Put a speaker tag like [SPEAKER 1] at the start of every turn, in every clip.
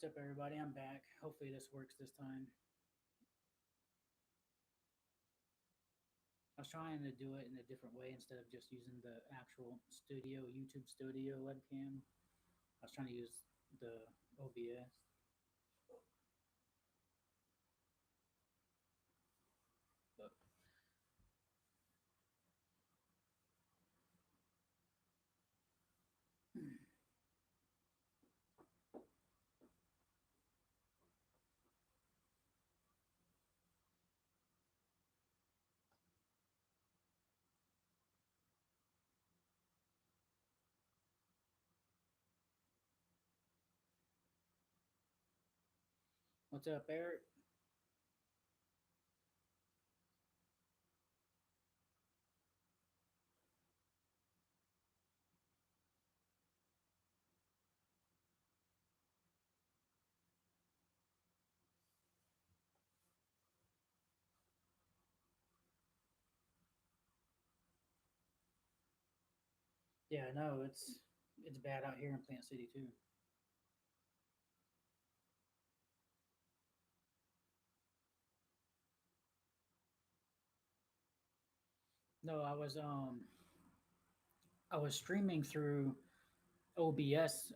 [SPEAKER 1] What's up, everybody? I'm back. Hopefully, this works this time. I was trying to do it in a different way instead of just using the actual studio, YouTube studio webcam. I was trying to use the OBS. But what's up, Eric? Yeah, I know it's bad out here in Plant City too. No, I was streaming through OBS.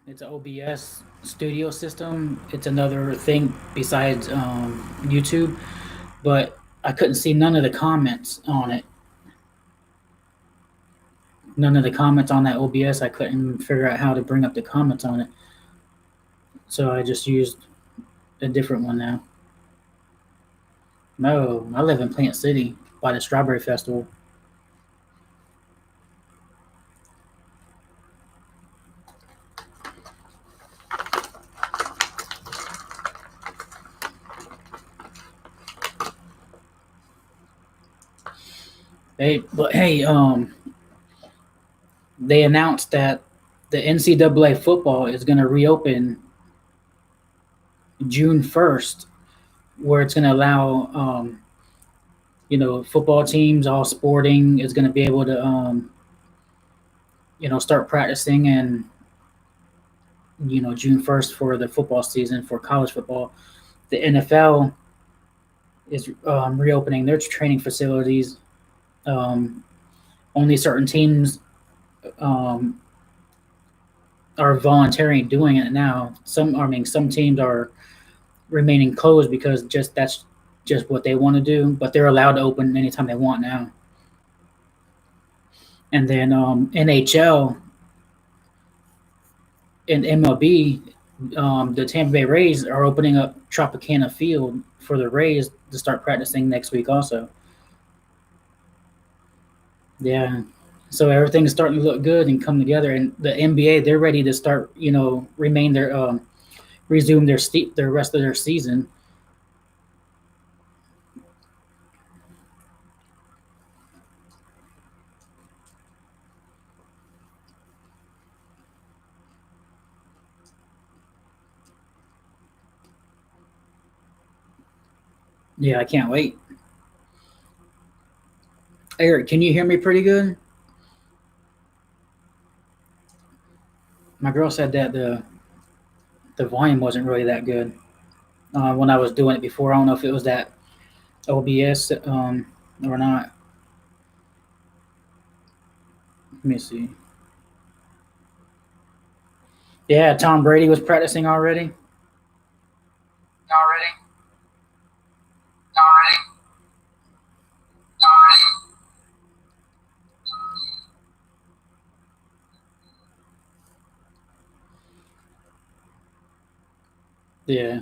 [SPEAKER 1] It's an OBS studio system. It's another thing besides YouTube, but I couldn't see none of the comments on it. None of the comments on that OBS. I couldn't figure out how to bring up the comments on it, so I just used a different one now. No, I live in Plant City by the Strawberry Festival. They announced that the NCAA football is going to reopen June 1st, where it's going to allow football teams, all sporting, is going to be able to start practicing, and June 1st for the football season for college football. The NFL is reopening their training facilities. Um, Only certain teams um, are voluntarily doing it now. Some teams are remaining closed because that's just what they want to do, but they're allowed to open anytime they want now. And then NHL and MLB, the Tampa Bay Rays are opening up Tropicana Field for the Rays to start practicing next week also. Yeah. So everything's starting to look good and come together. And the NBA, they're ready to start, remain their resume their rest of their season. Yeah, I can't wait. Eric, can you hear me pretty good? My girl said that the volume wasn't really that good when I was doing it before. I don't know if it was that OBS or not. Let me see. Yeah, Tom Brady was practicing already.
[SPEAKER 2] Already, already, already.
[SPEAKER 1] Yeah,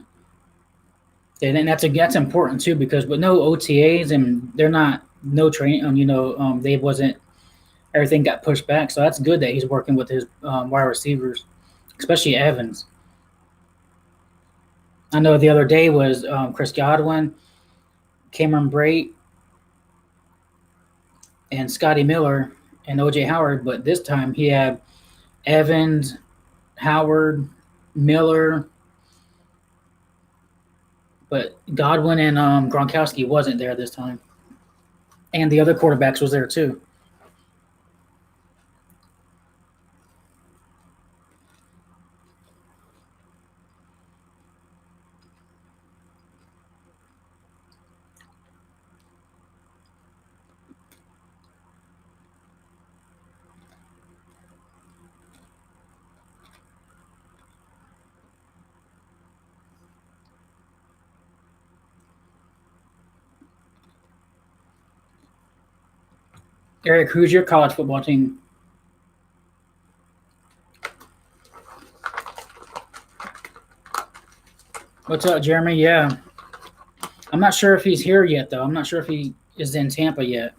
[SPEAKER 1] and then that's important too because with no OTAs and they're not no training. They wasn't everything got pushed back, so that's good that he's working with his wide receivers, especially Evans. I know the other day was Chris Godwin, Cameron Brate, and Scotty Miller and OJ Howard, but this time he had Evans, Howard, Miller, but Godwin and Gronkowski wasn't there this time, and the other quarterbacks was there too. Eric, who's your college football team? What's up, Jeremy? Yeah, I'm not sure if he's here yet, though. I'm not sure if he is in Tampa yet.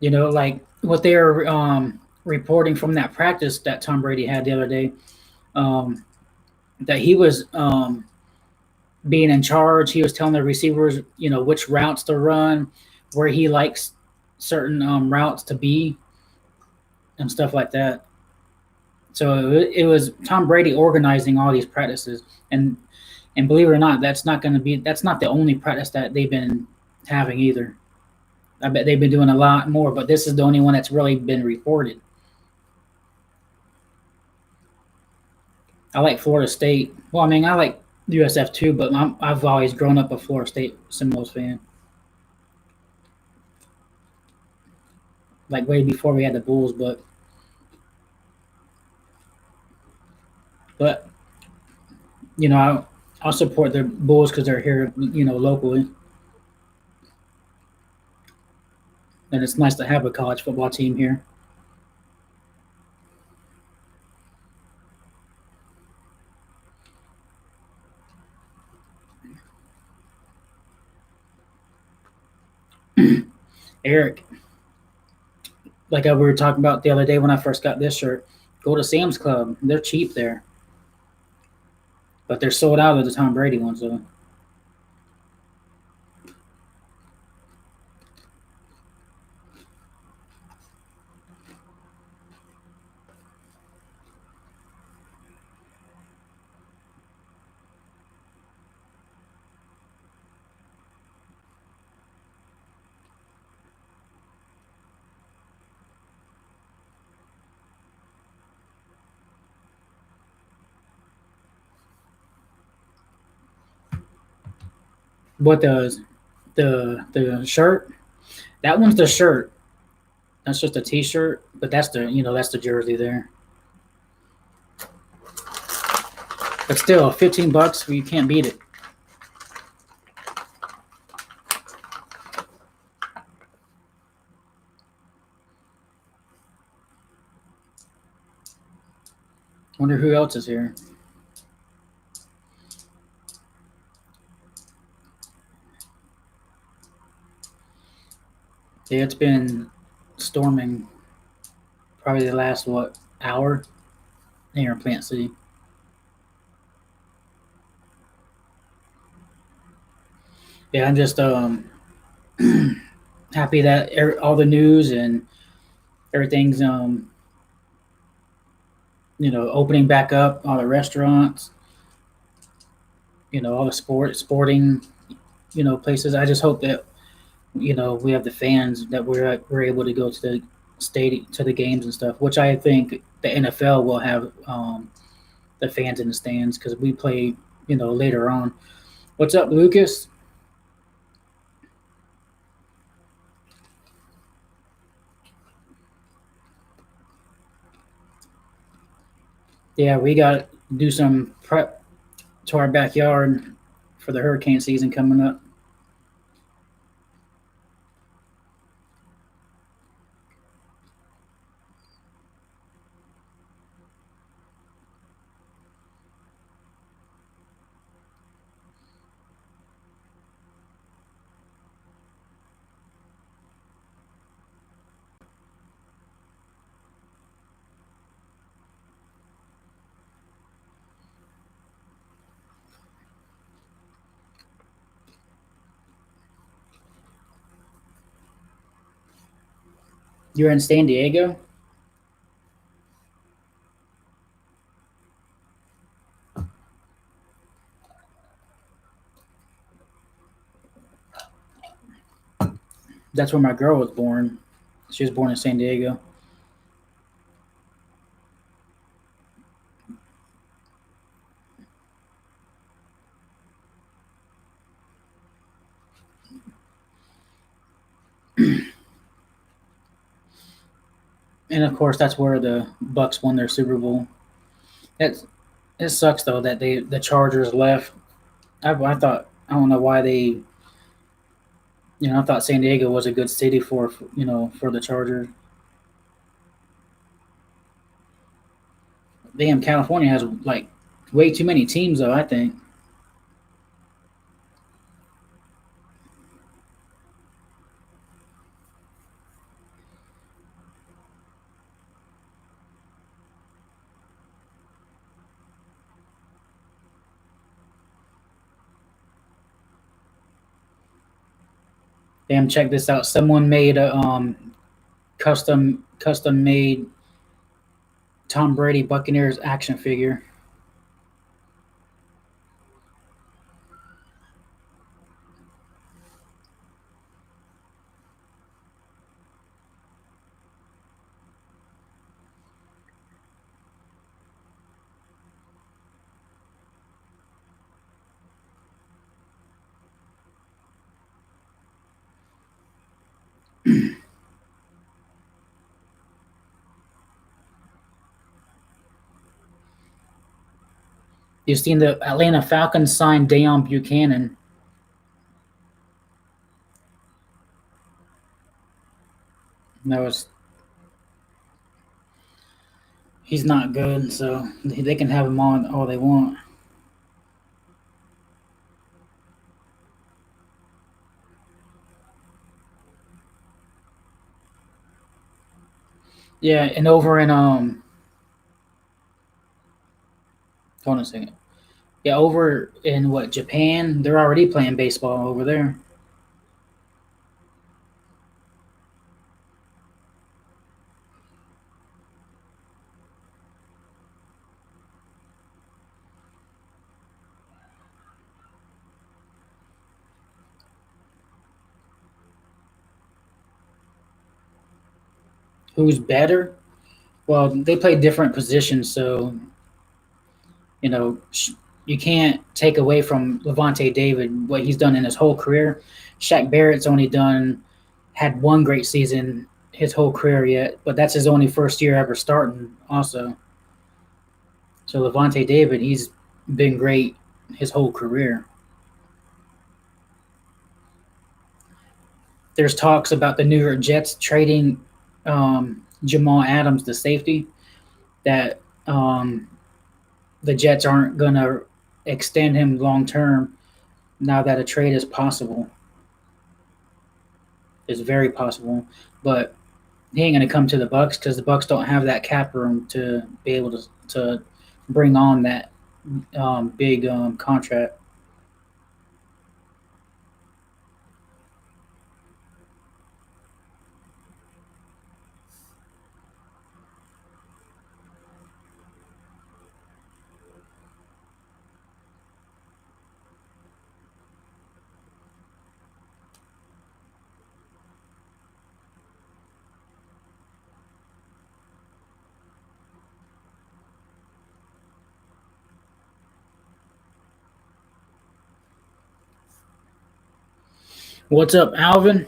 [SPEAKER 1] Like what they were reporting from that practice that Tom Brady had the other day, um, that he was being in charge. He was telling the receivers, which routes to run, where he likes certain routes to be, and stuff like that. So it was Tom Brady organizing all these practices, and believe it or not, that's not the only practice that they've been having either. I bet they've been doing a lot more, but this is the only one that's really been reported. I like Florida State. Well, I mean, I like USF too, but I've always grown up a Florida State Seminoles fan. Like way before we had the Bulls, but I'll support the Bulls because they're here, locally, and it's nice to have a college football team here. Eric, like we were talking about the other day when I first got this shirt, go to Sam's Club. They're cheap there, but they're sold out of the Tom Brady ones. So what does the shirt? That one's the shirt. That's just a T-shirt, but that's the jersey there. But still, $15, you can't beat it. Wonder who else is here. Yeah, it's been storming probably the last hour here in Plant City. Yeah, I'm just happy that all the news and everything's opening back up. All the restaurants, all the sporting places. I just hope that we have the fans that we're able to go to the stadium to the games and stuff. Which I think the NFL will have the fans in the stands because we play later on. What's up, Lucas? Yeah, we got to do some prep to our backyard for the hurricane season coming up. You're in San Diego? That's where my girl was born. She was born in San Diego. And of course, that's where the Bucks won their Super Bowl. It it sucks though that the Chargers left. I thought I don't know why they. I thought San Diego was a good city for for the Chargers. Damn, California has like way too many teams though. I think. Damn, check this out. Someone made a custom made Tom Brady Buccaneers action figure. You've seen the Atlanta Falcons sign Deion Buchanan. That was He's not good, so they can have him on all they want. Yeah, and over in hold on a second. Yeah, over in what Japan, they're already playing baseball over there. Who's better? Well, they play different positions, so you know you can't take away from Levante David what he's done in his whole career. Shaq Barrett's only done had one great season his whole career yet, but that's his only first year ever starting. Also, so Levante David, he's been great his whole career. There's talks about the New York Jets trading Jamal Adams, the safety, that the Jets aren't going to extend him long term now that a trade is possible. It's very possible, but he ain't going to come to the Bucks because the Bucks don't have that cap room to be able to bring on that big contract. What's up, Alvin?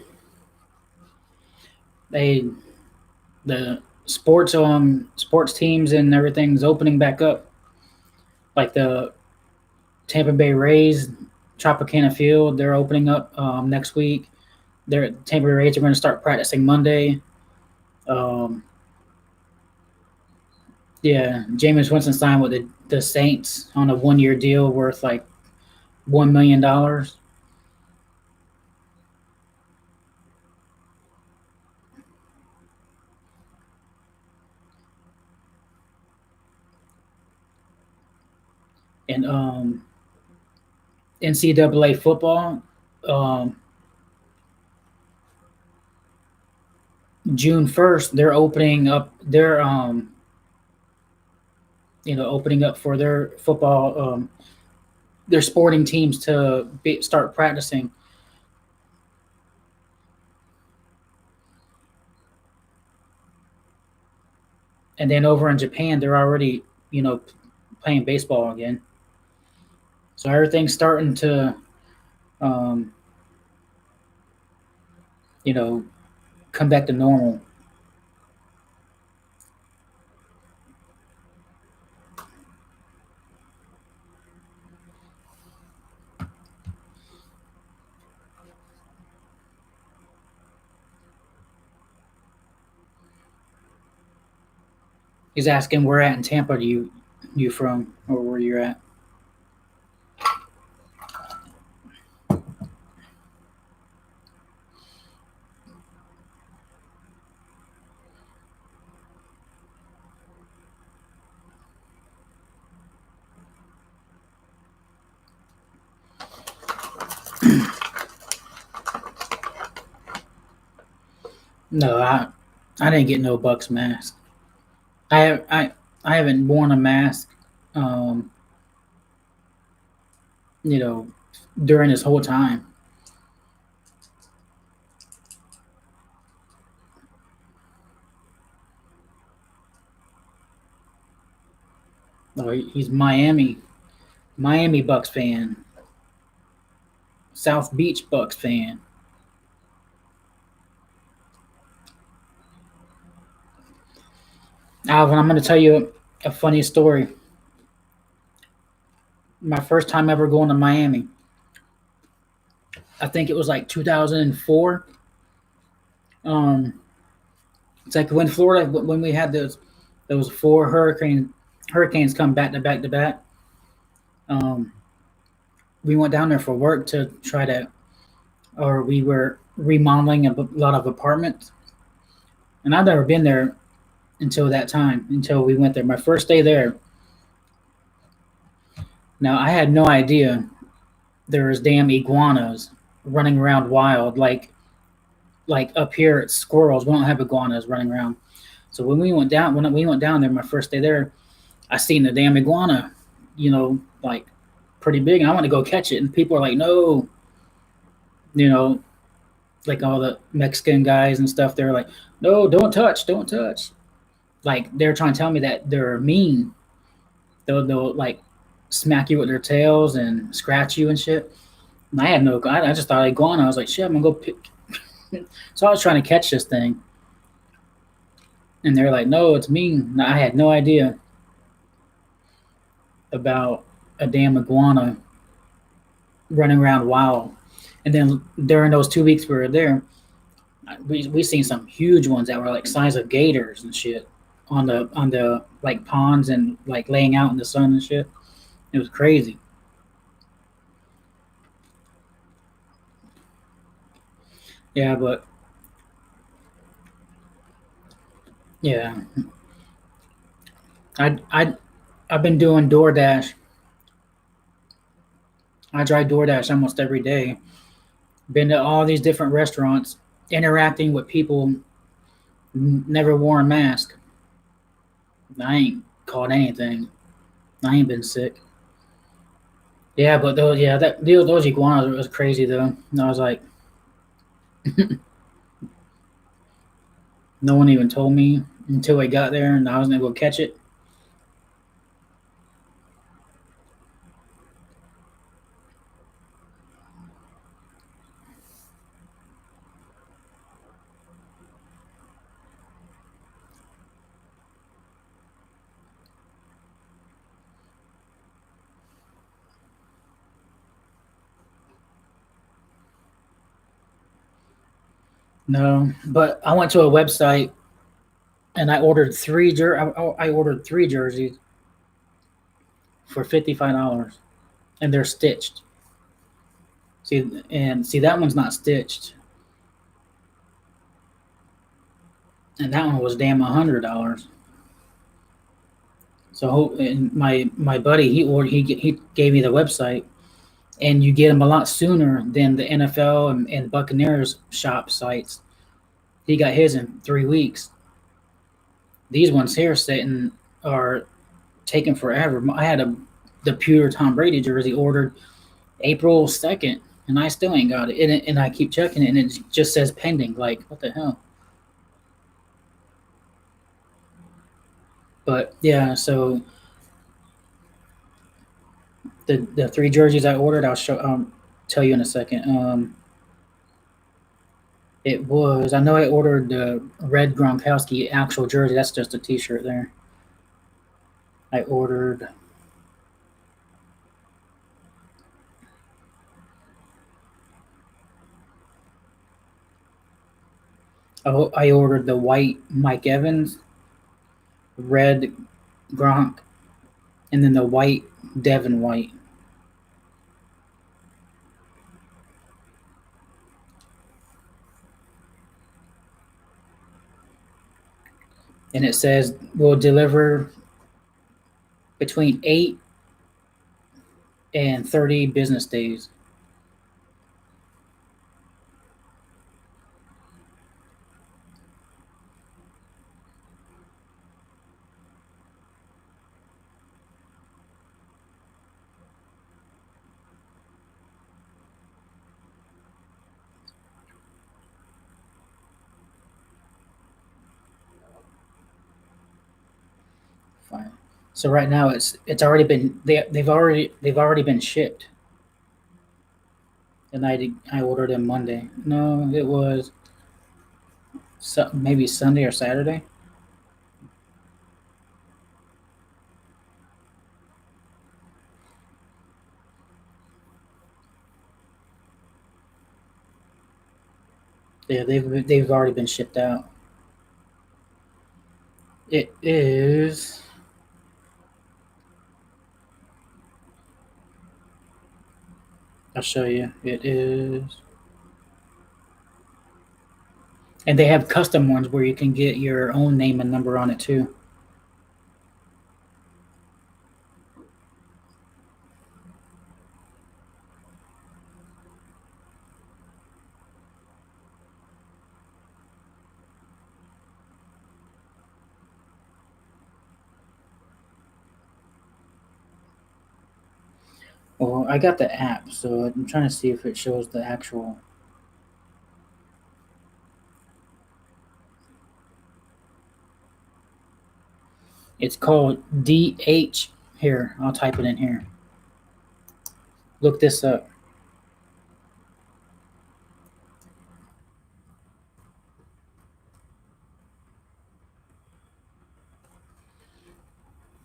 [SPEAKER 1] They the sports teams and everything's opening back up. Like the Tampa Bay Rays, Tropicana Field, they're opening up next week. They're Tampa Bay Rays are going to start practicing Monday. Um, yeah, Jameis Winston signed with the Saints on a 1 year deal worth like $1 million. And NCAA football, um, June 1st, they're opening up their opening up for their football, their sporting teams to start practicing. And then over in Japan, they're already playing baseball again. So everything's starting to um, you know come back to normal. He's asking where at in Tampa do you from, or where you're at. No, I didn't get no Bucks mask. I haven't worn a mask, um, you know, during this whole time. Oh, he's Miami Bucks fan, South Beach Bucks fan. Alvin, I'm going to tell you a funny story. My first time ever going to Miami, I think it was like 2004. Um, it's like when Florida, when we had those four hurricanes come back to back to back. Um, we went down there for work to try to, or we were remodeling a lot of apartments, and I've never been there until that time, until we went there. My first day there. Now I had no idea there was damn iguanas running around wild, like up here it's squirrels. We don't have iguanas running around. So when we went down there, my first day there, I seen the damn iguana, like pretty big, and I want to go catch it, and people are like, no, you know, like all the Mexican guys and stuff. They're like, no, don't touch, don't touch. Like they're trying to tell me that they're mean. They'll like smack you with their tails and scratch you and shit. And I had no, I just thought iguana. I was like, shit, I'm gonna go pick. So I was trying to catch this thing, and they're like, no, it's mean. And I had no idea about a damn iguana running around wild. And then during those 2 weeks we were there, we seen some huge ones that were like size of gators and shit on the like ponds and like laying out in the sun and shit. It was crazy. Yeah, but yeah, I I've been doing DoorDash. I try DoorDash almost every day. Been to all these different restaurants, interacting with people never wore a mask. I ain't caught anything. I ain't been sick. Yeah, but those iguanas was crazy though. And I was like, no one even told me until I got there, and I was gonna go catch it. No, but I went to a website and I ordered three jerseys for $55, and they're stitched. See that one's not stitched, and that one was damn $100. So and my buddy he gave me the website, and you get them a lot sooner than the NFL and Buccaneers shop sites. He got his in 3 weeks. These ones here sitting are taking forever. I had the pure Tom Brady jersey ordered April 2nd, and I still ain't got it. And I keep checking it, and it just says pending. Like, what the hell? But yeah, so the three jerseys I ordered, tell you in a second. It was I know I ordered the red Gronkowski actual jersey. That's just a T-shirt there. I ordered. Oh, I ordered the white Mike Evans red Gronk, and then the white Devin White. And it says will deliver between 8 and 30 business days. Fine. So right now it's already been they've already been shipped. And I ordered them Monday. No, it was maybe Sunday or Saturday. Yeah, they've already been shipped out. It is. I'll show you. It is. And they have custom ones where you can get your own name and number on it too. Well, I got the app, so I'm trying to see if it shows the actual. It's called DH. Here, I'll type it in here. Look this up.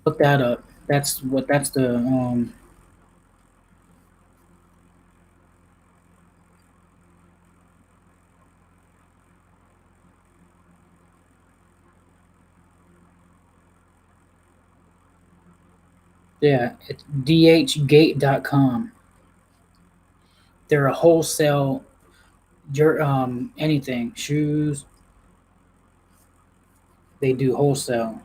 [SPEAKER 1] Look that up. That's the yeah, it's dhgate.com. They're a wholesale your anything, shoes, they do wholesale.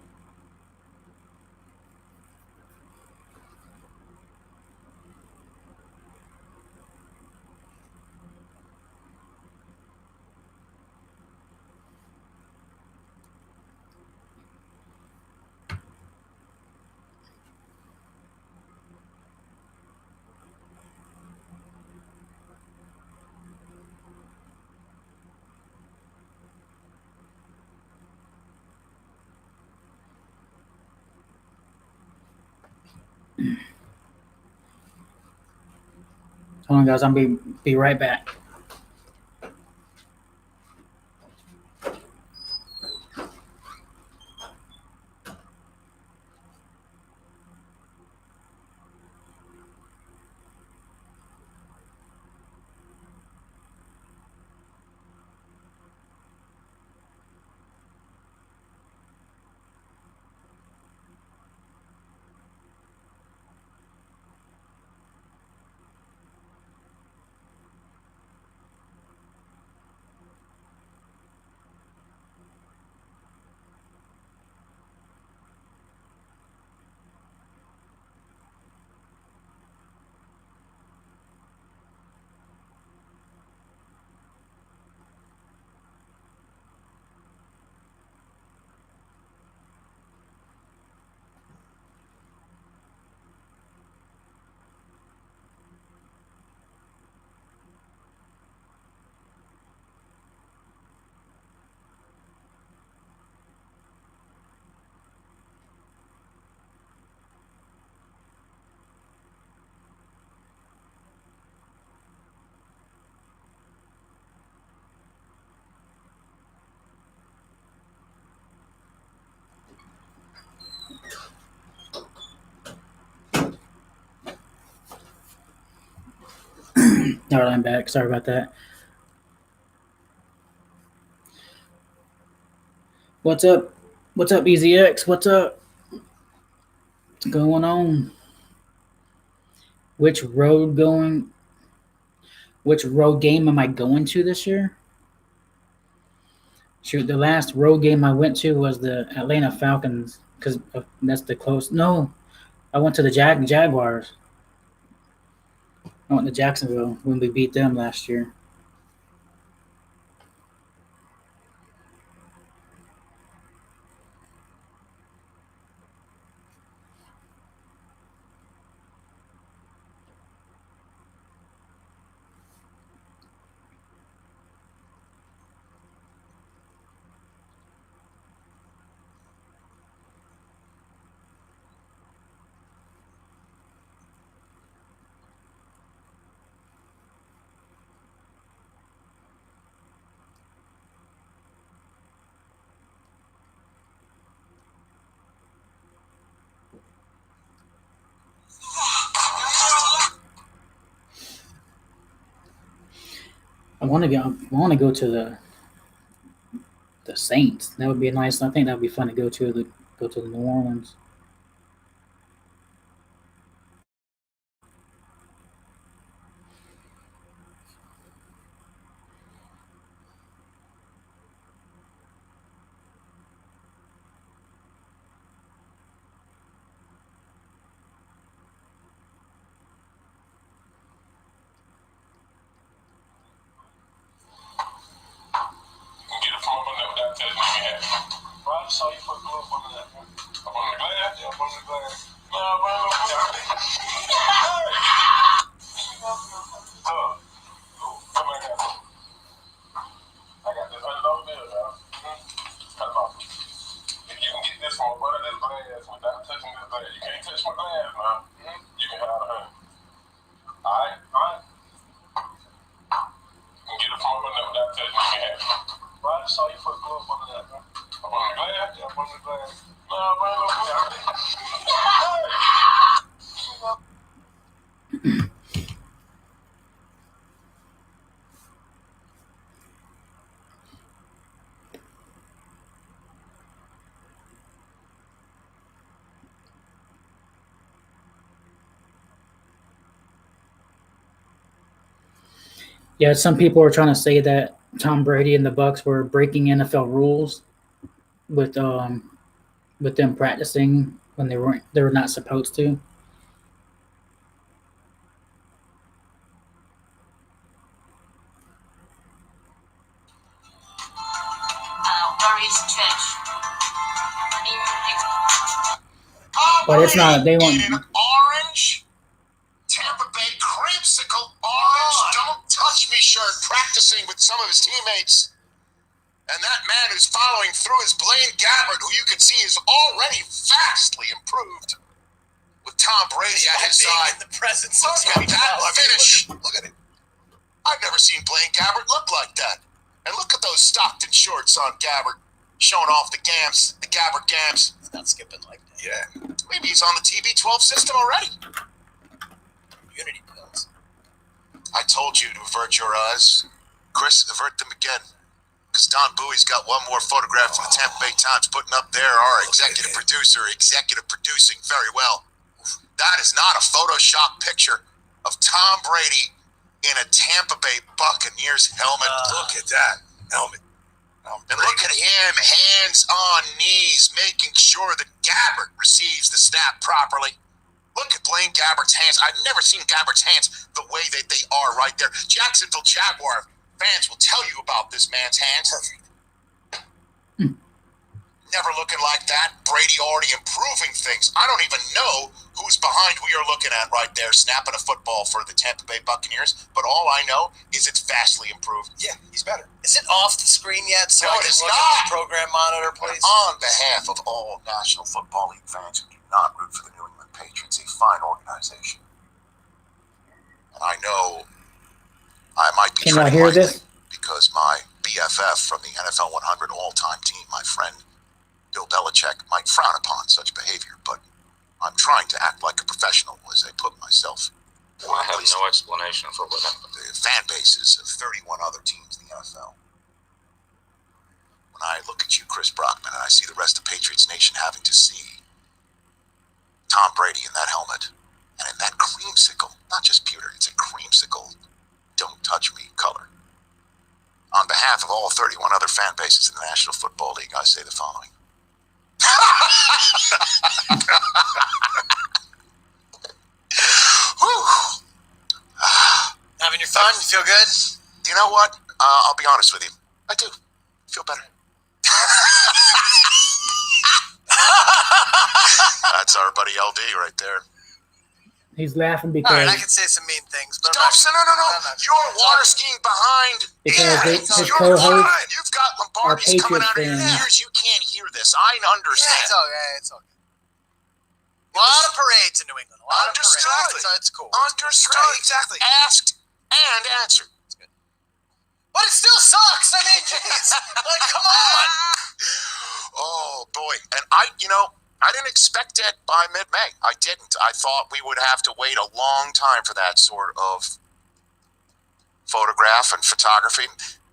[SPEAKER 1] Hold on guys, I'll be right back. All right, I'm back. Sorry about that. What's up? What's up, EZX? What's up? What's going on? Which road going? Which road game am I going to this year? Shoot, the last road game I went to was the Atlanta Falcons because that's the close. No, I went to the Jaguars. I went to Jacksonville when we beat them last year. I want to go. I want to go to the Saints. That would be nice. I think that would be fun to go to the New Orleans. Yeah, some people are trying to say that Tom Brady and the Bucks were breaking NFL rules with with them practicing when they were not supposed to. But it's not. They want
[SPEAKER 2] orange. Tampa Bay creamsicle orange. Don't touch me shirt practicing with some of his teammates. And that man who's following through is Blaine Gabbert, who you can see is already vastly improved with Tom Brady at his side. The presence of that finish. Look at it. I've never seen Blaine Gabbert look like that. And look at those Stockton shorts on Gabbert, showing off the gams, the Gabbert gams. He's not skipping like that. Yeah. Maybe he's on the TB12 system already. Unity pills. I told you to avert your eyes. Chris, avert them again. Because Don Bowie's got one more photograph from the Tampa Bay Times putting up there. Our executive producer, executive producing very well. That is not a Photoshop picture of Tom Brady in a Tampa Bay Buccaneers helmet. Look at that helmet. And look at him, hands on knees, making sure that Gabbert receives the snap properly. Look at Blaine Gabbert's hands. I've never seen Gabbert's hands the way that they are right there. Jacksonville Jaguar fans will tell you about this man's hands. Never looking like that. Brady already improving things. I don't even know who's behind who you're looking at right there, snapping a football for the Tampa Bay Buccaneers. But all I know is it's vastly improved. Yeah, he's better. Is it off the screen yet? So no, it is not. Program monitor, please. On behalf of all National Football League fans who do not root for the New England Patriots, a fine organization. And I know I might be treading lightly because my BFF from the NFL 100 all-time team, my friend Bill Belichick, might frown upon such behavior, but I'm trying to act like a professional as I put myself.
[SPEAKER 3] Well, I have no explanation for what happened.
[SPEAKER 2] The fan bases of 31 other teams in the NFL. When I look look at you, Chris Brockman, and I see the rest of Patriots Nation having to see Tom Brady in that helmet and in that creamsicle, not just pewter, it's a creamsicle, don't touch me color. On behalf of all 31 other fan bases in the National Football League, I say the following.
[SPEAKER 4] Having your fun? You feel good?
[SPEAKER 2] You know what? I'll be honest with you. I do. Feel better. That's our buddy LD right there.
[SPEAKER 1] He's laughing
[SPEAKER 4] All
[SPEAKER 1] because
[SPEAKER 4] right, I can say some mean things, but I'm
[SPEAKER 2] Stop!
[SPEAKER 4] not,
[SPEAKER 2] No.
[SPEAKER 4] I'm not-
[SPEAKER 2] You're water skiing behind.
[SPEAKER 1] Because
[SPEAKER 4] they-
[SPEAKER 2] You're
[SPEAKER 1] his co-host
[SPEAKER 2] fine. You've got Lombardi's coming out of your
[SPEAKER 1] Patriots fans.
[SPEAKER 2] ears. You can't hear this. I
[SPEAKER 4] Yeah,
[SPEAKER 2] understand.
[SPEAKER 4] it's okay. It's okay. A lot of parades in New England. A lot
[SPEAKER 2] Understood.
[SPEAKER 4] of parades. So it's cool.
[SPEAKER 2] Understood.
[SPEAKER 4] Right, exactly.
[SPEAKER 2] Asked and answered.
[SPEAKER 4] But it still sucks. I mean, jeez. Like, come on.
[SPEAKER 2] Oh boy! And I didn't expect it by mid-May. I didn't. I thought we would have to wait a long time for that sort of photograph and photography.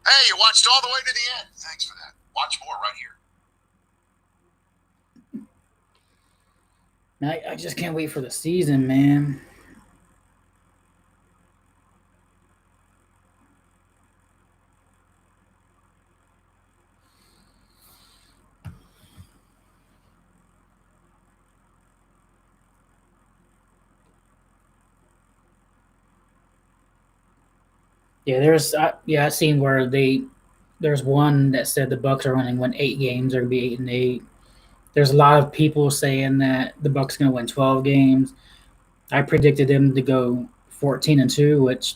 [SPEAKER 2] Hey, you watched all the way to the end. Thanks for that. Watch more right here.
[SPEAKER 1] I just can't wait for the season, man. Yeah, I seen where there's one that said the Bucks are going to win 8 games. They're going to be 8-8. There's a lot of people saying that the Bucks are going to win 12 games. I predicted them to go 14-2, which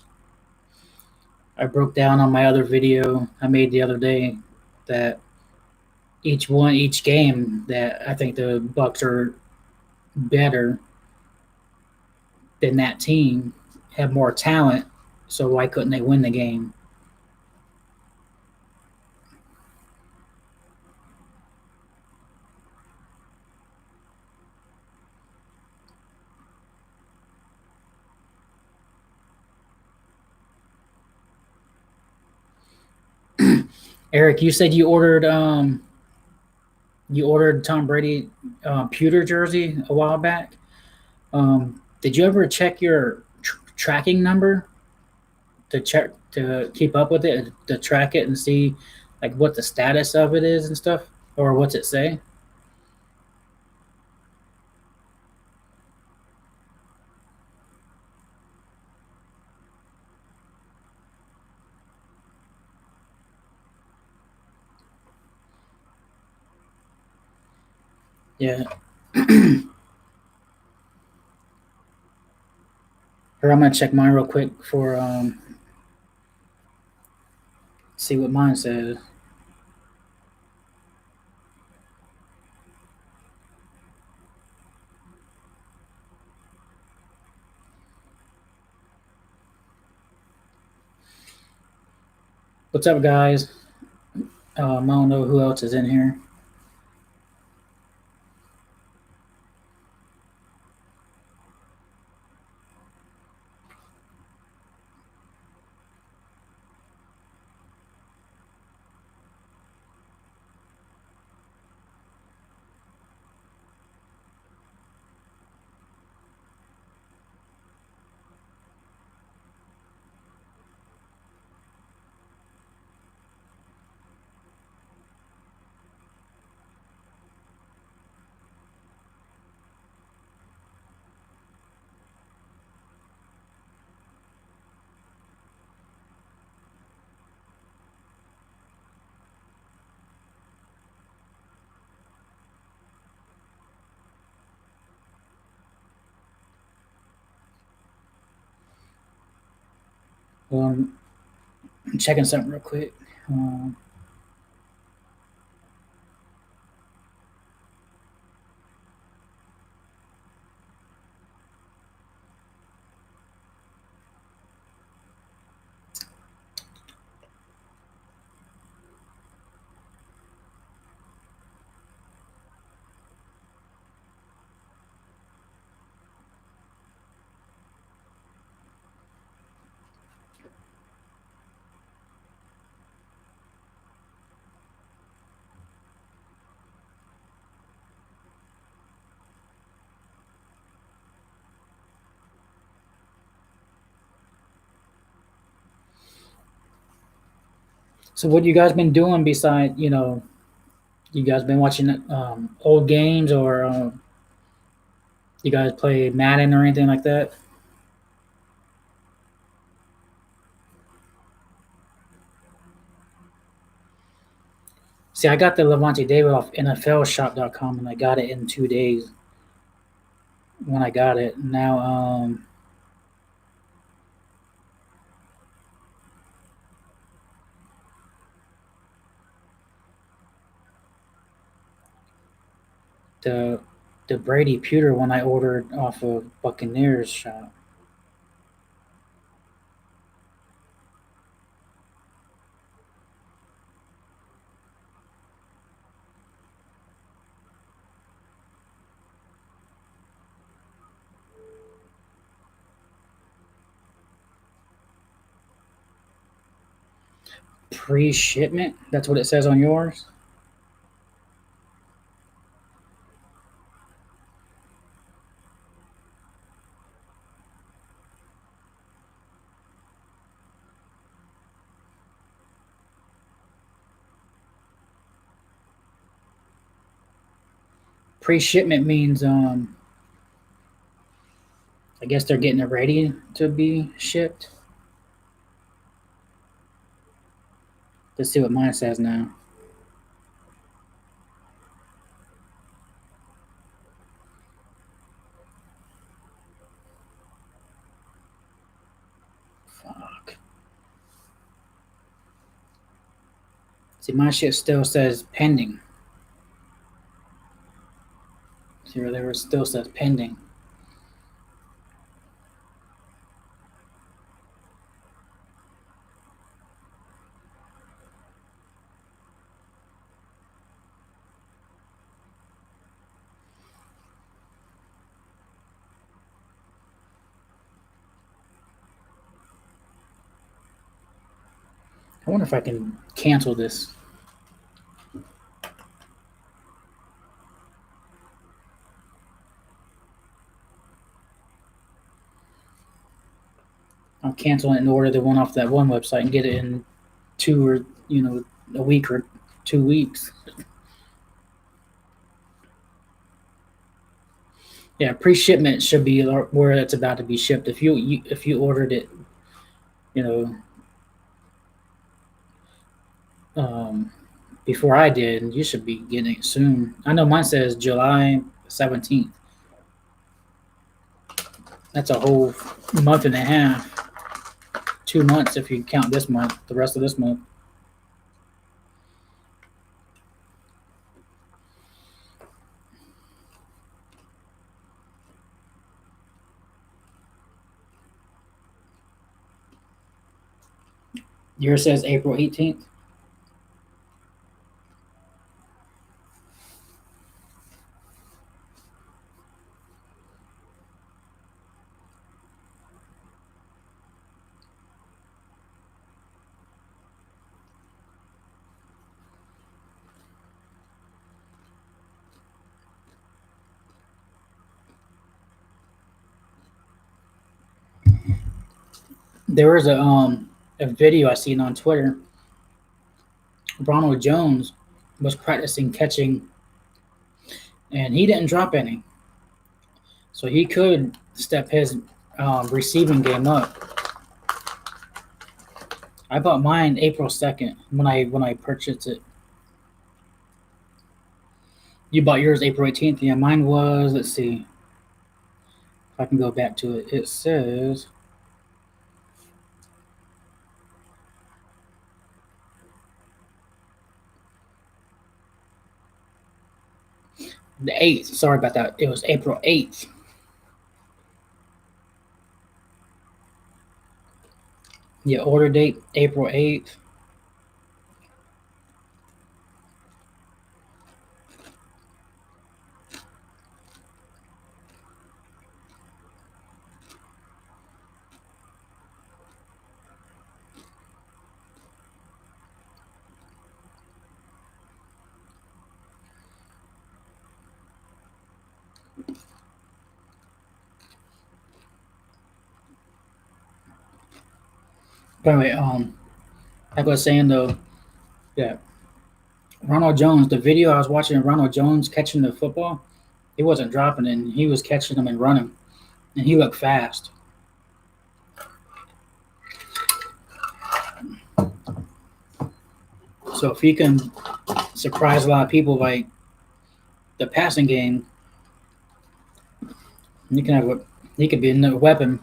[SPEAKER 1] I broke down on my other video I made the other day that each game that I think the Bucks are better than that team, have more talent, so why couldn't they win the game? Eric, you said you ordered Tom Brady pewter jersey a while back. Did you ever check your tracking number to keep up with it, to track it and see like what the status of it is and stuff, or what's it say? Yeah. Here, I'm gonna check mine real quick for see what mine says. What's up, guys? I don't know who else is in here. I'm checking something real quick. So what you guys been doing beside, you guys been watching old games or you guys play Madden or anything like that? See, I got the Levante David off NFLshop.com and I got it in 2 days when I got it. Now, the Brady Pewter one I ordered off of Buccaneers shop. Pre-shipment? That's what it says on yours? Pre-shipment means I guess they're getting it ready to be shipped. Let's see what mine says now. Fuck. See, my shit still says pending. See where there still says pending. I wonder if I can cancel this. I'll cancel it and order the one off that one website and get it in a week or 2 weeks. Yeah, pre-shipment should be where it's about to be shipped. If you ordered it, you know, before I did, you should be getting it soon. I know mine says July 17th. That's a whole month and a half. 2 months if you count this month, the rest of this month. Yours says April 18th. There was a video I seen on Twitter. Ronald Jones was practicing catching, and he didn't drop any, so he could step his receiving game up. I bought mine April 2nd when I purchased it. You bought yours April 18th. Yeah, mine was. Let's see if I can go back to it. It says. The 8th. Sorry about that. It was April 8th. Yeah, order date April 8th. But anyway, like I was saying though, Yeah. Ronald Jones, the video I was watching of Ronald Jones catching the football, he wasn't dropping it, and he was catching them and running. And he looked fast. So if he can surprise a lot of people by the passing game, he could be a weapon.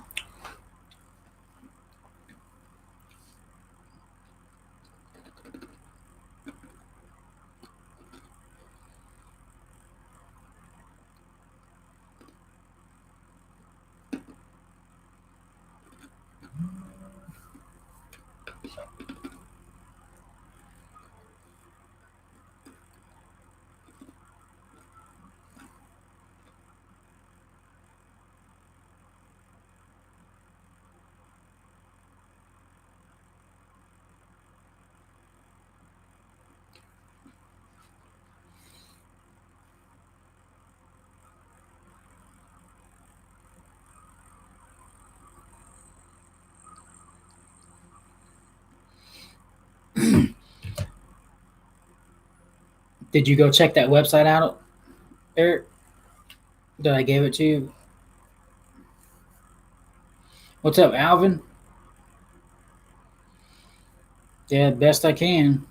[SPEAKER 1] Did you go check that website out, Eric? That I gave it to you? What's up, Alvin? Yeah, best I can.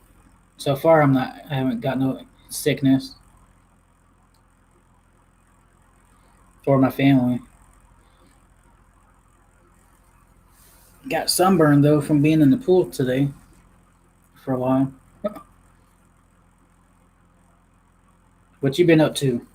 [SPEAKER 1] So far, I haven't got no sickness or my family. Got sunburned though from being in the pool today for a while. What you been up to?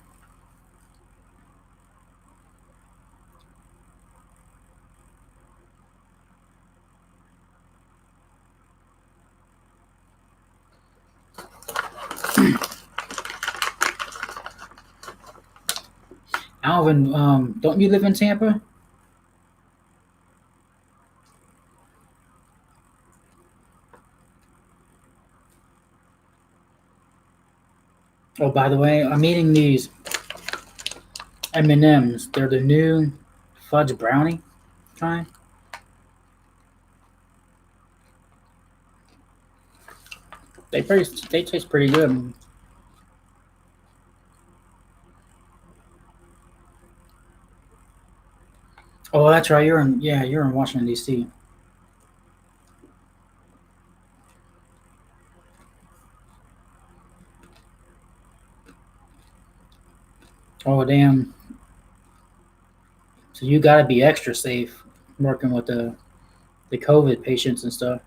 [SPEAKER 1] Alvin, don't you live in Tampa? Oh, by the way, I'm eating these M&Ms. They're the new fudge brownie kind. They taste pretty good. Oh, that's right. You're in Washington D.C. Oh, damn. So you got to be extra safe working with the COVID patients and stuff.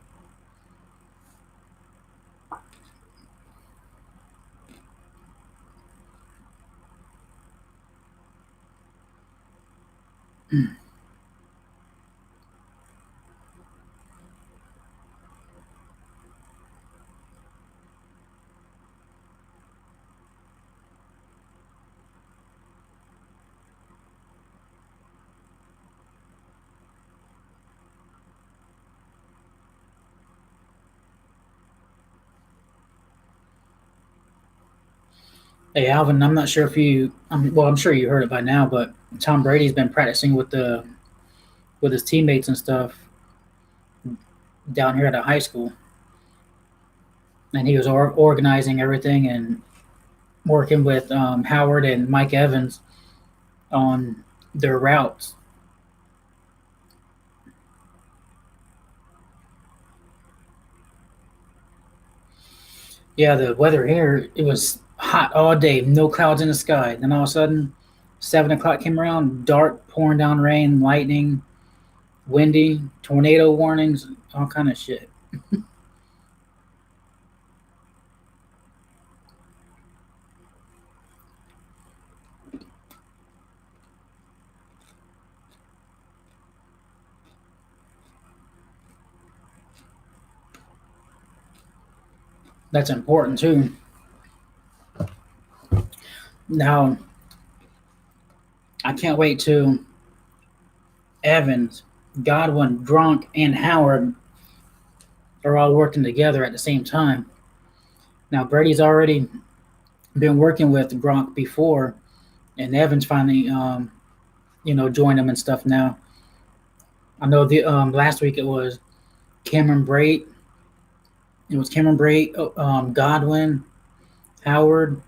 [SPEAKER 1] Hey, Alvin, I'm not sure if I'm sure you heard it by now, but Tom Brady's been practicing with his teammates and stuff down here at a high school, and he was organizing everything and working with Howard and Mike Evans on their routes. Yeah, the weather here, it was hot all day, no clouds in the sky. Then all of a sudden, 7 o'clock came around, dark, pouring down rain, lightning, windy, tornado warnings, all kind of shit. That's important too. Now, I can't wait till Evans, Godwin, Gronk, and Howard are all working together at the same time. Now, Brady's already been working with Gronk before, and Evans finally, joined him and stuff now. I know the last week it was Cameron Brate, It was Cameron Brate, Godwin, Howard,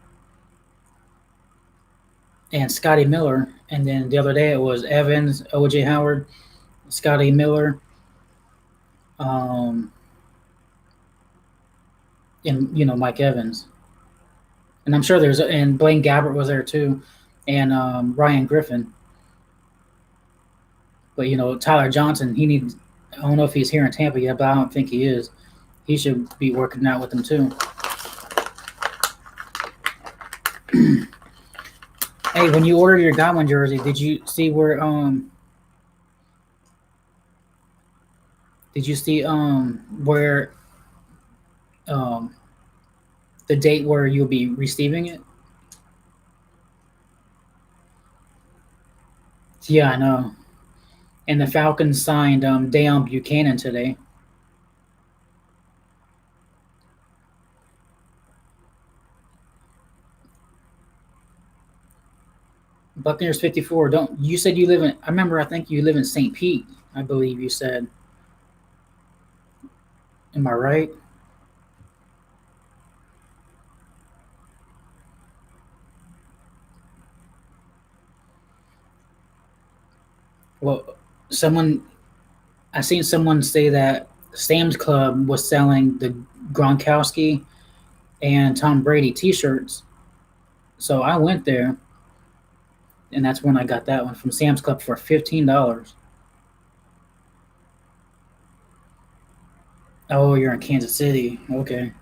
[SPEAKER 1] and Scotty Miller. And then the other day it was Evans, OJ Howard, Scotty Miller, and Mike Evans. And I'm sure and Blaine Gabbert was there too, and Ryan Griffin. But Tyler Johnson, he needs. I don't know if he's here in Tampa yet, but I don't think he is. He should be working out with them too. Hey, when you ordered your Godwin jersey, did you see where Did you see where the date where you'll be receiving it? Yeah, I know. And the Falcons signed Deion Buchanan today. Buccaneers 54. Don't you said you live in? I remember. I think you live in St. Pete. I believe you said. Am I right? Well, I seen someone say that Sam's Club was selling the Gronkowski and Tom Brady T-shirts. So I went there, and that's when I got that one from Sam's Club for $15. Oh, you're in Kansas City. Okay.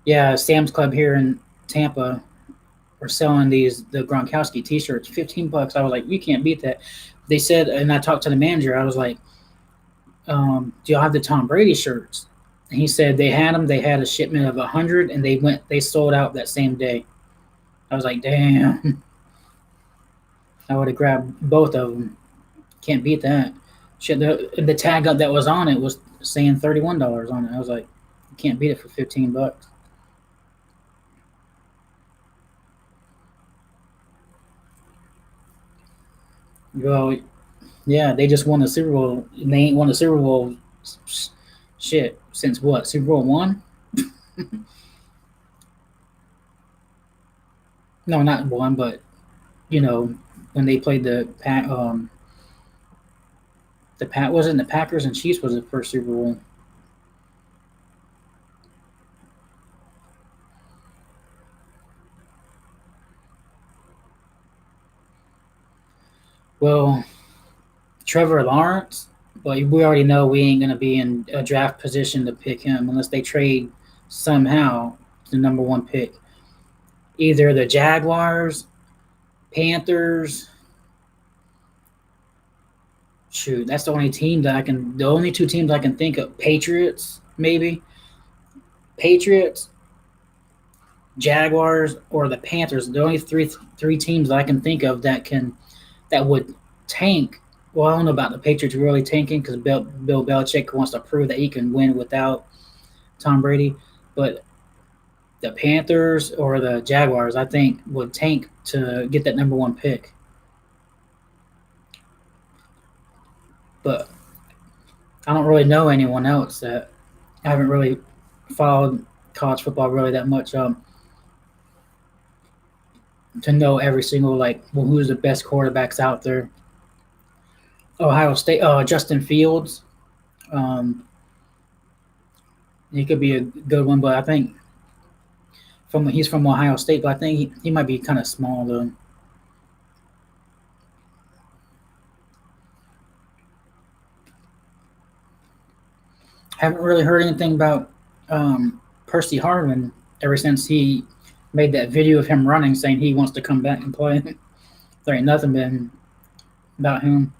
[SPEAKER 1] Yeah, Sam's Club here in Tampa are selling the Gronkowski T-shirts, $15. I was like, you can't beat that. They said, and I talked to the manager. I was like, do y'all have the Tom Brady shirts? And he said they had them. They had a shipment of 100, and they sold out that same day. I was like, damn. I would have grabbed both of them. Can't beat that. Shit, the tag that was on it was saying $31 on it. I was like, you can't beat it for $15. Well, yeah, they just won the Super Bowl. And they ain't won the Super Bowl shit since what? Super Bowl one? No, not one, but when they played the wasn't the Packers and Chiefs was the first Super Bowl. Well, Trevor Lawrence, but we already know we ain't gonna be in a draft position to pick him unless they trade somehow the number one pick. Either the Jaguars, Panthers. Shoot, that's the only team that the only two teams I can think of. Patriots, maybe. Patriots, Jaguars, or the Panthers. The only three teams that I can think of that would tank. Well, I don't know about the Patriots really tanking because Bill Belichick wants to prove that he can win without Tom Brady. But the Panthers or the Jaguars, I think, would tank to get that number one pick. But I don't really know anyone else that I haven't really followed college football really that much to know every single who's the best quarterbacks out there. Ohio State, Justin Fields. He could be a good one, but I think he's from Ohio State, but I think he might be kind of small though. Haven't really heard anything about Percy Harvin ever since he made that video of him running saying he wants to come back and play. There ain't nothing been about him.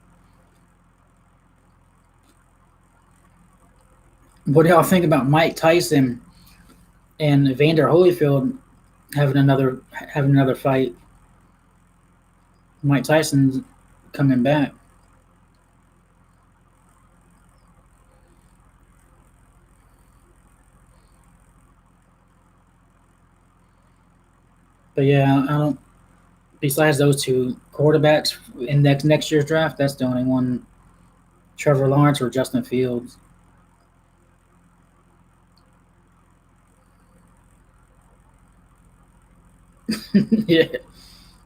[SPEAKER 1] What do y'all think about Mike Tyson and Evander Holyfield having another fight? Mike Tyson's coming back. But yeah, I don't. Besides those two quarterbacks in next year's draft, that's the only one. Trevor Lawrence or Justin Fields. Yeah,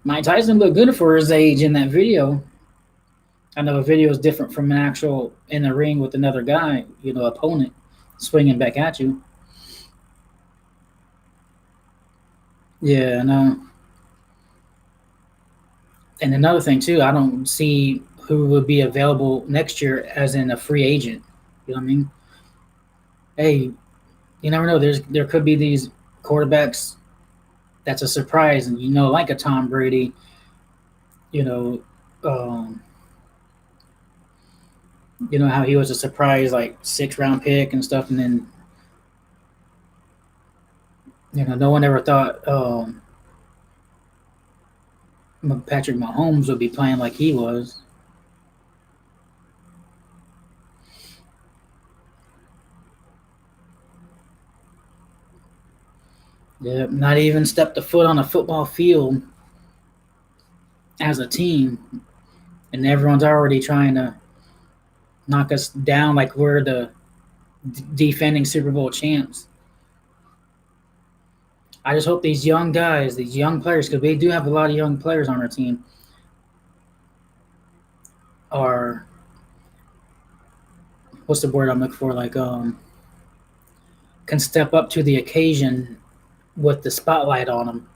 [SPEAKER 1] Mike Tyson looked good for his age in that video. I know a video is different from an actual in the ring with another guy, opponent swinging back at you. Yeah, no. And another thing too, I don't see who would be available next year as in a free agent. You know what I mean? Hey, you never know. There could be these quarterbacks that's a surprise, and like a Tom Brady, you know, um, how he was a surprise like 6th round pick and stuff, and then no one ever thought Patrick Mahomes would be playing like he was. Yeah, not even stepped a foot on a football field as a team, and everyone's already trying to knock us down like we're the defending Super Bowl champs. I just hope these young guys, these young players, because we do have a lot of young players on our team, are what's the word I'm looking for? Like can step up to the occasion with the spotlight on them,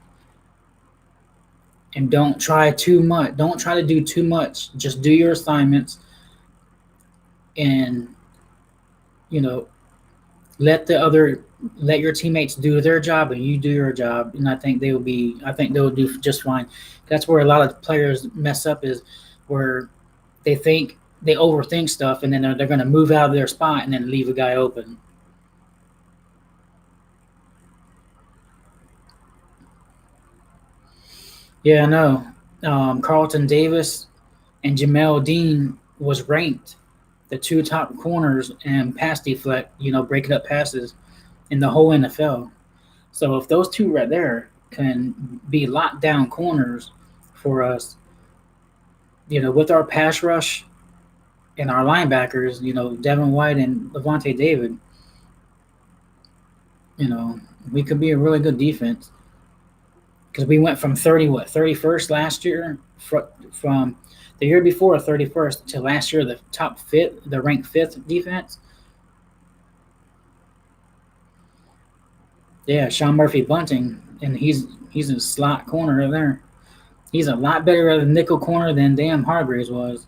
[SPEAKER 1] and don't try too much. Don't try to do too much. Just do your assignments, and you know let your teammates do their job and you do your job, and I think they will do just fine. That's where a lot of players mess up, is where they overthink stuff, and then they're going to move out of their spot and then leave a guy open. Yeah, I know. Carlton Davis and Jamel Dean was ranked the two top corners and pass deflect, breaking up passes in the whole NFL. So if those two right there can be locked down corners for us, with our pass rush and our linebackers, Devin White and Levante David, you know, we could be a really good defense, because we went from 31st last year, from the year before 31st to last year the top fifth, the ranked fifth defense. Yeah, Sean Murphy Bunting, and he's a slot corner there. He's a lot better at a nickel corner than damn Hargreaves was.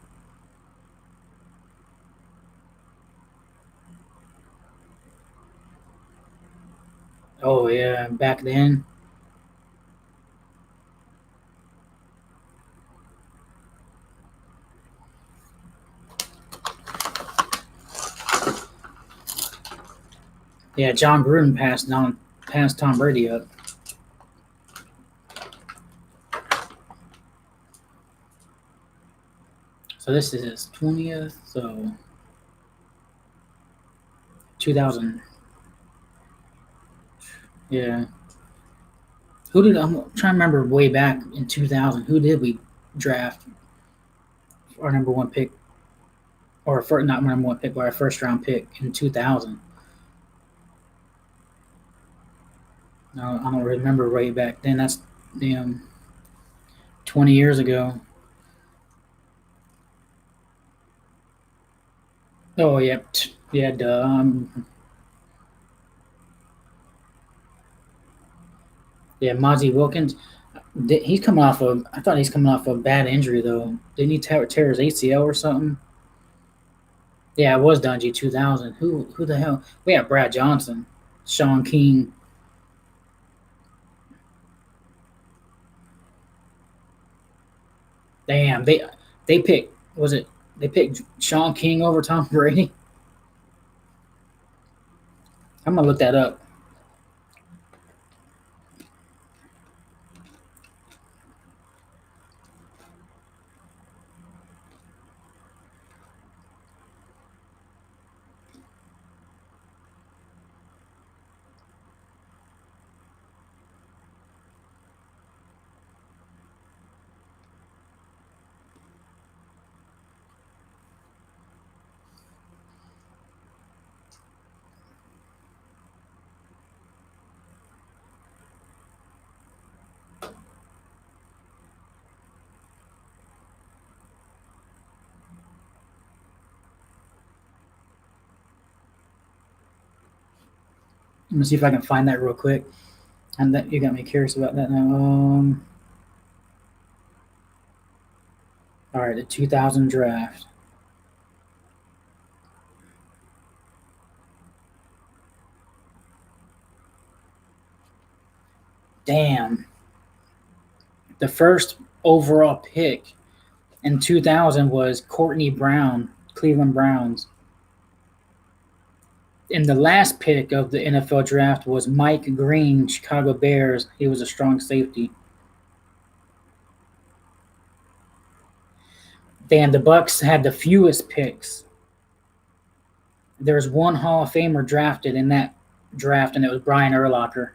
[SPEAKER 1] Oh yeah, back then. Yeah, John Gruden passed Tom Brady up. So this is his 20th. So 2000. Yeah. I'm trying to remember way back in 2000. Who did we draft our number one pick, or not number one pick, but our 1st round pick in 2000? No, I don't remember way back then. That's damn 20 years ago. Oh yeah, yeah, duh. Yeah, Mozzie Wilkins. He's coming off of. I thought he's coming off of a bad injury though. Didn't he tear his ACL or something? Yeah, it was Dungy 2000. Who the hell? We have Brad Johnson, Sean King. Damn, they picked. Was it they picked Sean King over Tom Brady? I'm gonna look that up. Let me see if I can find that real quick. And that you got me curious about that now. All right, the 2000 draft. Damn. The first overall pick in 2000 was Courtney Brown, Cleveland Browns. And the last pick of the NFL draft was Mike Green, Chicago Bears. He was a strong safety. Damn, the Bucks had the fewest picks. There's one Hall of Famer drafted in that draft, and it was Brian Urlacher.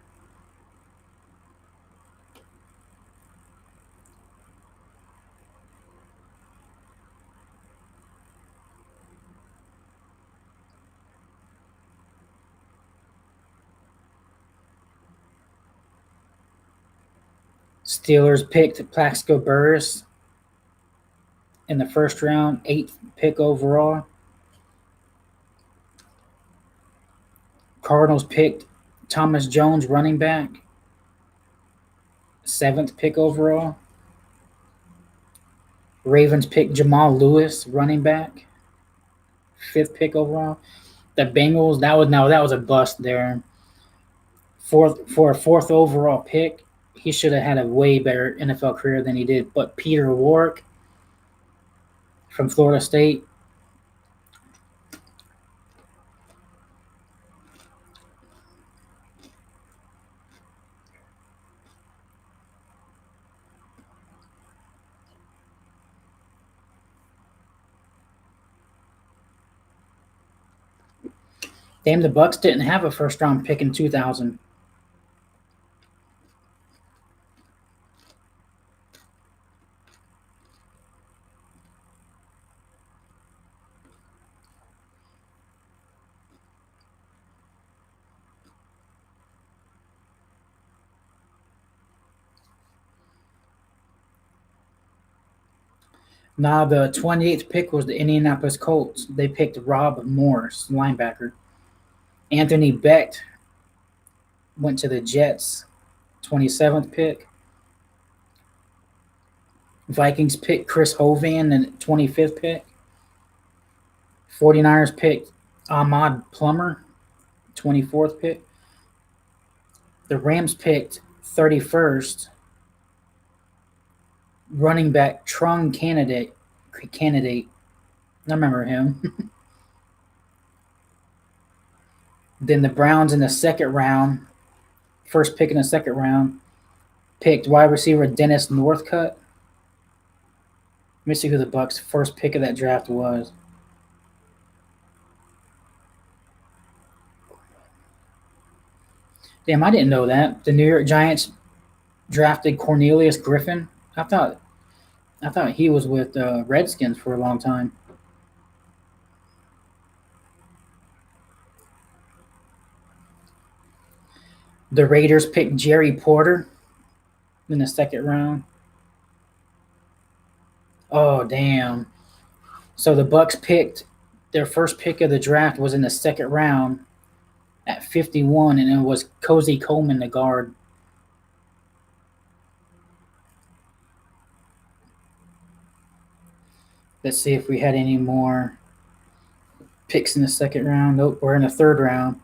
[SPEAKER 1] Steelers picked Plaxico Burress in the first round, 8th pick overall. Cardinals picked Thomas Jones, running back, 7th pick overall. Ravens picked Jamal Lewis, running back, 5th pick overall. The Bengals, that was a bust there. For a 4th overall pick, he should have had a way better NFL career than he did. But Peter Warrick from Florida State. Damn, the Bucks didn't have a first-round pick in 2000. Now the 28th pick was the Indianapolis Colts. They picked Rob Morse, linebacker. Anthony Becht went to the Jets, 27th pick. Vikings picked Chris Hovan in the 25th pick. 49ers picked Ahmad Plummer, 24th pick. The Rams picked 31st running back Trung Candidate. I remember him. Then the Browns in the second round, first pick in the second round, picked wide receiver Dennis Northcutt. Let me see who the Bucks' first pick of that draft was. Damn, I didn't know that. The New York Giants drafted Cornelius Griffin. I thought he was with Redskins for a long time. The Raiders picked Jerry Porter in the second round. Oh, damn. So the Bucks picked their first pick of the draft was in the second round at 51, and it was Cozy Coleman, the guard. Let's see if we had any more picks in the second round. Nope, we're in the third round.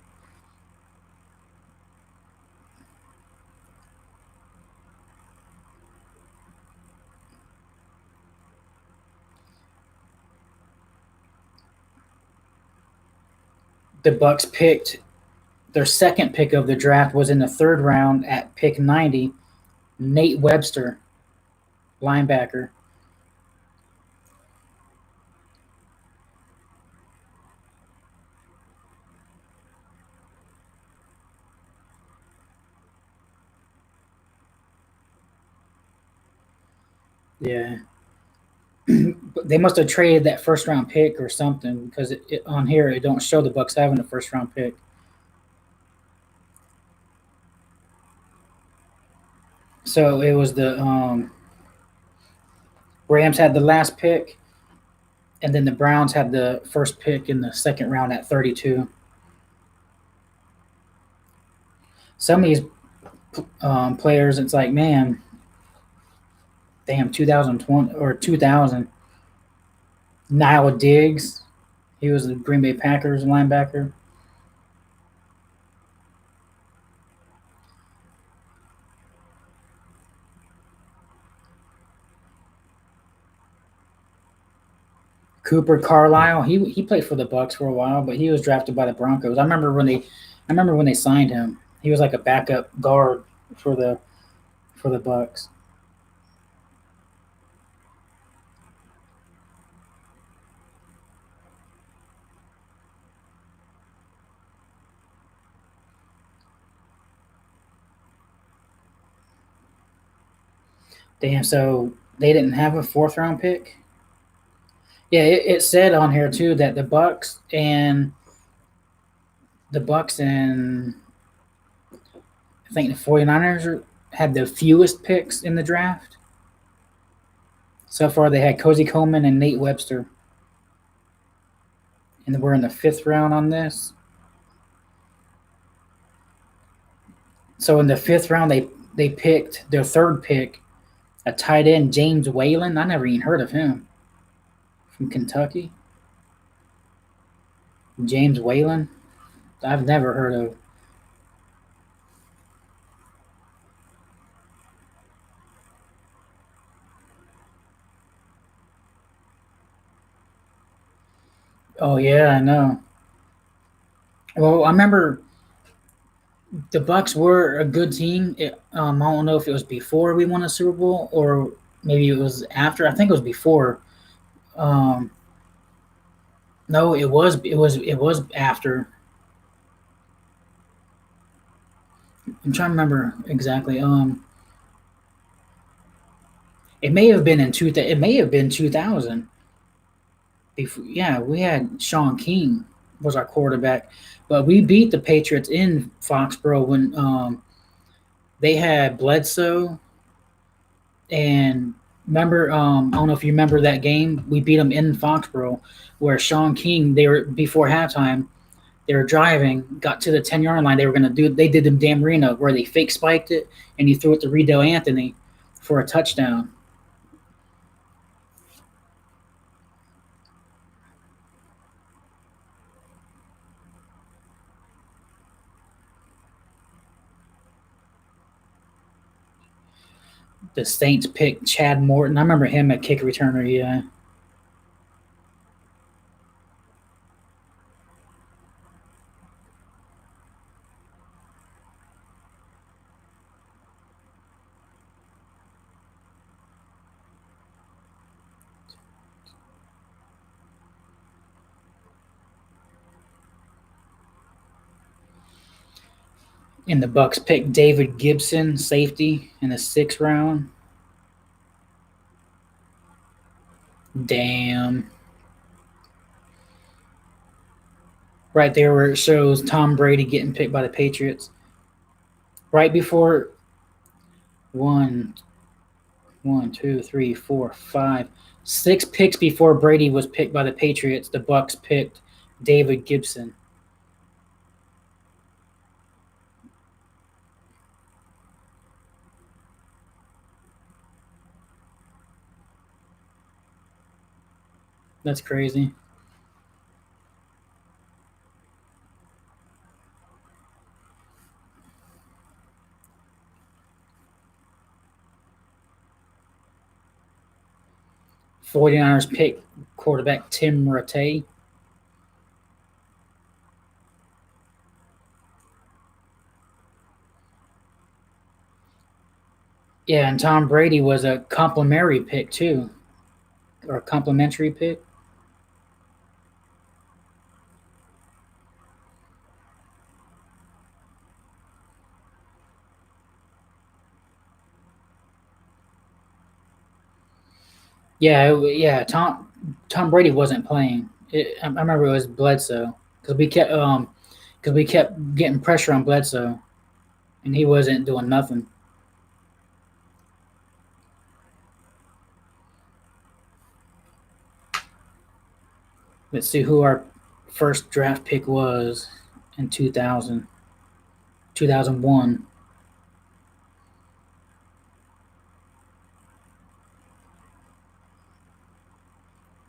[SPEAKER 1] The Bucks picked their second pick of the draft was in the third round at pick 90. Nate Webster, linebacker. Yeah. But they must have traded that first round pick or something because on here it don't show the Bucks having a first round pick. So it was the Rams had the last pick, and then the Browns had the first pick in the second round at 32. some of these players, it's like, man, damn, 2020 or 2000. Nile Diggs, he was the Green Bay Packers linebacker. Cooper Carlisle, he played for the Bucks for a while, but he was drafted by the Broncos. I remember when they signed him. He was like a backup guard for the Bucks. Damn, so they didn't have a fourth round pick. Yeah, it said on here too that the Bucks and I think the 49ers had the fewest picks in the draft. So far, they had Cozy Coleman and Nate Webster. And we're in the fifth round on this. So in the fifth round, they picked their third pick, a tight end, James Whalen. I never even heard of him. From Kentucky. James Whalen. I've never heard of. Oh yeah, I know. Well, I remember the Bucks were a good team. I don't know if it was before we won a Super Bowl or maybe it was after. I think it was before. Um, no, it was after. I'm trying to remember exactly. It may have been in two. It may have been 2000. Before, yeah, we had Sean King was our quarterback, but we beat the Patriots in Foxborough when they had Bledsoe and remember. I don't know if you remember that game. We beat them in Foxborough, where Sean King. They were before halftime. They were driving, got to the 10-yard line. They were going to do. They did the Dan Marino where they fake spiked it and you threw it to Riddell Anthony for a touchdown. The Saints picked Chad Morton. I remember him at kick returner. Yeah. And the Bucks picked David Gibson, safety, in the sixth round. Damn. Right there where it shows Tom Brady getting picked by the Patriots. Right before one, two, three, four, five, 6 picks before Brady was picked by the Patriots, the Bucks picked David Gibson. That's crazy. '49ers picked quarterback Tim Rattay. Yeah, and Tom Brady was a complimentary pick too, or a complimentary pick. Yeah. Tom Brady wasn't playing. I remember it was Bledsoe because we kept getting pressure on Bledsoe, and he wasn't doing nothing. Let's see who our first draft pick was in 2000. 2001.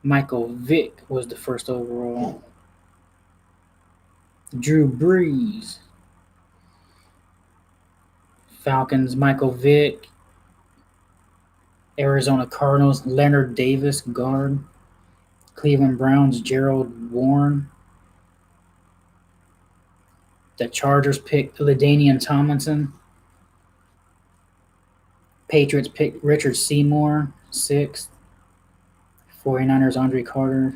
[SPEAKER 1] Michael Vick was the first overall. Drew Brees. Falcons, Michael Vick. Arizona Cardinals, Leonard Davis, guard. Cleveland Browns, Gerald Warren. The Chargers picked LaDainian Tomlinson. Patriots picked Richard Seymour, 6th. 49ers, Andre Carter.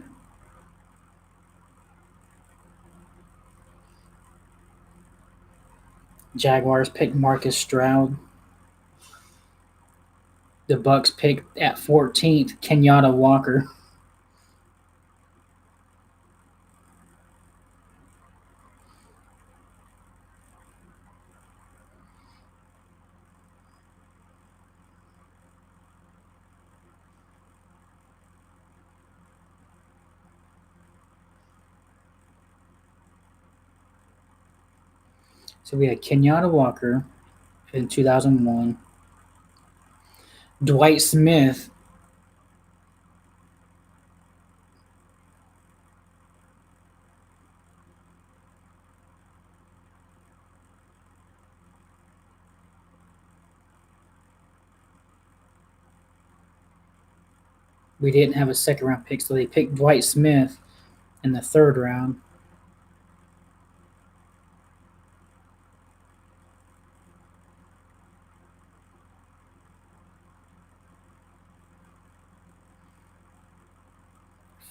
[SPEAKER 1] Jaguars picked Marcus Stroud. The Bucks picked at 14th Kenyatta Walker. So we had Kenyatta Walker in 2001. Dwight Smith. We didn't have a second round pick, so they picked Dwight Smith in the 3rd round.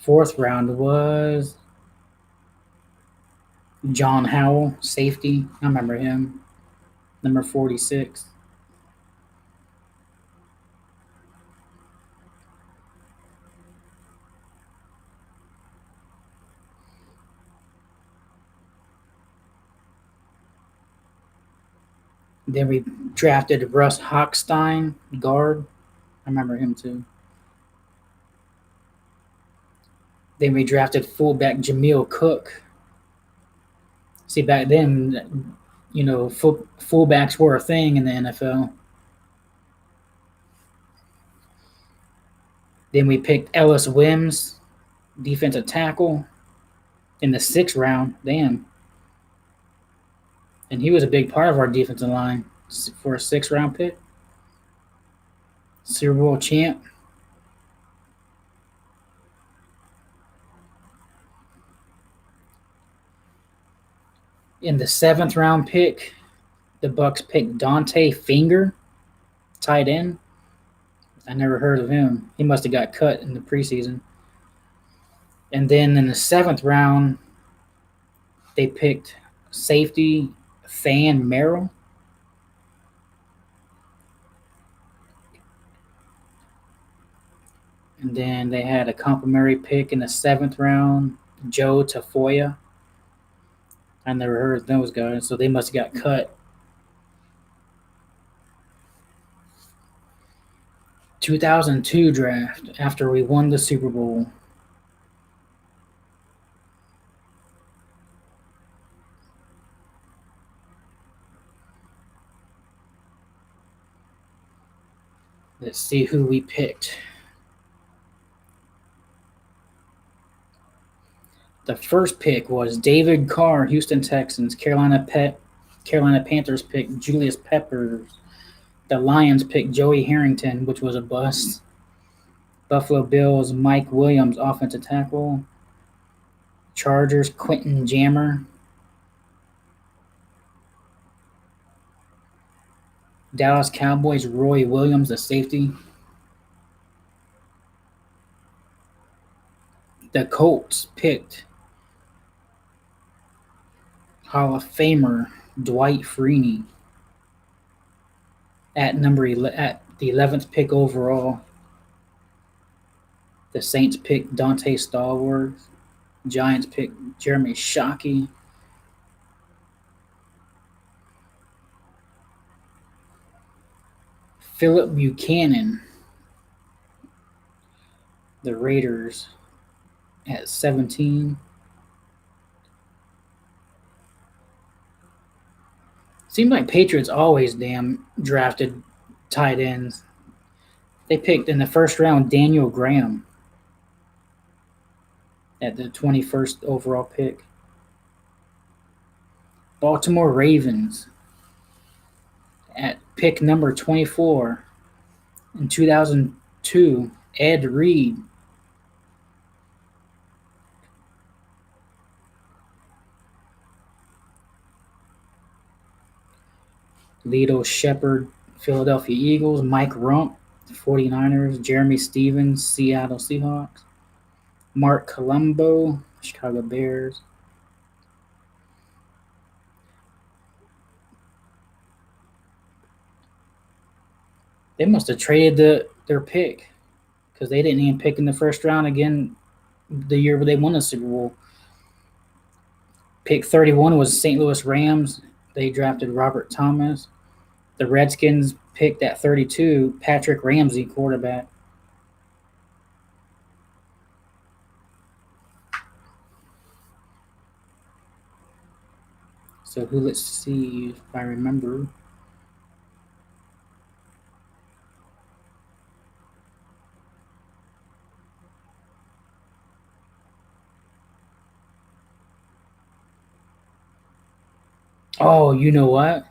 [SPEAKER 1] Fourth round was John Howell, safety. I remember him. Number 46. Then we drafted Russ Hochstein, guard. I remember him too. Then we drafted fullback Jameel Cook. See, back then, fullbacks were a thing in the NFL. Then we picked Ellis Wims, defensive tackle, in the 6th round. Damn. And he was a big part of our defensive line for a 6th round pick. Super Bowl champ. In the 7th round pick, the Bucks picked Dante Finger, tight end. I never heard of him. He must have got cut in the preseason. And then in the 7th round, they picked safety Fan Merrill. And then they had a complimentary pick in the 7th round, Joe Tafoya. I never heard of those guys, so they must have got cut. 2002 draft, after we won the Super Bowl. Let's see who we picked. The first pick was David Carr, Houston Texans. Carolina Panthers picked Julius Peppers. The Lions picked Joey Harrington, which was a bust. Buffalo Bills, Mike Williams, offensive tackle. Chargers, Quentin Jammer. Dallas Cowboys, Roy Williams, the safety. The Colts picked Hall of Famer Dwight Freeney at the 11th pick overall. The Saints picked Dante Stallworth. Giants picked Jeremy Shockey. Philip Buchanan. The Raiders at 17. Seems like Patriots always damn drafted tight ends. They picked in the first round Daniel Graham at the 21st overall pick. Baltimore Ravens at pick number 24 in 2002, Ed Reed. Lito Shepard, Philadelphia Eagles. Mike Rump, 49ers. Jeremy Stevens, Seattle Seahawks. Mark Colombo, Chicago Bears. They must have traded their pick because they didn't even pick in the first round again the year where they won the Super Bowl. Pick 31 was St. Louis Rams. They drafted Robert Thomas. The Redskins picked at 32 Patrick Ramsey, quarterback. So let's see if I remember. Oh, you know what?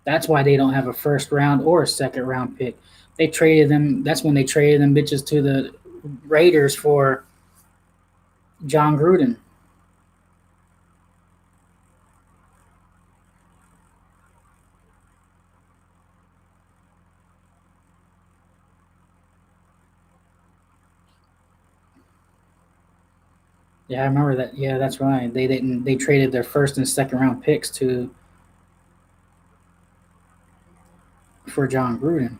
[SPEAKER 1] That's why they don't have a first round or a second round pick. They traded them. That's when they traded them bitches to the Raiders for John Gruden. Yeah, I remember that. Yeah, that's right. They didn't. They traded their first and second round picks for John Gruden.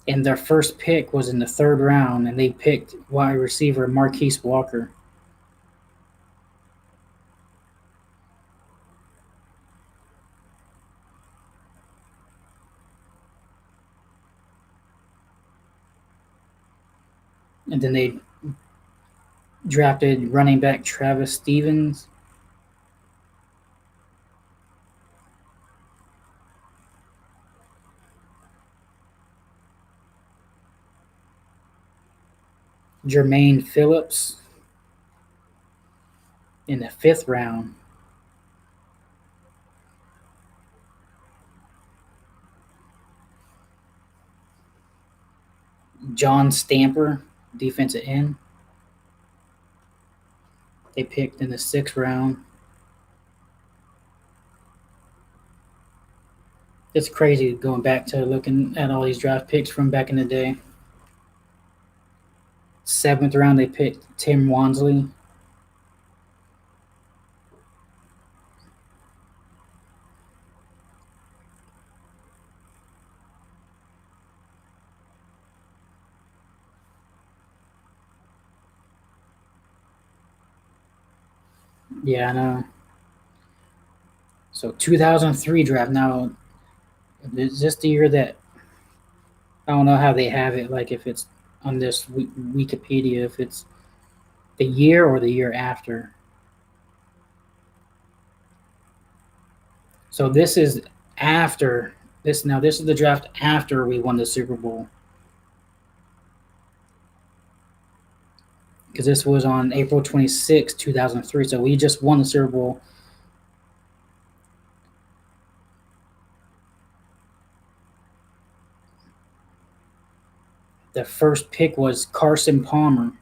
[SPEAKER 1] And their first pick was in the third round, and they picked wide receiver Marquise Walker. And then they drafted running back Travis Stevens. Jermaine Phillips in the fifth round. John Stamper, defensive end. They picked in the sixth round. It's crazy going back to looking at all these draft picks from back in the day. Seventh round, they picked Tim Wansley. Yeah, I know. So 2003 draft. Now, is this the year that I don't know how they have it? Like if it's on this Wikipedia, if it's the year or the year after. So this is after this. Now this is the draft after we won the Super Bowl. Because this was on April 26, 2003. So we just won the Super Bowl. The first pick was Carson Palmer.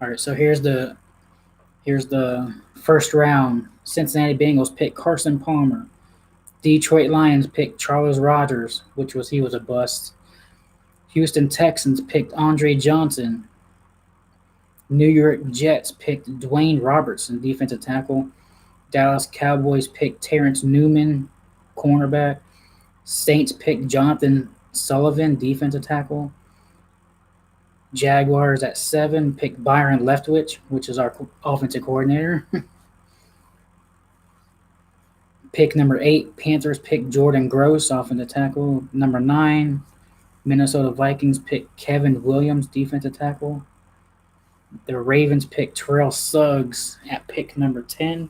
[SPEAKER 1] All right, so here's the first round. Cincinnati Bengals picked Carson Palmer. Detroit Lions picked Charles Rogers, he was a bust. Houston Texans picked Andre Johnson. New York Jets picked Dwayne Robertson, defensive tackle. Dallas Cowboys picked Terrence Newman, cornerback. Saints picked Jonathan Sullivan, defensive tackle. Jaguars at 7 picked Byron Leftwich, which is our offensive coordinator. Pick number 8, Panthers pick Jordan Gross, offensive tackle. Number 9, Minnesota Vikings pick Kevin Williams, defensive tackle. The Ravens pick Terrell Suggs at pick number 10.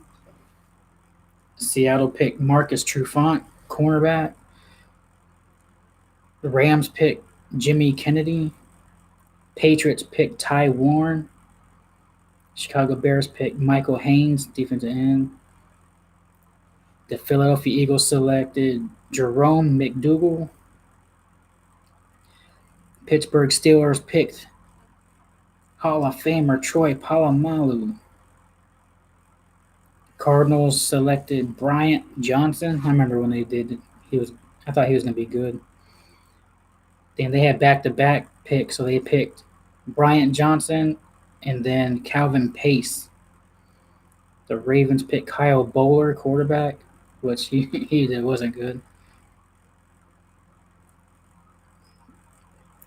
[SPEAKER 1] Seattle pick Marcus Trufant, cornerback. The Rams pick Jimmy Kennedy. Patriots pick Ty Warren. Chicago Bears pick Michael Haynes, defensive end. The Philadelphia Eagles selected Jerome McDougal. Pittsburgh Steelers picked Hall of Famer Troy Polamalu. Cardinals selected Bryant Johnson. I remember when they did it. I thought he was going to be good. Then they had back-to-back picks, so they picked Bryant Johnson and then Calvin Pace. The Ravens picked Kyle Bowler, quarterback, which he wasn't good.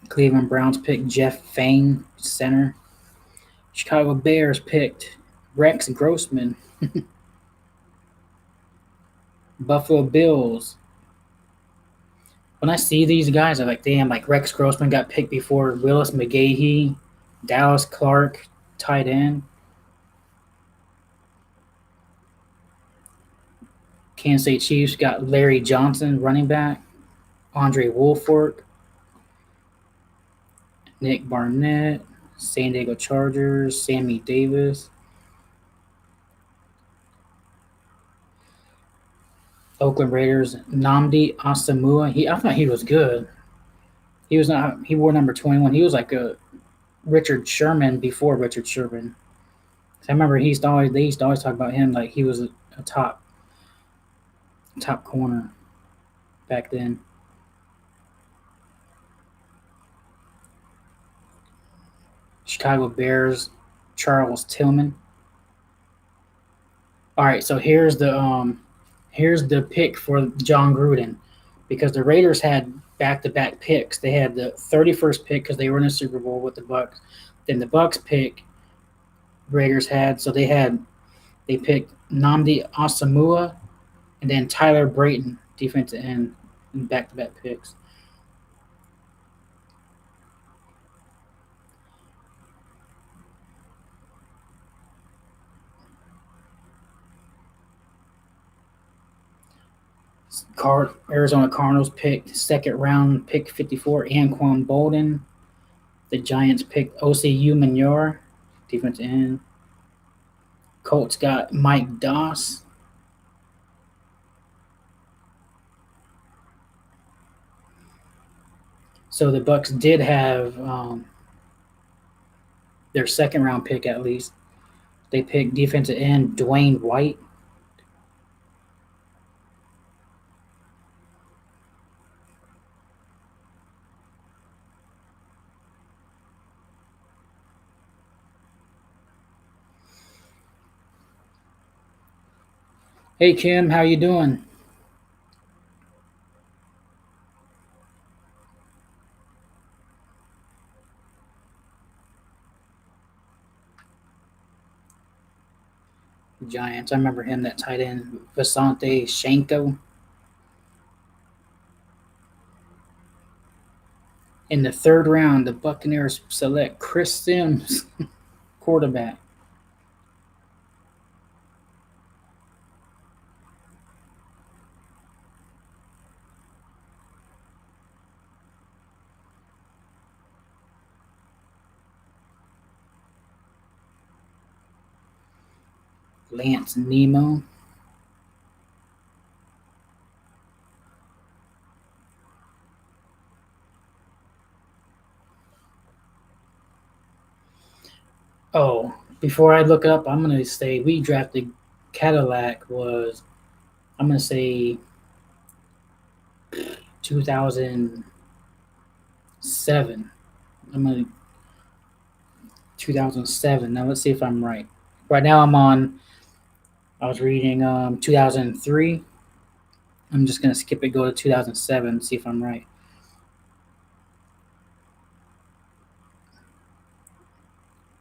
[SPEAKER 1] Cleveland Browns picked Jeff Fang, center. Chicago Bears picked Rex Grossman. Buffalo Bills. When I see these guys, I'm like, damn, like Rex Grossman got picked before Willis McGahee, Dallas Clark, tight end. Kansas City Chiefs got Larry Johnson, running back. Andre Woolfolk. Nick Barnett. San Diego Chargers, Sammy Davis. Oakland Raiders, Nnamdi Asomugha. I thought he was good. He wore number 21. He was like a Richard Sherman before Richard Sherman. I remember they used to always talk about him like he was a top corner back then. Chicago Bears, Charles Tillman. All right, so here's the pick for John Gruden, because the Raiders had back-to-back picks. They had the 31st pick because they were in the Super Bowl with the Bucs. Then the Bucs pick Raiders had, so they picked Nnamdi Asomugha and then Tyler Brayton, defensive end, in back-to-back picks. Arizona Cardinals picked second round pick 54, Anquan Bolden. The Giants picked Osi Umenyiora, defensive end. Colts got Mike Doss. So the Bucs did have their second round pick at least. They picked defensive end Dwayne White. Hey Kim, how you doing? Giants. I remember him, that tight end, Visante Shanko. In the third round, the Buccaneers select Chris Sims, quarterback. Lance Nemo. Oh, before I look up, I'm going to say we drafted Cadillac was, I'm going to say 2007. 2007. Now let's see if I'm right. Right now I was reading 2003. I'm just going to skip it, go to 2007, see if I'm right.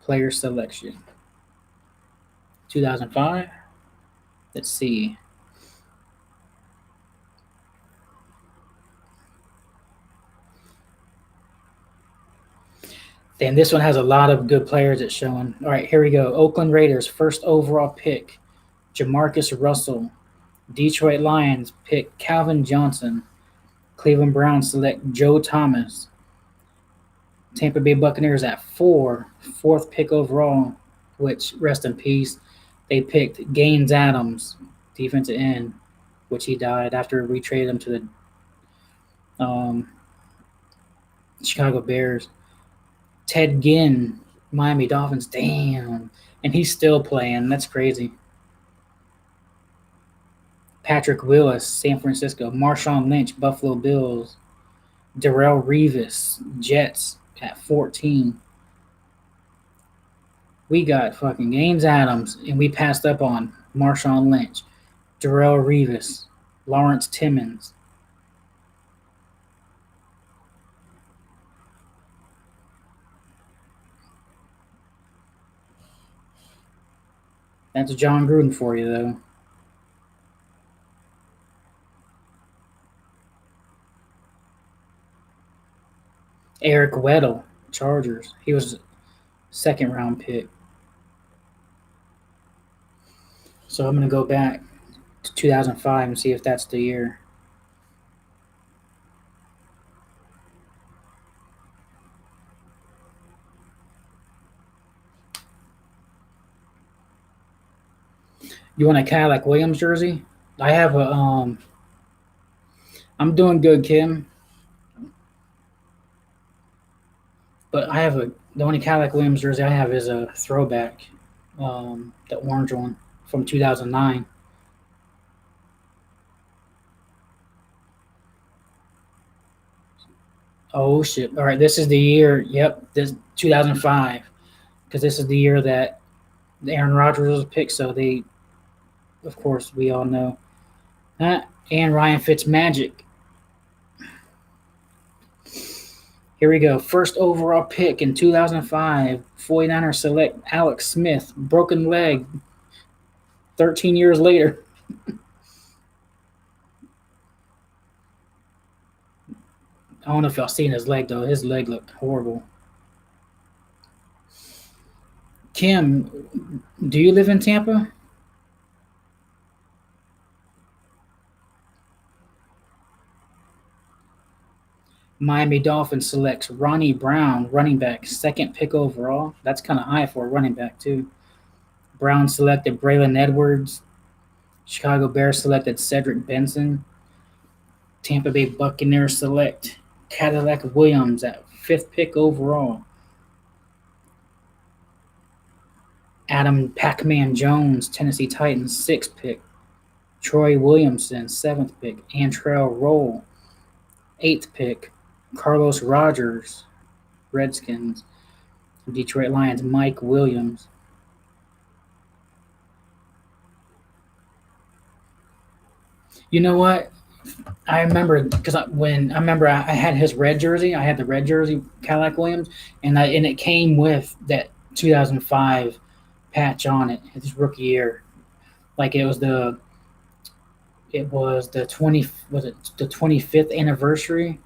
[SPEAKER 1] Player selection. 2005. Let's see. And this one has a lot of good players it's showing. All right, here we go. Oakland Raiders, first overall pick, Jamarcus Russell. Detroit Lions pick Calvin Johnson. Cleveland Browns select Joe Thomas. Tampa Bay Buccaneers at 4, fourth pick overall, which, rest in peace, they picked Gaines Adams, defensive end, which he died after we traded him to the Chicago Bears. Ted Ginn, Miami Dolphins, damn. And he's still playing. That's crazy. Patrick Willis, San Francisco. Marshawn Lynch, Buffalo Bills. Darrelle Revis, Jets at 14. We got fucking Gaines Adams, and we passed up on Marshawn Lynch, Darrelle Revis, Lawrence Timmons. That's John Gruden for you, though. Eric Weddle, Chargers. He was a second-round pick. So I'm going to go back to 2005 and see if that's the year. You want a Cadillac Williams jersey? I have a I'm doing good, Kim. But I have the only Cadillac Williams jersey I have is a throwback, the orange one from 2009. Oh shit! All right, this is the year. Yep, this 2005, because this is the year that Aaron Rodgers was picked. So they, of course, we all know that. And Ryan Fitzmagic. Here we go. First overall pick in 2005. 49ers select Alex Smith. Broken leg. 13 years later. I don't know if y'all seen his leg, though. His leg looked horrible. Kim, do you live in Tampa? Miami Dolphins selects Ronnie Brown, running back, second pick overall. That's kind of high for a running back, too. Brown selected Braylon Edwards. Chicago Bears selected Cedric Benson. Tampa Bay Buccaneers select Cadillac Williams at fifth pick overall. Adam Pac-Man Jones, Tennessee Titans, sixth pick. Troy Williamson, seventh pick. Antrell Roll, eighth pick. Carlos Rogers, Redskins. Detroit Lions, Mike Williams. You know what? I remember because I had his red jersey. I had the red jersey, Cadillac Williams, and it came with that 2005 patch on it. His rookie year, like it was the 25th anniversary.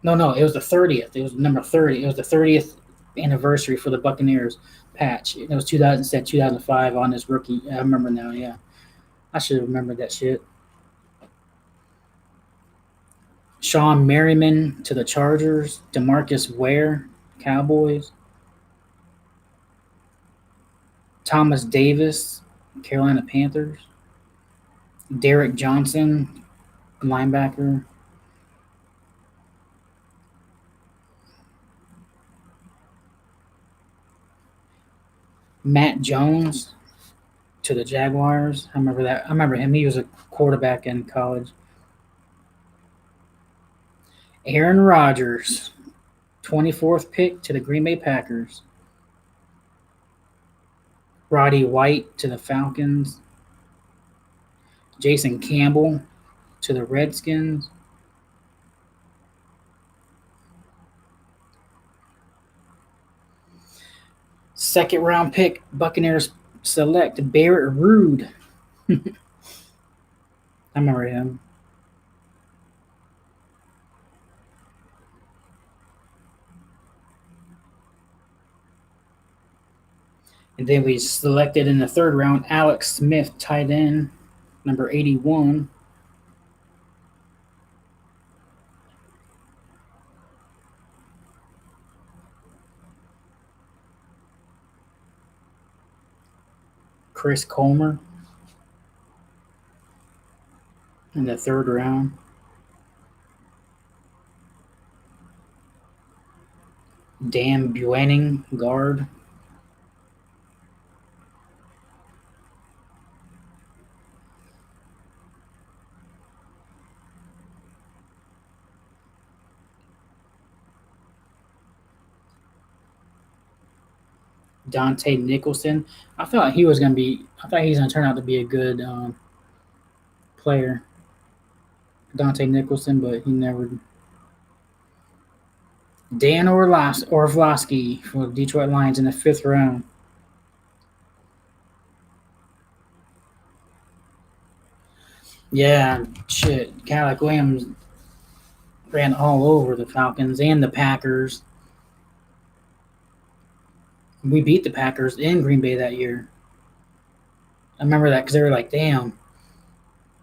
[SPEAKER 1] No, it was the 30th. It was number 30. It was the 30th anniversary for the Buccaneers patch. It was 2005 on his rookie. I remember now. Yeah, I should have remembered that shit. Sean Merriman to the Chargers. DeMarcus Ware, Cowboys. Thomas Davis, Carolina Panthers. Derek Johnson, linebacker. Matt Jones to the Jaguars. I remember that. I remember him. He was a quarterback in college. Aaron Rodgers, 24th pick to the Green Bay Packers. Roddy White to the Falcons. Jason Campbell to the Redskins. Second round pick, Buccaneers select Barrett Ruud. I remember him. And then we selected in the third round Alex Smith, tight end, number 81. Chris Colmer in the third round. Dan Buening, guard. Dante Nicholson. I thought he was going to turn out to be a good player. Dante Nicholson, but he never. Dan Orlovsky for the Detroit Lions in the fifth round. Yeah, shit. Cadillac Williams ran all over the Falcons and the Packers. We beat the Packers in Green Bay that year. I remember that because they were like, damn.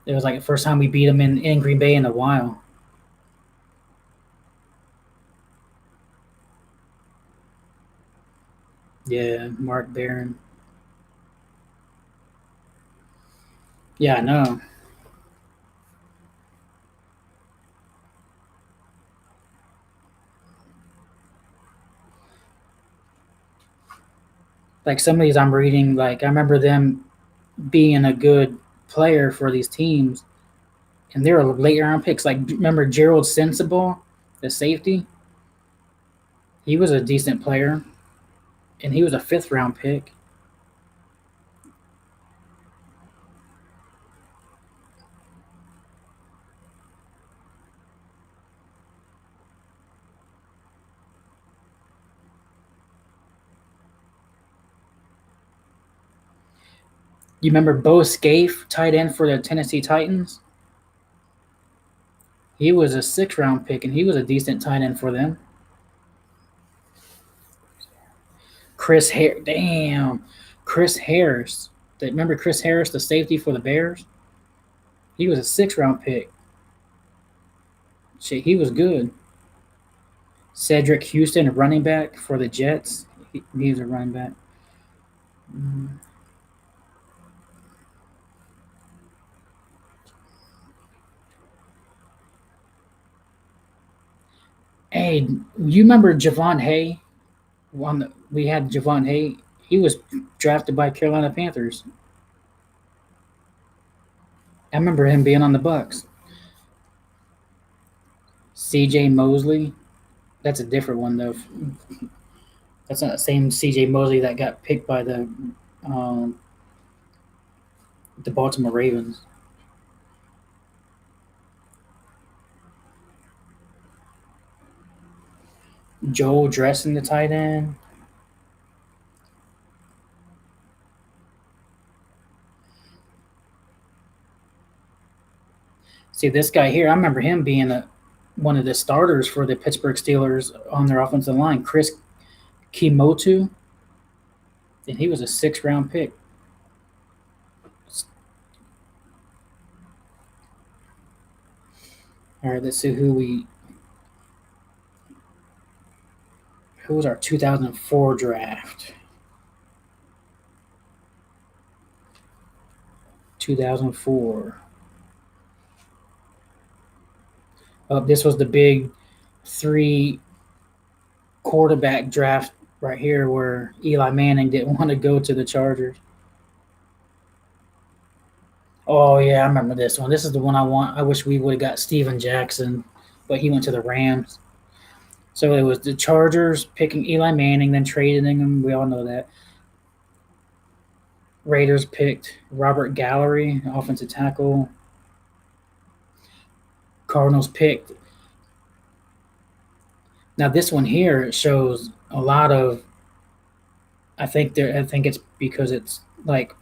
[SPEAKER 1] It was like the first time we beat them in Green Bay in a while. Yeah, Mark Barron. Yeah, I know. Like some of these I'm reading, like I remember them being a good player for these teams, and they were late round picks. Like remember Gerald Sensible, the safety? He was a decent player, and he was a fifth round pick. You remember Bo Scaife, tight end for the Tennessee Titans? He was a sixth round pick, and he was a decent tight end for them. Chris Harris. Remember Chris Harris, the safety for the Bears? He was a sixth round pick. Shit, he was good. Cedric Houston, a running back for the Jets. He was a running back. Hey, you remember Javon Hay? We had Javon Hay. He was drafted by Carolina Panthers. I remember him being on the Bucks. C.J. Mosley. That's a different one though. That's not the same C.J. Mosley that got picked by the Baltimore Ravens. Joel Dressen, the tight end. See, this guy here, I remember him being one of the starters for the Pittsburgh Steelers on their offensive line, Chris Kimotu. And he was a sixth round pick. All right, let's see who was our 2004 draft. 2004. This was the big 3 quarterback draft right here where Eli Manning didn't want to go to the Chargers. Oh, yeah, I remember this one. This is the one I want. I wish we would have got Steven Jackson, but he went to the Rams. So it was the Chargers picking Eli Manning, then trading him. We all know that. Raiders picked Robert Gallery, offensive tackle. Cardinals picked. Now this one here shows a lot of. I think it's because it's like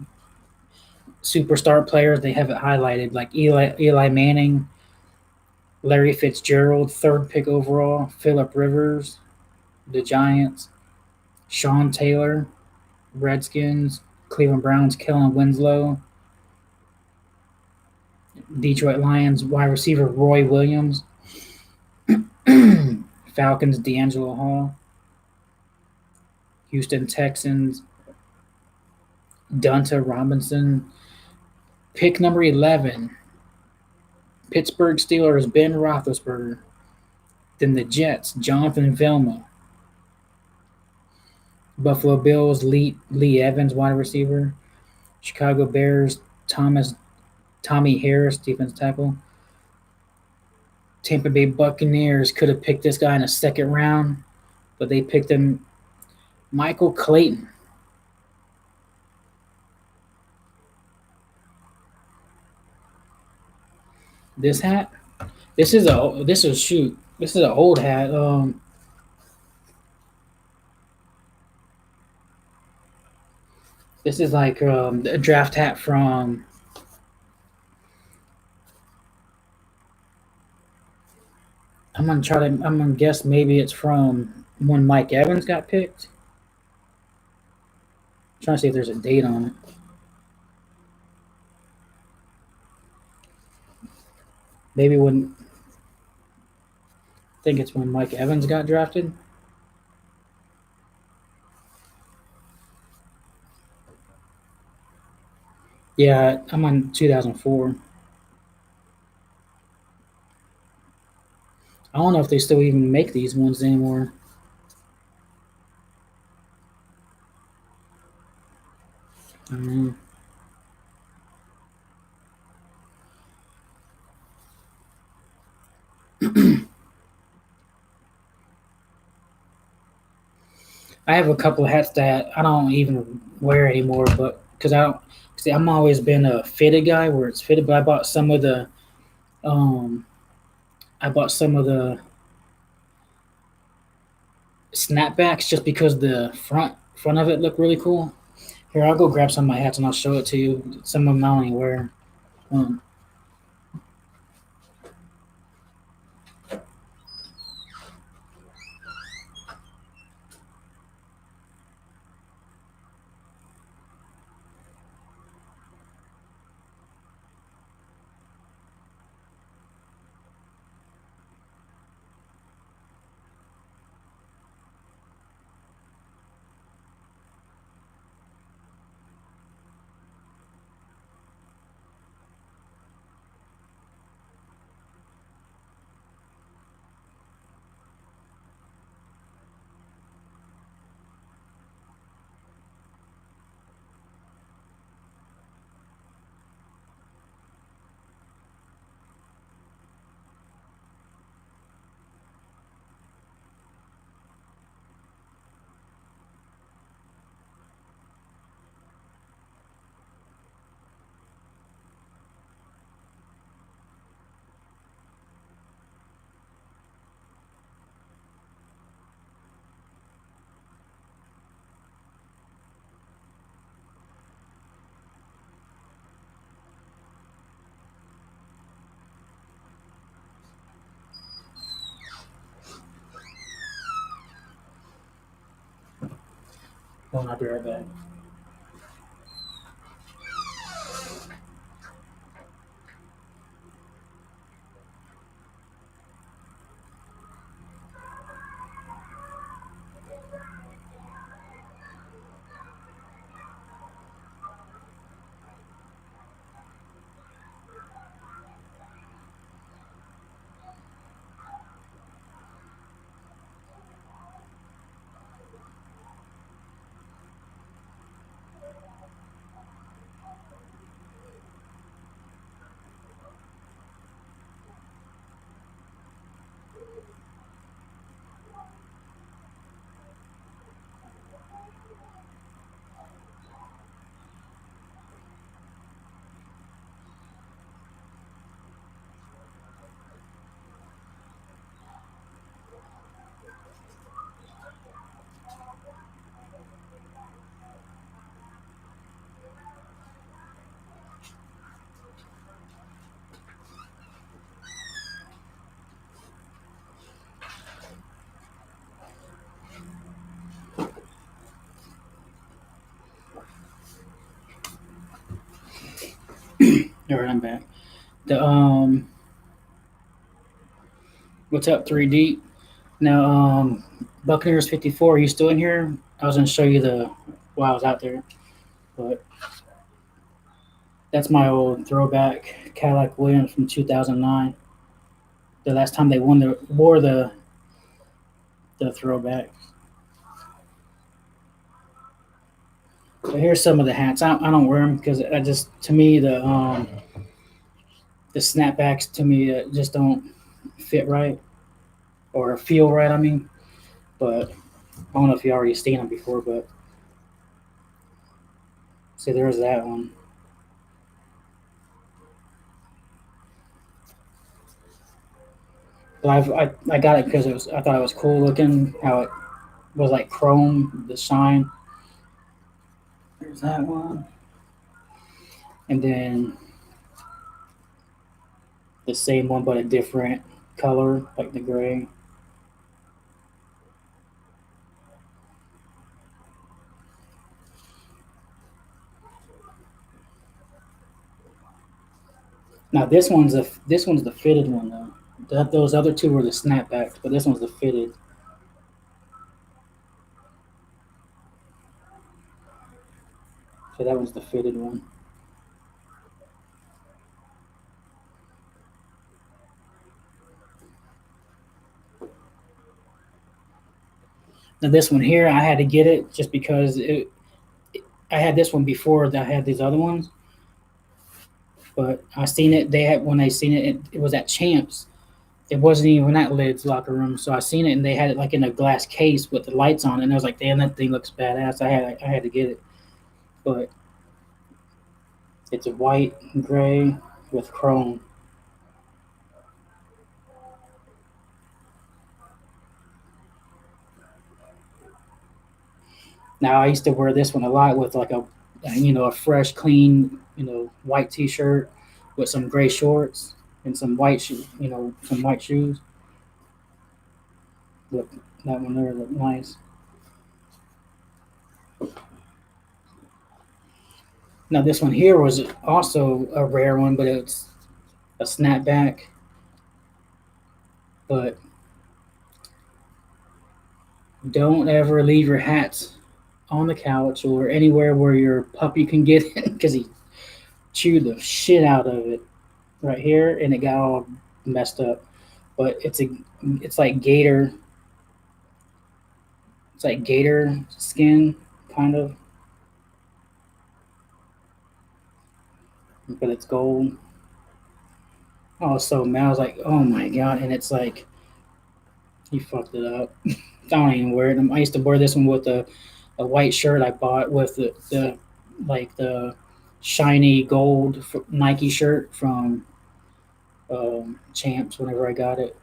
[SPEAKER 1] superstar players. They have it highlighted like Eli Manning, Larry Fitzgerald, third pick overall, Phillip Rivers, the Giants, Sean Taylor, Redskins, Cleveland Browns, Kellen Winslow, Detroit Lions wide receiver Roy Williams, Falcons D'Angelo Hall, Houston Texans Dunta Robinson, pick number 11, Pittsburgh Steelers Ben Roethlisberger, then the Jets Jonathan Vilma, Buffalo Bills Lee Evans wide receiver, Chicago Bears Tommy Harris defense tackle. Tampa Bay Buccaneers could have picked this guy in the second round, but they picked him Michael Clayton. This hat, this is an old hat. This is like a draft hat from. I'm gonna guess maybe it's from when Mike Evans got picked. I'm trying to see if there's a date on it. Maybe when. I think it's when Mike Evans got drafted. Yeah, I'm on 2004. I don't know if they still even make these ones anymore. I have a couple of hats that I don't even wear anymore, but because I don't see, I'm always been a fitted guy where it's fitted. But um, I bought some of the snapbacks just because the front of it looked really cool. Here, I'll go grab some of my hats and I'll show it to you. Some of them I don't even wear. Um, I'll be right back. All right, I'm back. The what's up, 3D? Now, Buccaneers 54. Are you still in here? I was gonna show you the while I was out there, but that's my old throwback Cadillac Williams from 2009. The last time they wore the throwback. So here's some of the hats. I don't wear them because I just to me the snapbacks to me just don't fit right or feel right. I mean, but I don't know if you already seen them before, but see, there's that one. But I got it because I thought it was cool looking how it was like chrome the shine. There's that one, and then the same one but a different color like the gray. Now this one's the fitted one though. Those other two were the snapbacks, but this one's the fitted. So that was the fitted one. Now this one here, I had to get it just because I had this one before I had these other ones, but I seen it. They had when they seen it was at Champs. It wasn't even at Lid's locker room, so I seen it and they had it like in a glass case with the lights on it, and I was like, damn, that thing looks badass. I had to get it, but it's a white and gray with chrome. Now I used to wear this one a lot with like a fresh, clean white T-shirt with some gray shorts and some white some white shoes. Look, that one there looked nice. Now this one here was also a rare one, but it's a snapback. But don't ever leave your hats on the couch or anywhere where your puppy can get it because he chewed the shit out of it right here and it got all messed up. But it's like gator. It's like gator skin, kind of, but it's gold. Oh, so mad. I was like, oh my god, and it's like he fucked it up. I don't even wear it. I used to wear this one with a white shirt I bought with the like the shiny gold Nike shirt from Champs. Whenever I got it,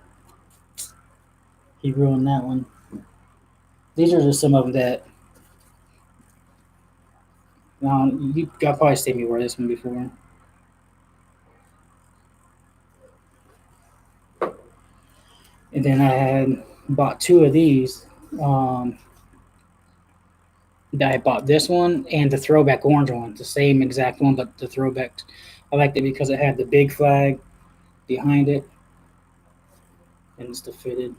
[SPEAKER 1] he ruined that one. These are just some of them that you got probably seen me wear this one before. And then I had bought two of these. Um, I bought this one and the throwback orange one, the same exact one, but the throwback. I liked it because it had the big flag behind it, and it's the fitted.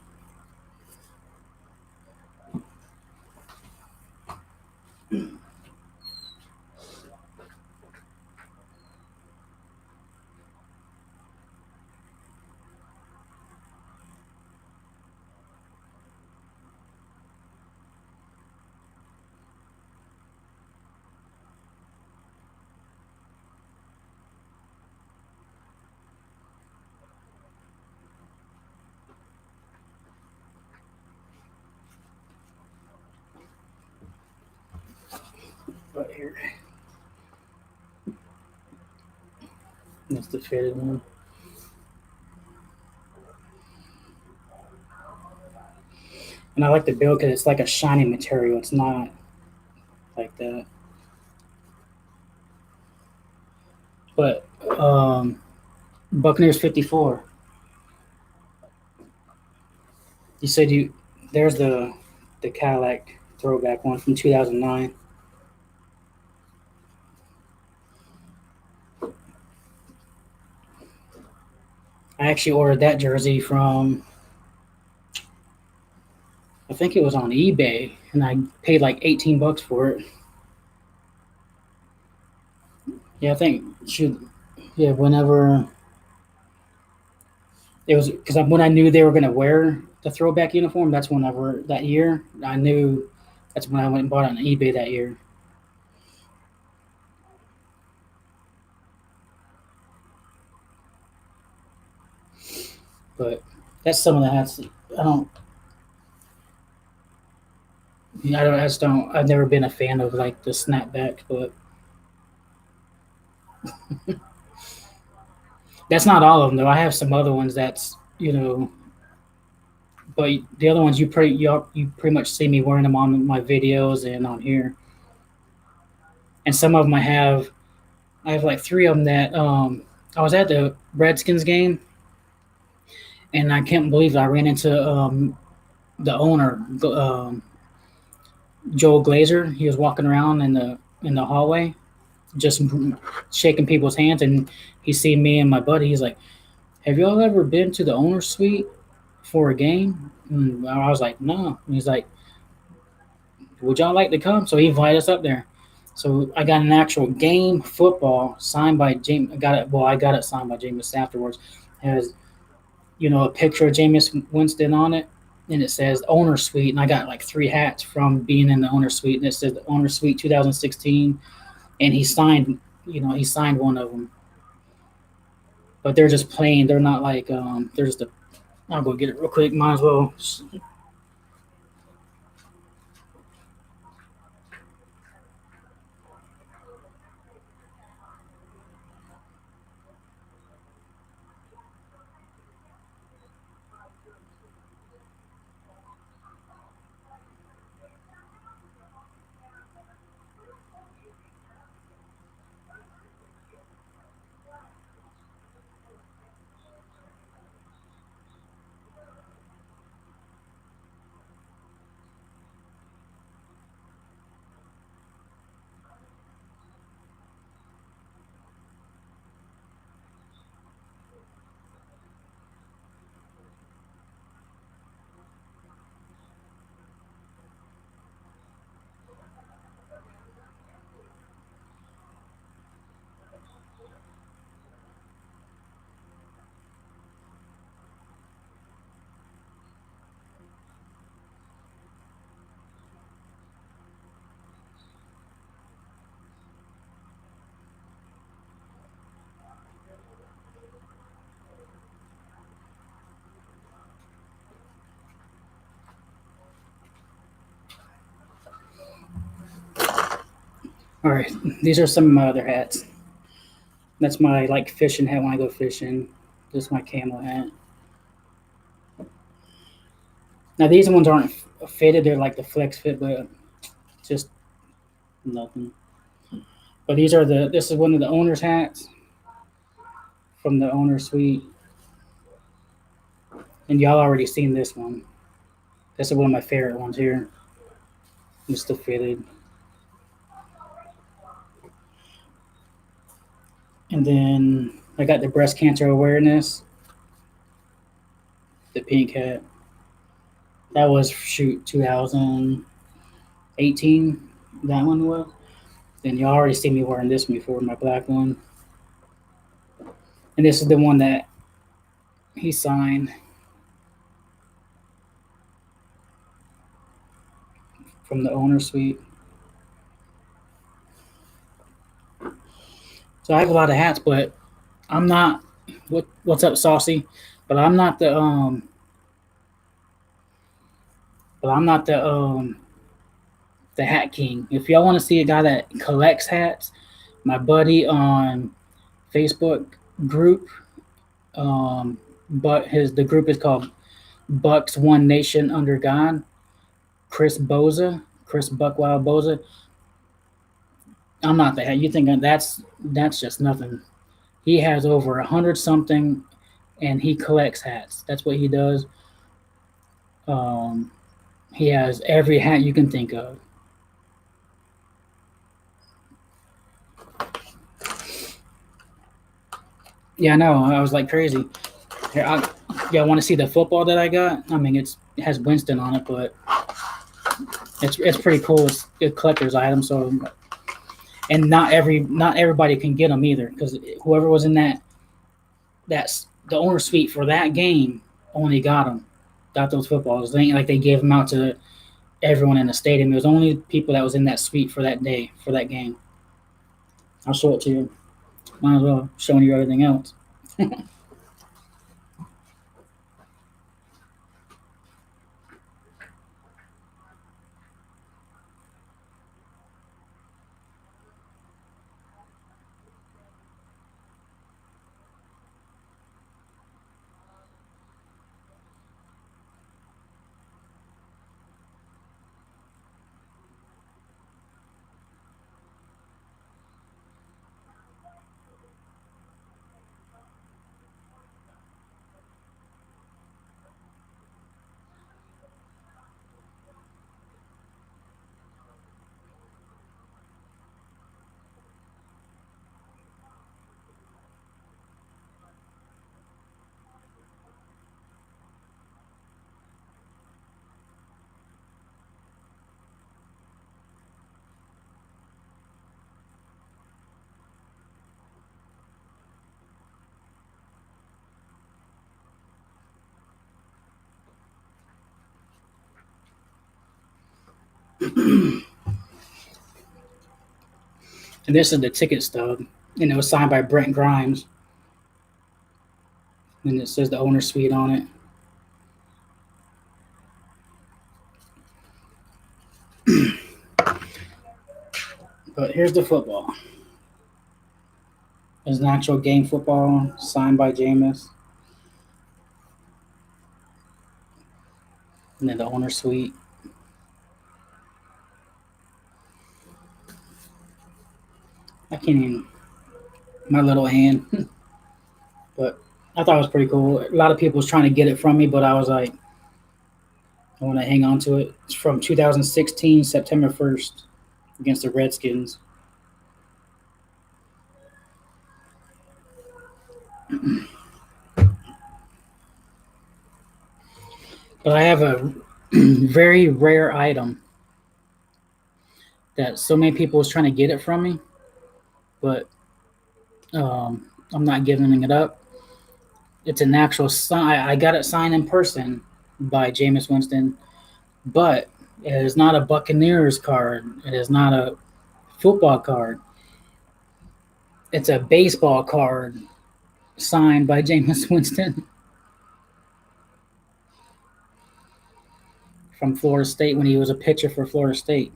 [SPEAKER 1] Right here, that's the fitted one. And I like the build because it's like a shiny material. It's not like that. But Buccaneers 54. You said you there's the Cadillac throwback one from 2009. I actually ordered that jersey from, I think it was on eBay, and I paid like $18 for it. Yeah, I think yeah, whenever it was, because when I knew they were gonna wear the throwback uniform, that's whenever that year I knew that's when I went and bought it on eBay that year. But that's some of the hats. I don't. I just don't. I've never been a fan of like the snapback, but that's not all of them though. I have some other ones that's but the other ones you pretty much see me wearing them on my videos and on here. And some of them I have like three of them that I was at the Redskins game, and I can't believe I ran into the owner, Joel Glazer. He was walking around in the hallway, just shaking people's hands, and he seen me and my buddy. He's like, "Have y'all ever been to the owner's suite for a game?" And I was like, "No." And he's like, "Would y'all like to come?" So he invited us up there. So I got an actual game football signed by James. I got it. Well, I got it signed by Jameis afterwards. It has a picture of Jameis Winston on it, and it says owner suite. And I got like three hats from being in the owner suite, and it says the owner suite 2016. And he signed, he signed one of them. But they're just plain. They're not like they're just a. I'll go get it real quick. Might as well. All right, these are some of my other hats. That's my like fishing hat when I go fishing. This is my camo hat. Now these ones aren't fitted; they're like the flex fit, but just nothing. But these are this is one of the owner's hats from the owner suite, and y'all already seen this one. This is one of my favorite ones here. It's still fitted. And then I got the breast cancer awareness, the pink hat. That was 2018. That one was. Then you already see me wearing this before, my black one. And this is the one that he signed from the owner suite. So I have a lot of hats, but I'm not. What's up, Saucy? But I'm not the the hat king. If y'all want to see a guy that collects hats, my buddy on Facebook group, but the group is called Bucks One Nation Under God. Chris Buckwild Boza. I'm not the hat. You think that's just nothing. He has over 100 something, and he collects hats. That's what he does. He has every hat you can think of. Yeah, I know. I was like crazy. Here, yeah, I want to see the football that I got. I mean, it has Winston on it, but it's pretty cool. It's a collector's item, so and not everybody can get them either, because whoever was in that's the owner suite for that game only got those footballs. They ain't like they gave them out to everyone in the stadium. It was only people that was in that suite for that day for that game. I'll show it to you. Might as well showing you everything else. And this is the ticket stub, and it was signed by Brent Grimes. And it says the owner suite on it. But here's the football. It's an actual game football signed by Jameis. And then the owner suite. I can't even, my little hand. But I thought it was pretty cool. A lot of people was trying to get it from me, but I was like, I want to hang on to it. It's from 2016, September 1st, against the Redskins. But I have a very rare item that so many people was trying to get it from me, but I'm not giving it up. It's an actual sign. I got it signed in person by Jameis Winston, but it is not a Buccaneers card. It is not a football card. It's a baseball card signed by Jameis Winston from Florida State when he was a pitcher for Florida State.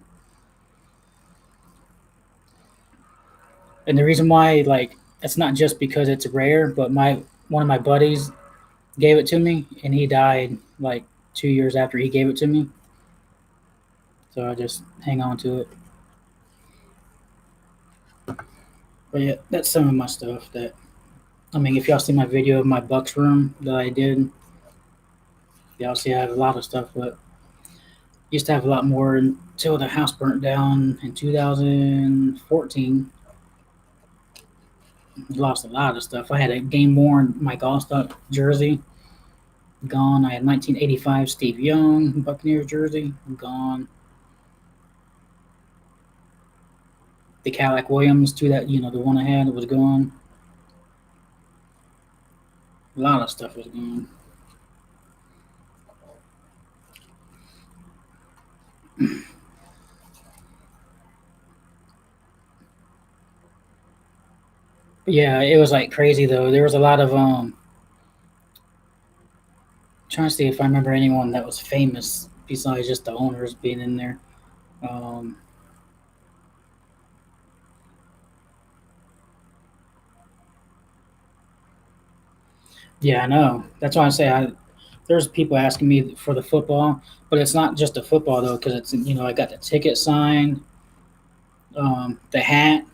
[SPEAKER 1] And the reason why, like, it's not just because it's rare, but one of my buddies gave it to me, and he died like 2 years after he gave it to me. So I just hang on to it. But yeah, that's some of my stuff that, I mean, if y'all see my video of my Bucks room that I did, y'all see I have a lot of stuff, but used to have a lot more until the house burnt down in 2014. Lost a lot of stuff. I had a game-worn Mike Allstott jersey, gone. I had 1985 Steve Young Buccaneers jersey, gone. The Cadillac Williams, the one I had was gone. A lot of stuff was gone. Yeah, it was like crazy though. There was a lot of trying to see if I remember anyone that was famous besides just the owners being in there. Yeah, I know. That's why I say there's people asking me for the football, but it's not just the football though, because it's I got the ticket signed, the hat.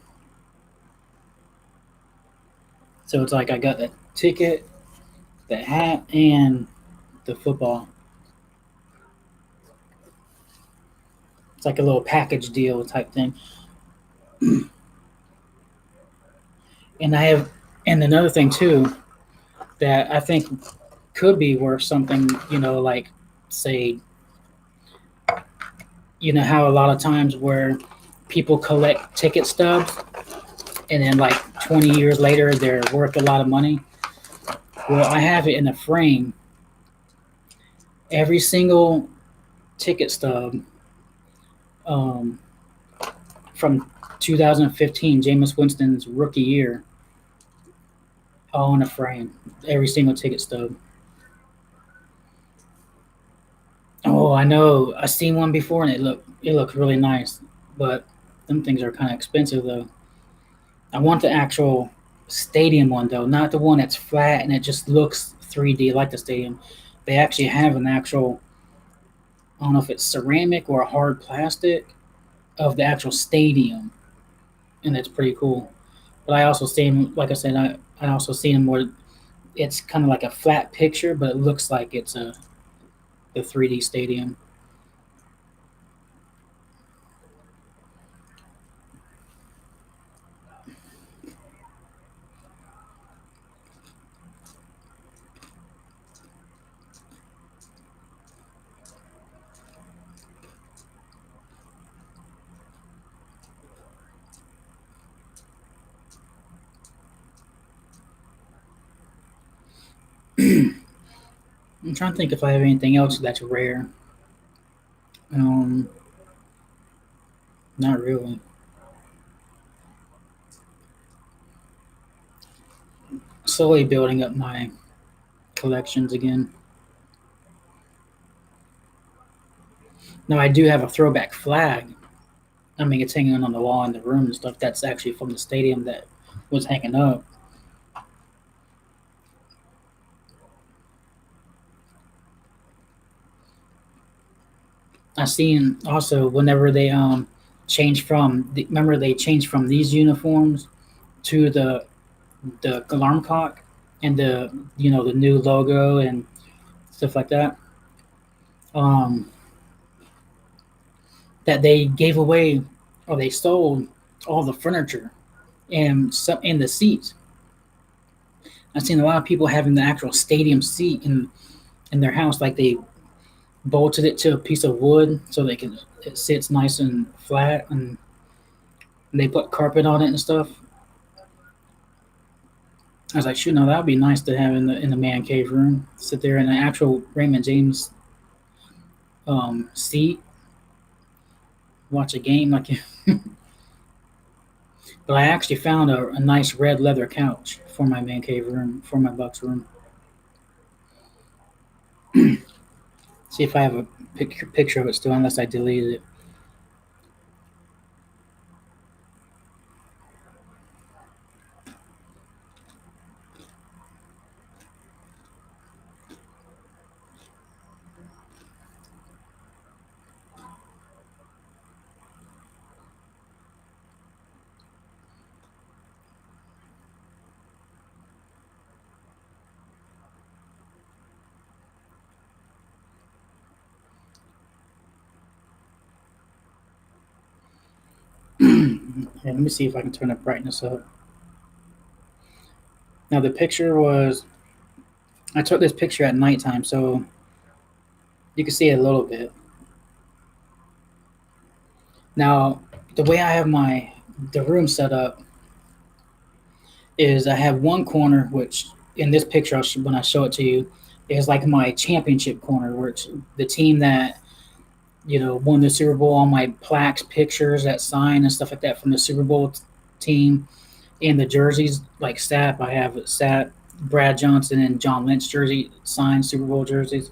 [SPEAKER 1] So it's like I got the ticket, the hat, and the football. It's like a little package deal type thing. And another thing too, that I think could be worth something, like say, how a lot of times where people collect ticket stubs and then like 20 years later they're worth a lot of money. Well, I have it in a frame. Every single ticket stub um, from 2015, Jameis Winston's rookie year, all in a frame. Every single ticket stub. Oh, I know. I seen one before and it looked really nice, but them things are kind of expensive though. I want the actual stadium one though, not the one that's flat and it just looks 3D like the stadium. They actually have an actual, I don't know if it's ceramic or a hard plastic of the actual stadium, and it's pretty cool. But I also seen, like I said, I also seen them where it's kind of like a flat picture, but it looks like it's the 3D stadium. I'm trying to think if I have anything else that's rare. Um, Not really. Slowly building up my collections again. Now I do have a throwback flag. I mean, it's hanging on the wall in the room and stuff. That's actually from the stadium that was hanging up. I seen also whenever they changed from remember they changed from these uniforms to the alarm clock and the new logo and stuff like that. Um, that they gave away or they sold all the furniture and some in the seats. I've seen a lot of people having the actual stadium seat in their house, like they bolted it to a piece of wood so it sits nice and flat, and they put carpet on it and stuff. I was like, shoot, no, that would be nice to have in the man cave room. Sit there in an actual Raymond James seat, watch a game like. But I actually found a nice red leather couch for my man cave room, for my Bucks room. See if I have a picture of it still, unless I deleted it. Yeah, let me see if I can turn the brightness up. Now the picture was I took this picture at nighttime, so you can see it a little bit. Now the way I have the room set up is I have one corner which in this picture when I show it to you is like my championship corner, where it's the team that won the Super Bowl. All my plaques, pictures, that sign and stuff like that from the Super Bowl team, and the jerseys like Sap. I have Sap, Brad Johnson, and John Lynch jersey signed Super Bowl jerseys,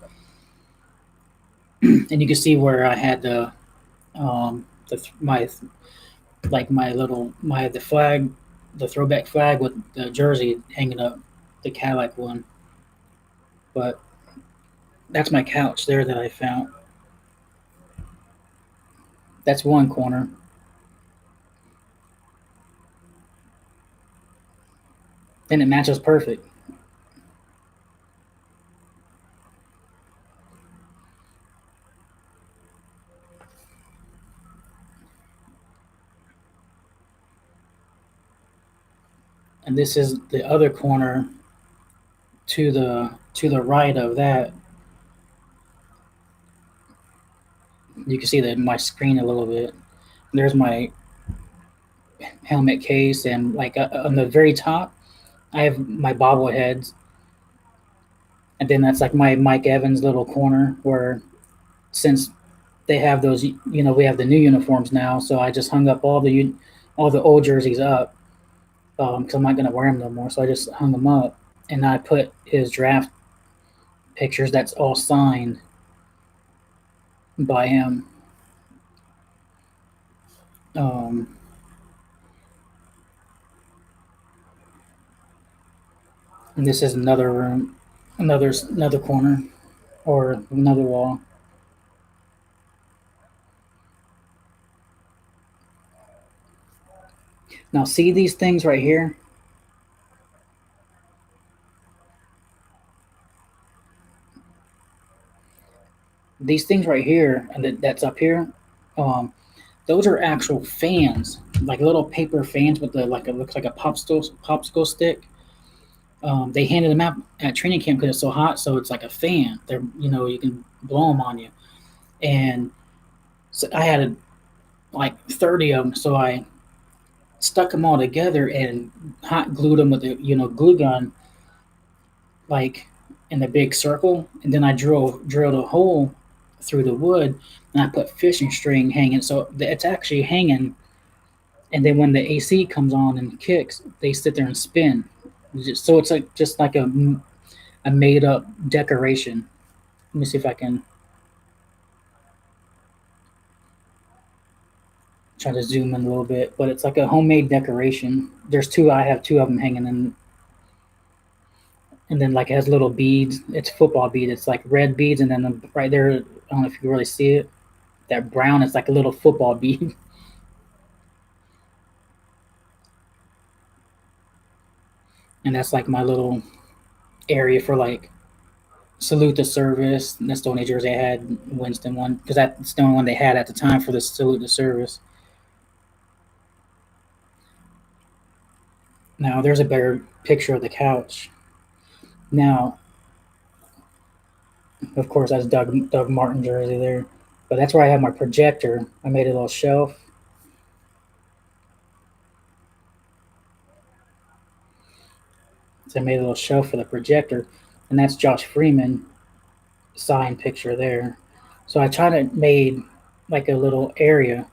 [SPEAKER 1] and you can see where I had my like my little my the flag, the throwback flag with the jersey hanging up, the Cadillac one. But that's my couch there that I found. That's one corner. And it matches perfect. And this is the other corner to the right of that, you can see my screen a little bit. There's my helmet case, and like on the very top, I have my bobbleheads, and then that's like my Mike Evans little corner where since they have those, we have the new uniforms now, so I just hung up all the old jerseys up because I'm not gonna wear them no more. So I just hung them up, and I put his draft pictures. That's all signed by him. Um, and this is another room, another corner, or another wall. Now see these things right here. These things right here, and that's up here. Um, those are actual fans, like little paper fans with the like it looks like a popsicle stick. They handed them out at training camp because it's so hot, so it's like a fan. They're you can blow them on you, and so I had like 30 of them, so I stuck them all together and hot glued them with a glue gun, like in a big circle, and then I drilled a hole through the wood, and I put fishing string hanging, so it's actually hanging. And then when the AC comes on and kicks, they sit there and spin. So it's like just like a made up decoration. Let me see if I can try to zoom in a little bit, but it's like a homemade decoration. There's two. I have two of them hanging in, and then like it has little beads. It's football bead. It's like red beads, and then right there, I don't know if you can really see it. That brown is like a little football bead. And that's like my little area for like salute the service. And that's the only jersey I had, Winston one, because that's the only one they had at the time for the salute the service. Now there's a better picture of the couch. Now, of course, that's Doug Martin jersey there, but that's where I have my projector. I made a little shelf. So I made a little shelf for the projector, and that's Josh Freeman signed picture there. So I tried to made like a little area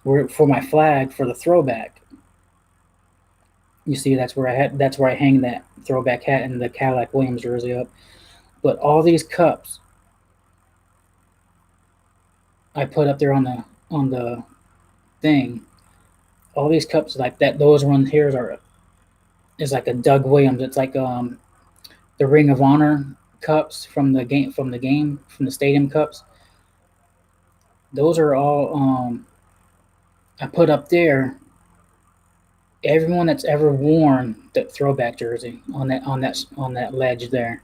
[SPEAKER 1] where for my flag for the throwback. You see, that's where I hang that throwback hat and the Cadillac Williams jersey up. But all these cups I put up there on the thing. All these cups like that. Those ones here is like a Doug Williams. It's like the Ring of Honor cups from the stadium cups. Those are all I put up there. Everyone that's ever worn that throwback jersey on that ledge there.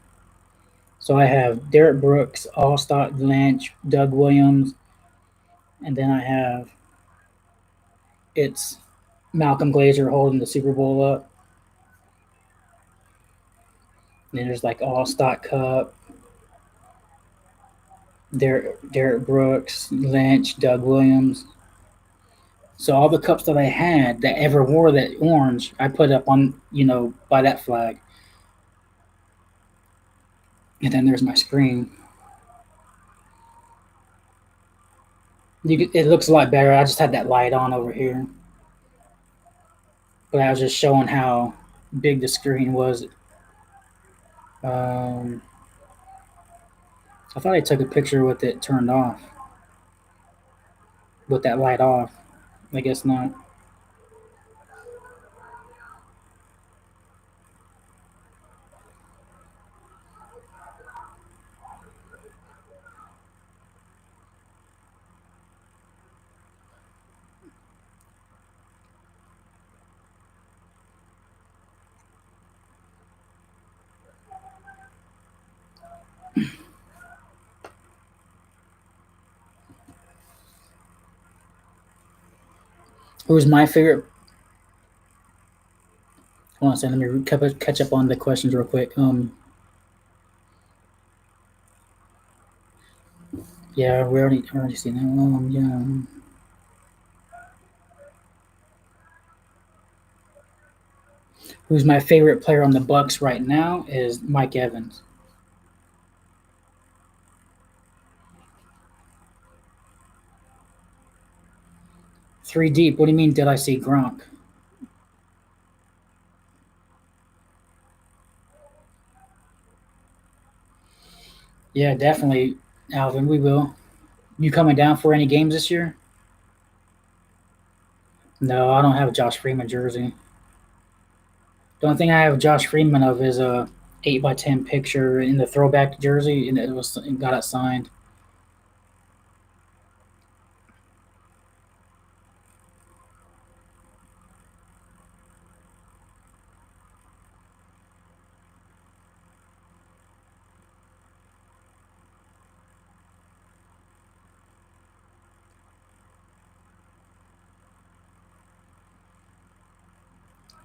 [SPEAKER 1] So I have Derek Brooks, Allstott Lynch, Doug Williams, and then I have it's Malcolm Glazer holding the Super Bowl up. And then there's like Allstott Cup, Derek Brooks, Lynch, Doug Williams. So all the cups that I had that ever wore that orange, I put up on by that flag. And then there's my screen. It looks a lot better. I just had that light on over here, but I was just showing how big the screen was. I thought I took a picture with it turned off, with that light off. I guess not. Who's my favorite? Hold on a second. Let me catch up on the questions real quick. Yeah, we already seen that. Yeah. Who's my favorite player on the Bucks right now is Mike Evans. Three deep. What do you mean? Did I see Gronk? Yeah, definitely, Alvin. We will. You coming down for any games this year? No, I don't have a Josh Freeman jersey. The only thing I have Josh Freeman of is a 8x10 picture in the throwback jersey, and it got it signed.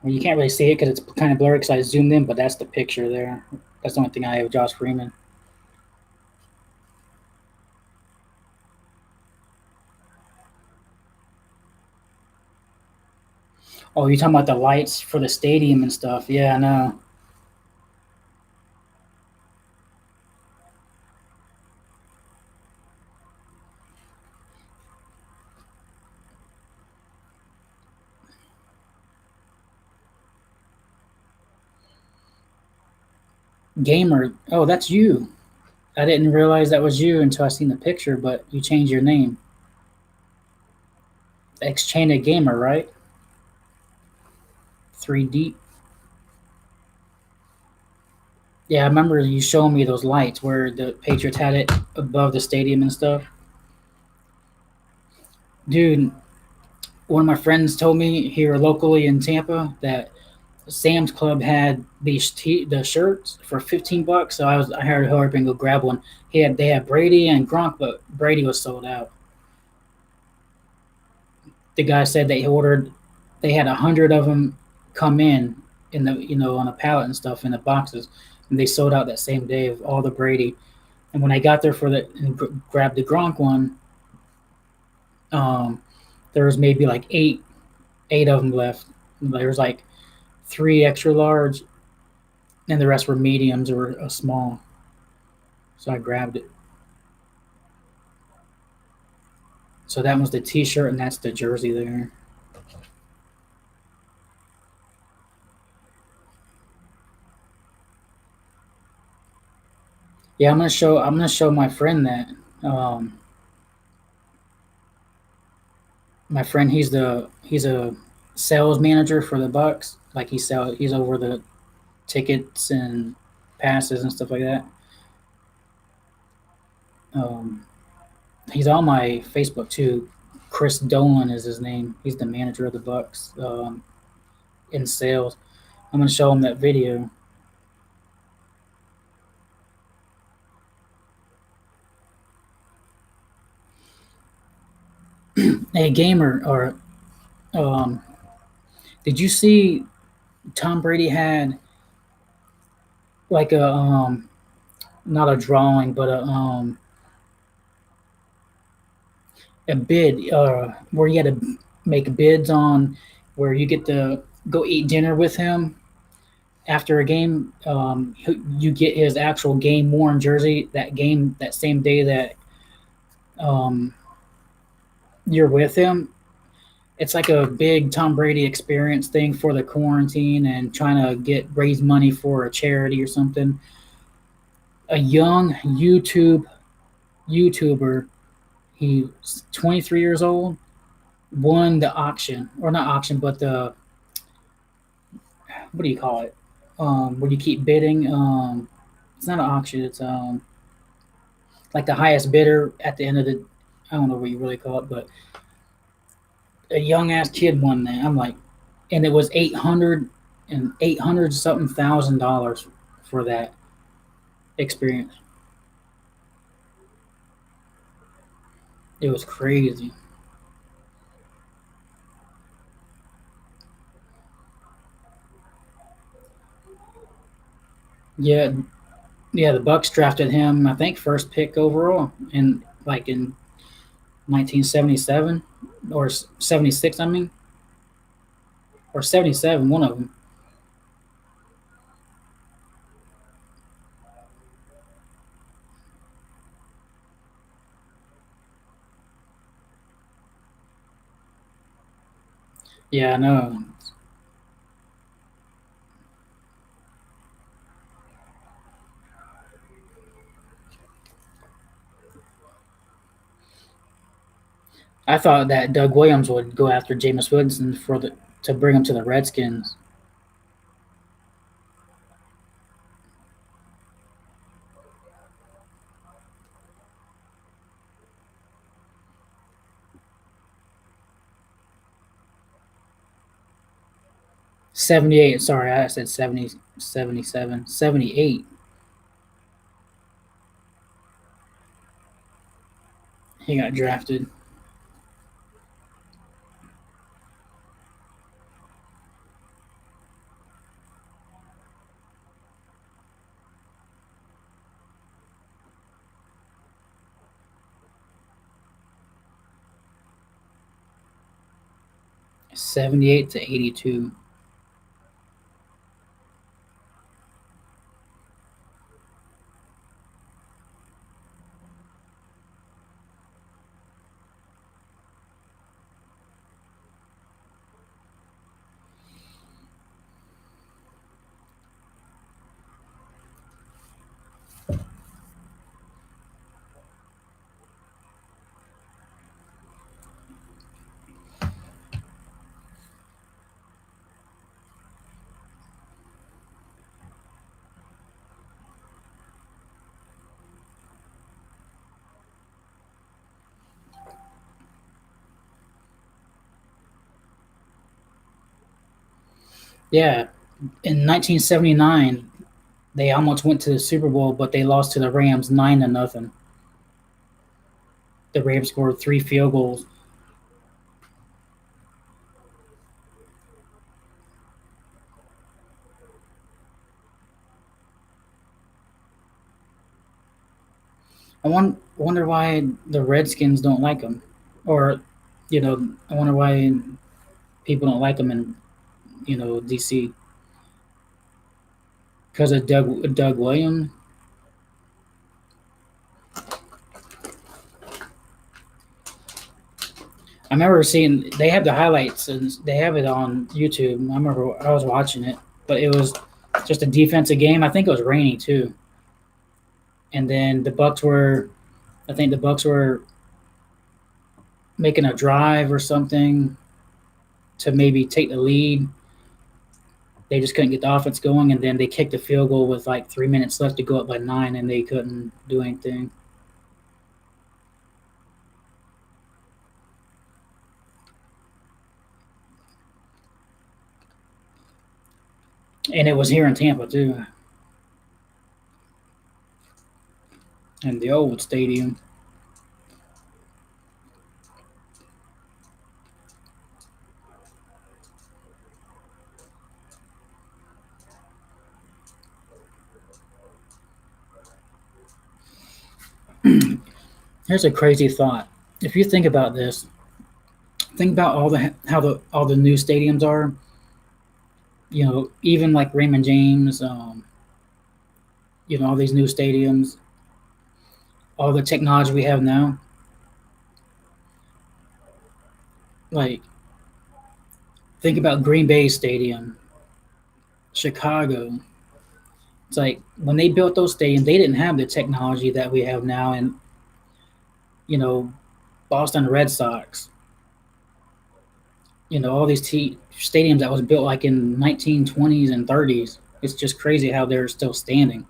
[SPEAKER 1] Well, you can't really see it because it's kind of blurry because I zoomed in, but that's the picture there. That's the only thing I have of Josh Freeman. Oh, you talking about the lights for the stadium and stuff? Yeah, I know. Gamer. Oh, that's you. I didn't realize that was you until I seen the picture, but you changed your name. X-Chained Gamer, right? 3D. Yeah, I remember you showing me those lights where the Patriots had it above the stadium and stuff. Dude, one of my friends told me here locally in Tampa that Sam's Club had the shirts for $15. So I heard hurry up and go grab one. They had Brady and Gronk, but Brady was sold out. The guy said they had 100 of them come in the on a pallet and stuff in the boxes, and they sold out that same day of all the Brady. And when I got there grabbed the Gronk one, um, there was maybe like eight of them left. There was like 3 extra large, and the rest were mediums or a small. So I grabbed it. So that was the T-shirt, and that's the jersey there. Yeah, I'm gonna show my friend that. Um, my friend, he's a sales manager for the Bucks. Like he's over the tickets and passes and stuff like that. Um, he's on my Facebook too. Chris Dolan is his name. He's the manager of the Bucks in sales. I'm gonna show him that video. Hey, gamer, or um, did you see Tom Brady had like a not a drawing, but a bid where you had to make bids on where you get to go eat dinner with him after a game. You get his actual game worn jersey that same day that um, you're with him. It's like a big Tom Brady experience thing for the quarantine and trying to raise money for a charity or something. A young YouTuber, he's 23 years old, won the auction, or not auction, but the what do you call it? Where you keep bidding. It's not an auction. It's like the highest bidder at the end of the. I don't know what you really call it, but a young ass kid won that. I'm like, and it was 800 something $1,000 for that experience. It was crazy. Yeah, yeah. The Bucks drafted him, I think, first pick overall, in 1977 or 76. I mean, or 77. One of them. Yeah, I know. I thought that Doug Williams would go after Jameis Winston to bring him to the Redskins. 78. Sorry, I said 70, 77, 78. He got drafted. '78 to '82. Yeah, in 1979, they almost went to the Super Bowl, but they lost to the Rams 9-0. The Rams scored 3 field goals. Wonder why the Redskins don't like him, or I wonder why people don't like him in DC because of Doug Williams. I remember seeing they have the highlights and they have it on YouTube. I remember I was watching it, but it was just a defensive game. I think it was rainy too. And then I think the Bucks were making a drive or something to maybe take the lead. They just couldn't get the offense going, and then they kicked a field goal with like 3 minutes left to go up by 9, and they couldn't do anything. And it was here in Tampa too, in the old stadium. Here's a crazy thought. If you think about this, think about all the new stadiums are. Even like Raymond James, all these new stadiums, all the technology we have now. Like, think about Green Bay Stadium, Chicago. It's like when they built those stadiums, they didn't have the technology that we have now. And, you know, Boston Red Sox, all these stadiums that was built like in 1920s and 30s. It's just crazy how they're still standing.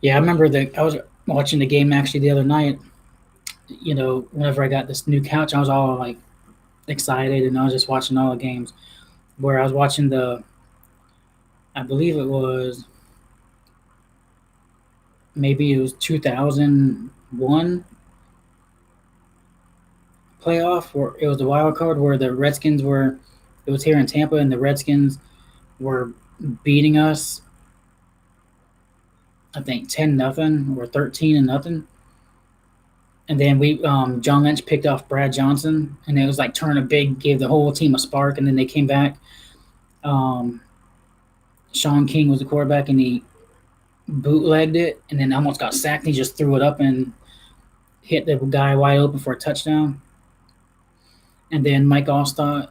[SPEAKER 1] Yeah, I remember that I was watching the game actually the other night. Whenever I got this new couch, I was all like excited, and I was just watching all the games. Where I was watching I believe it was 2001 playoff, where it was the wild card, where the Redskins were. It was here in Tampa, and the Redskins were beating us. I think 10-0 or 13-0. And then John Lynch picked off Brad Johnson, and it was like gave the whole team a spark, and then they came back. Sean King was the quarterback, and he bootlegged it, and then almost got sacked. He just threw it up and hit the guy wide open for a touchdown. And then Mike Allstott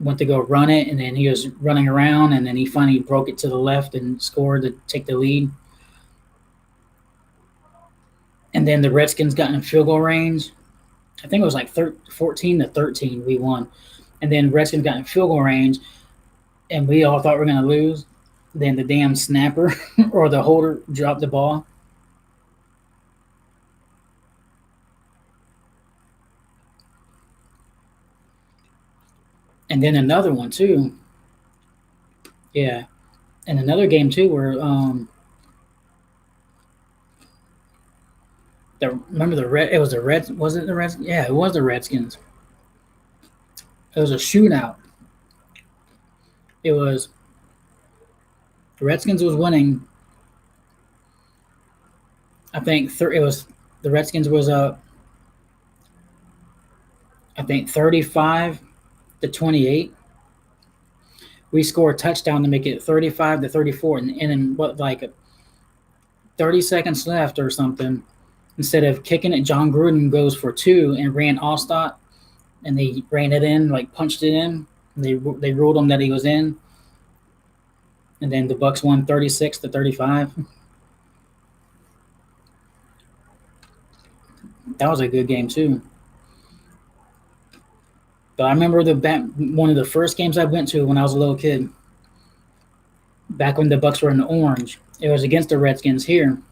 [SPEAKER 1] went to go run it, and then he was running around, and then he finally broke it to the left and scored to take the lead. And then the Redskins got in field goal range. I think it was like 14-13 we won. And then Redskins got in field goal range, and we all thought we were going to lose. Then the damn snapper or the holder dropped the ball. And then another one too. Yeah. And another game too where it was the Reds, was it the Reds? Yeah, it was the Redskins. It was a shootout. It was the Redskins was winning. I think it was the Redskins was up. I think 35-28. We scored a touchdown to make it 35-34, and then like 30 seconds left or something. Instead of kicking it, John Gruden goes for 2 and ran Allstott, and they ran it in, like punched it in. They ruled him that he was in, and then the Bucs won 36-35. That was a good game too. But I remember one of the first games I went to when I was a little kid. Back when the Bucs were in the orange, it was against the Redskins here.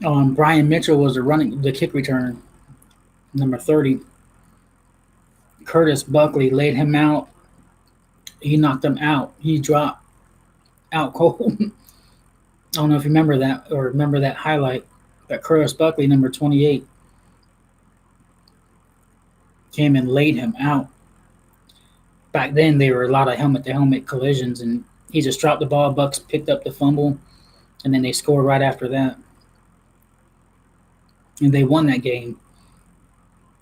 [SPEAKER 1] Brian Mitchell was the kick return, number 30. Curtis Buckley laid him out. He knocked him out. He dropped out cold. I don't know if you remember that or remember that highlight. But Curtis Buckley, number 28, came and laid him out. Back then, there were a lot of helmet-to-helmet collisions, and he just dropped the ball. Bucks picked up the fumble, and then they scored right after that. And they won that game.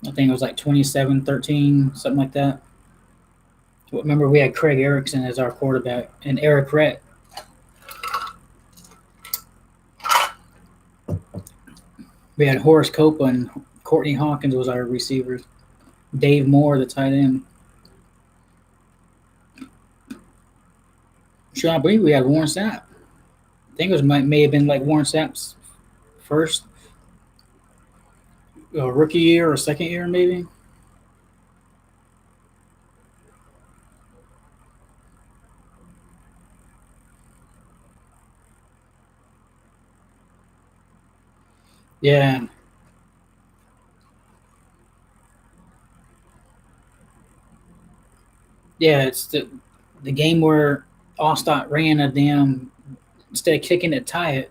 [SPEAKER 1] I think it was like 27-13, something like that. Remember, we had Craig Erickson as our quarterback, and Eric Rett. We had Horace Copeland, Courtney Hawkins was our receivers. Dave Moore, the tight end. Sure, I believe we had Warren Sapp. I think it may have been like Warren Sapp's first rookie year or second year, maybe. Yeah. Yeah, it's the game where Allstott ran a damn, instead of kicking it, tie it,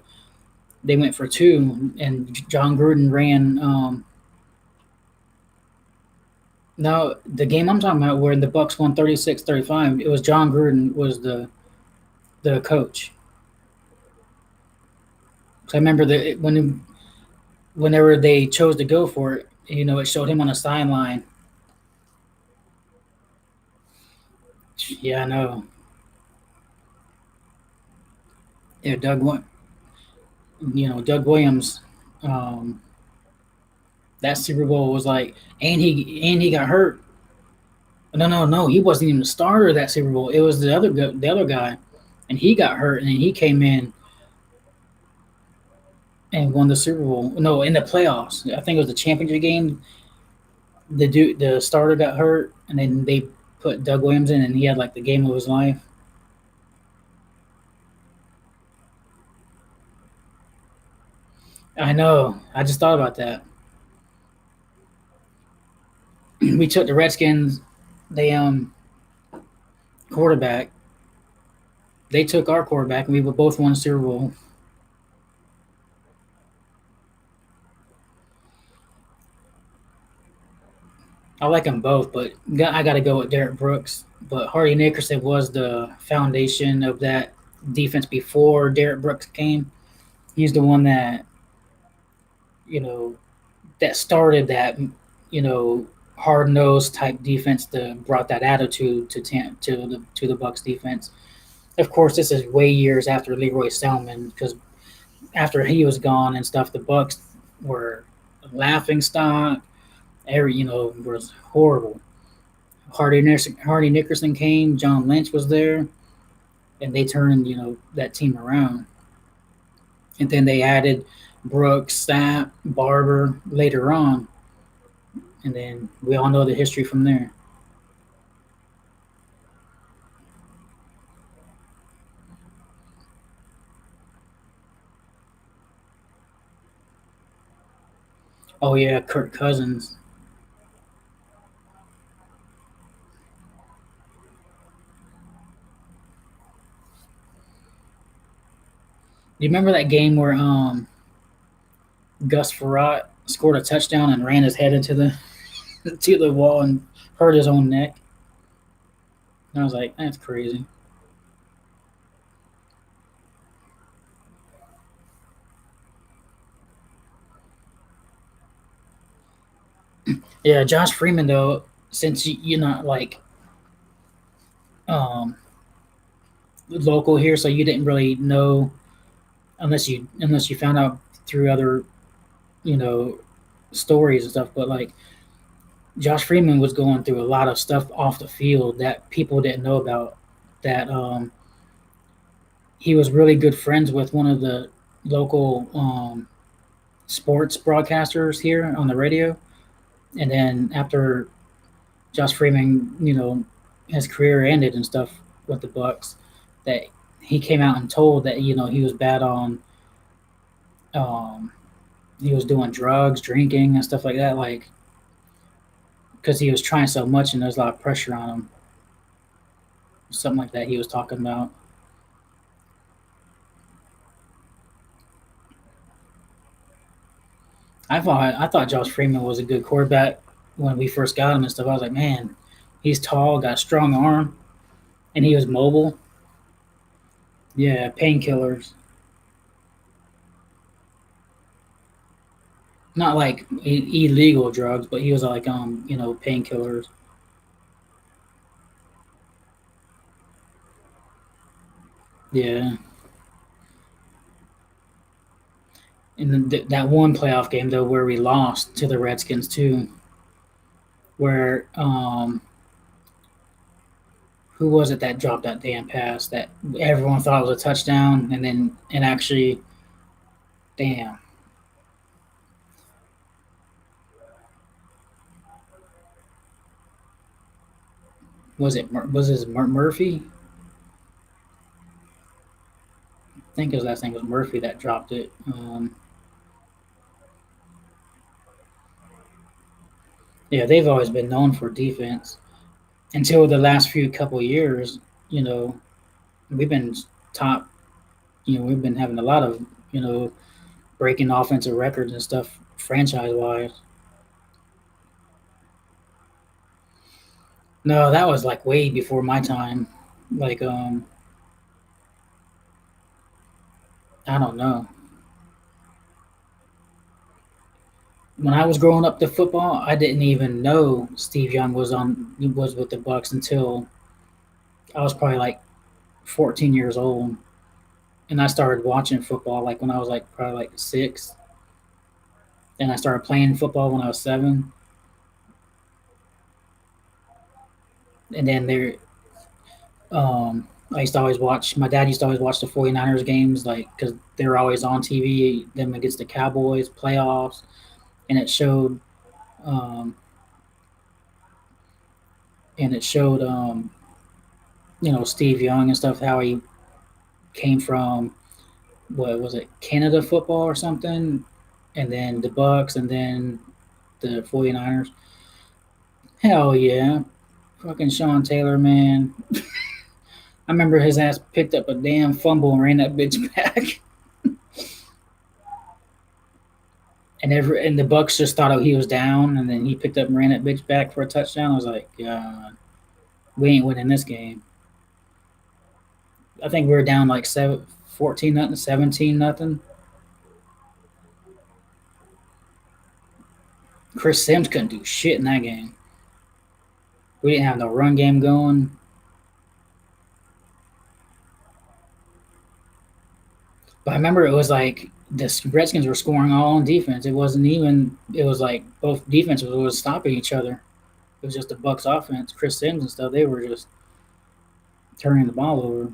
[SPEAKER 1] they went for 2, and John Gruden ran. No, the game I'm talking about where the Bucs won 36-35, it was John Gruden was the coach. So I remember that whenever they chose to go for it, it showed him on the sideline. Yeah, I know. Yeah, Doug Williams, that Super Bowl was like, and he got hurt. No, he wasn't even the starter of that Super Bowl. It was the other guy, and he got hurt, and then he came in and won the Super Bowl. No, in the playoffs. I think it was the championship game. The starter got hurt, and then they put Doug Williams in, and he had like the game of his life. I know. I just thought about that. We took the Redskins, quarterback. They took our quarterback, and we both won the Super Bowl. I like them both, but I got to go with Derek Brooks. But Hardy Nickerson was the foundation of that defense before Derek Brooks came. He's the one that you know that started that you know hard nosed type defense that brought that attitude to the Bucks defense. Of course, this is way years after Leroy Selman because after he was gone and stuff, the Bucks were a laughing stock. Every was horrible. Hardy Nickerson came. John Lynch was there, and they turned that team around. And then they added Brooks, Sapp, Barber later on, and then we all know the history from there. Oh yeah, Kirk Cousins. Do you remember that game where Gus Farrat scored a touchdown and ran his head into the to the wall and hurt his own neck? And I was like, that's crazy. Yeah, Josh Freeman though, since you're not like um local here, so you didn't really know unless you found out through other you know stories and stuff. But like Josh Freeman was going through a lot of stuff off the field that people didn't know about. That he was really good friends with one of the local sports broadcasters here on the radio. And then after Josh Freeman, his career ended and stuff with the Bucks, that he came out and told that he was bad on, um, he was doing drugs, drinking, and stuff like that, like because he was trying so much and there's a lot of pressure on him. Something like that he was talking about. I thought Josh Freeman was a good quarterback when we first got him and stuff. I was like, man, he's tall, got a strong arm, and he was mobile. Yeah, painkillers. Not like illegal drugs, but he was like painkillers. Yeah, and then that one playoff game though where we lost to the Redskins too, where who was it that dropped that damn pass that everyone thought was a touchdown, and then and actually, damn, was his Murphy? I think his last name was Murphy that dropped it. Yeah, they've always been known for defense until the last few couple years. You know, we've been top. We've been having a lot of breaking offensive records and stuff franchise wise. No, that was like way before my time. Like I don't know. When I was growing up to football, I didn't even know Steve Young was with the Bucks until I was probably like 14 years old, and I started watching football like when I was like probably like 6, and I started playing football when I was 7, and then there I used to always watch. My dad used to always watch the 49ers games, like because they were always on TV. Them against the Cowboys playoffs, and um, it showed Steve Young and stuff how he came from what was it Canada football or something, and then the Bucks, and then the 49ers. Hell yeah, fucking Sean Taylor, man. I remember his ass picked up a damn fumble and ran that bitch back. and the Bucks just thought he was down, and then he picked up and ran that bitch back for a touchdown. I was like, God, we ain't winning this game. I think we were down like 14 nothing, 17 nothing. Chris Sims couldn't do shit in that game. We didn't have no run game going. But I remember it was like the Redskins were scoring all on defense. It wasn't even. It was like both defenses was stopping each other. It was just the Bucks offense. Chris Sims and stuff. They were just turning the ball over.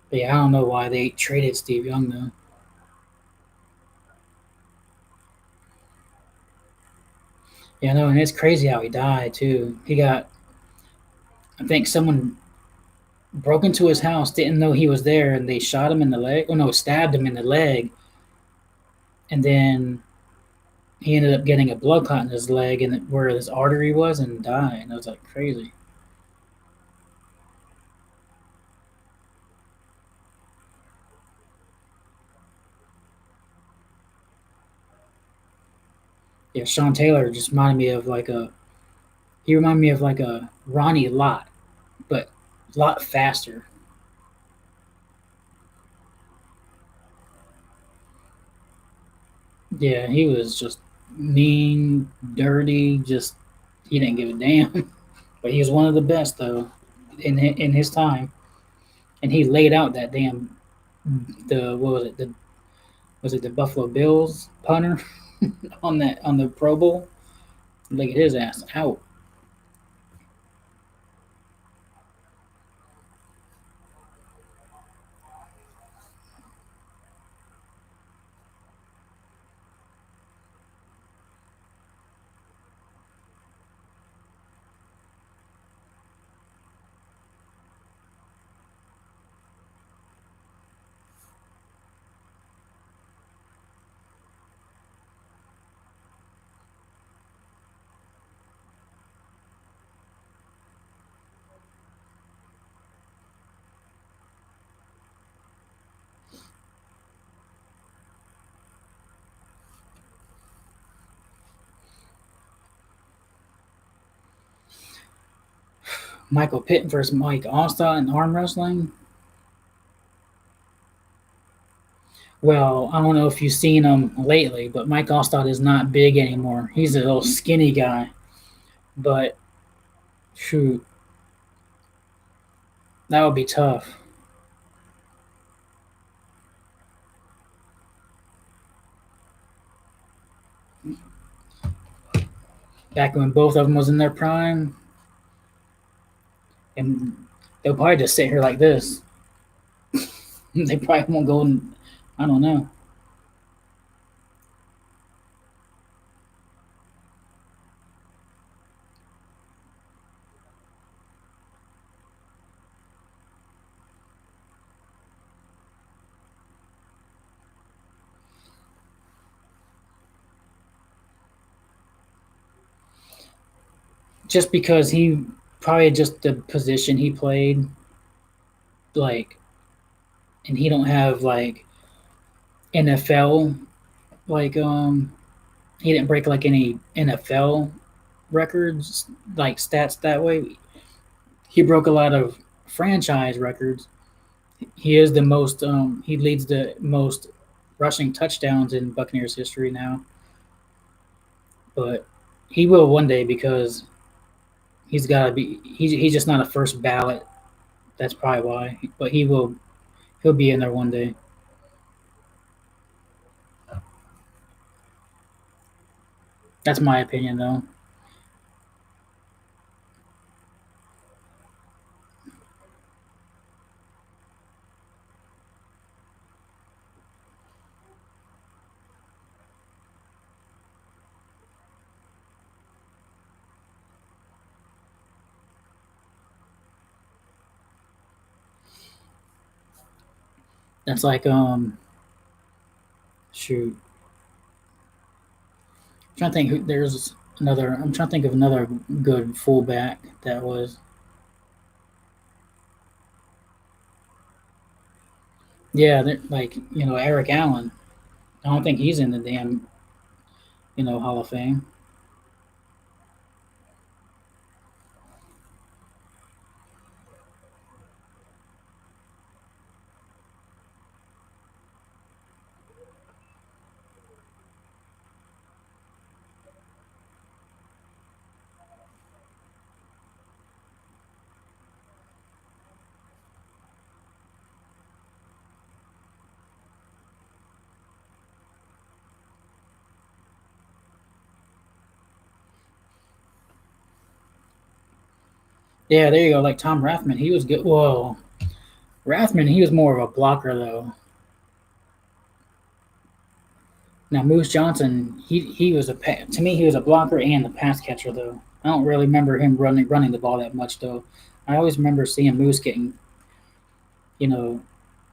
[SPEAKER 1] But yeah, I don't know why they traded Steve Young though. Yeah, no, and it's crazy how he died too. He got. I think someone broke into his house, didn't know he was there, and they shot him in the leg. Oh no, stabbed him in the leg, and then he ended up getting a blood clot in his leg and where his artery was and died. And it was like crazy. Yeah, Sean Taylor just reminded me of like a. He reminded me of like a Ronnie Lott, but a lot faster. Yeah, he was just mean, dirty. Just he didn't give a damn. But he was one of the best though, in his time. And he laid out that damn the what was it the Buffalo Bills punter on the Pro Bowl. Look at his ass out. Michael Pitt versus Mike Allstott in arm wrestling. Well, I don't know if you've seen him lately, but Mike Allstott is not big anymore. He's a little skinny guy. But shoot, that would be tough. Back when both of them was in their prime, and they'll probably just sit here like this. They probably won't go. I don't know. Just because he probably just the position he played, like, and he don't have like NFL like he didn't break like any NFL records like stats that way. He broke a lot of franchise records. He is the most he leads the most rushing touchdowns in Buccaneers history now. But he will one day because he's got to be he's just not a first ballot. That's probably why. But he'll be in there one day. That's my opinion though. That's like shoot. I'm trying to think there's another I'm trying to think of another good fullback that was Yeah, like Eric Allen. I don't think he's in the damn Hall of Fame. Yeah, there you go. Like Tom Rathman, he was good. Whoa, Rathman, he was more of a blocker though. Now Moose Johnson, he was to me he was a blocker and a pass catcher though. I don't really remember him running the ball that much though. I always remember seeing Moose getting, you know,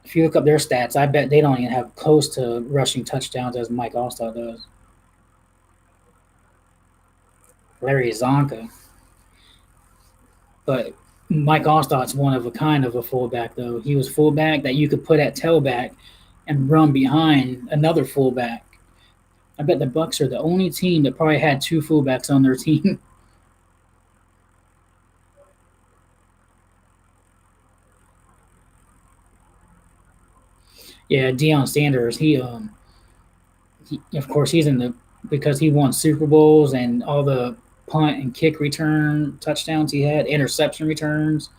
[SPEAKER 1] if you look up their stats, I bet they don't even have close to rushing touchdowns as Mike Allstott does. Larry Zonka, but Mike Allstott's one of a kind of a fullback though. He was fullback that you could put at tailback and run behind another fullback. I bet the Bucks are the only team that probably had two fullbacks on their team. Yeah, Deion Sanders. He of course he's in the because he won Super Bowls and all the punt and kick return touchdowns he had, interception returns.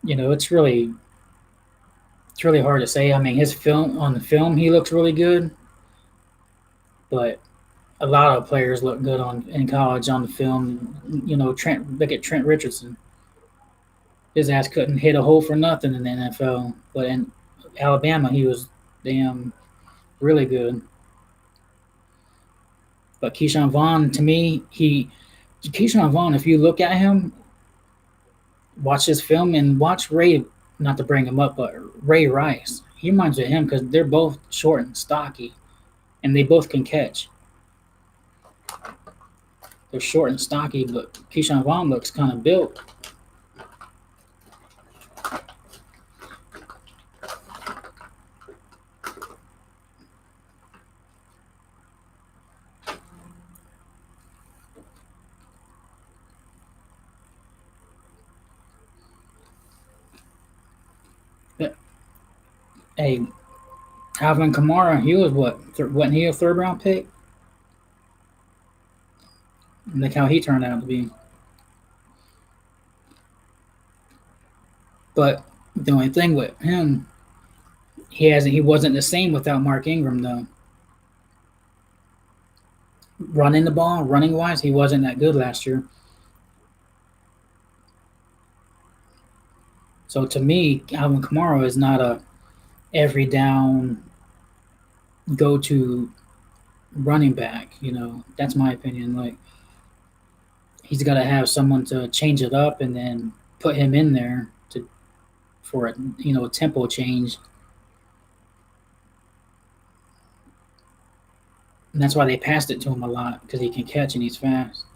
[SPEAKER 1] It's really hard to say. I mean, his film on the film he looks really good, but a lot of players look good on in college on the film. Look at Trent Richardson. His ass couldn't hit a hole for nothing in the NFL, but in Alabama he was damn really good. But Keyshawn Vaughn, to me, Keyshawn Vaughn. If you look at him, watch his film and watch Ray. Not to bring him up, but Ray Rice. He reminds me of him because they're both short and stocky, and they both can catch. They're short and stocky, but Keyshawn Vaughn looks kind of built. Hey, Alvin Kamara, he was wasn't he a third round pick? And look how he turned out to be. But the only thing with him, he wasn't the same without Mark Ingram though. Running the ball, running wise, he wasn't that good last year. So to me, Alvin Kamara is not a every down go to running back. That's my opinion. Like he's got to have someone to change it up and then put him in there for a tempo change. And that's why they passed it to him a lot because he can catch and he's fast.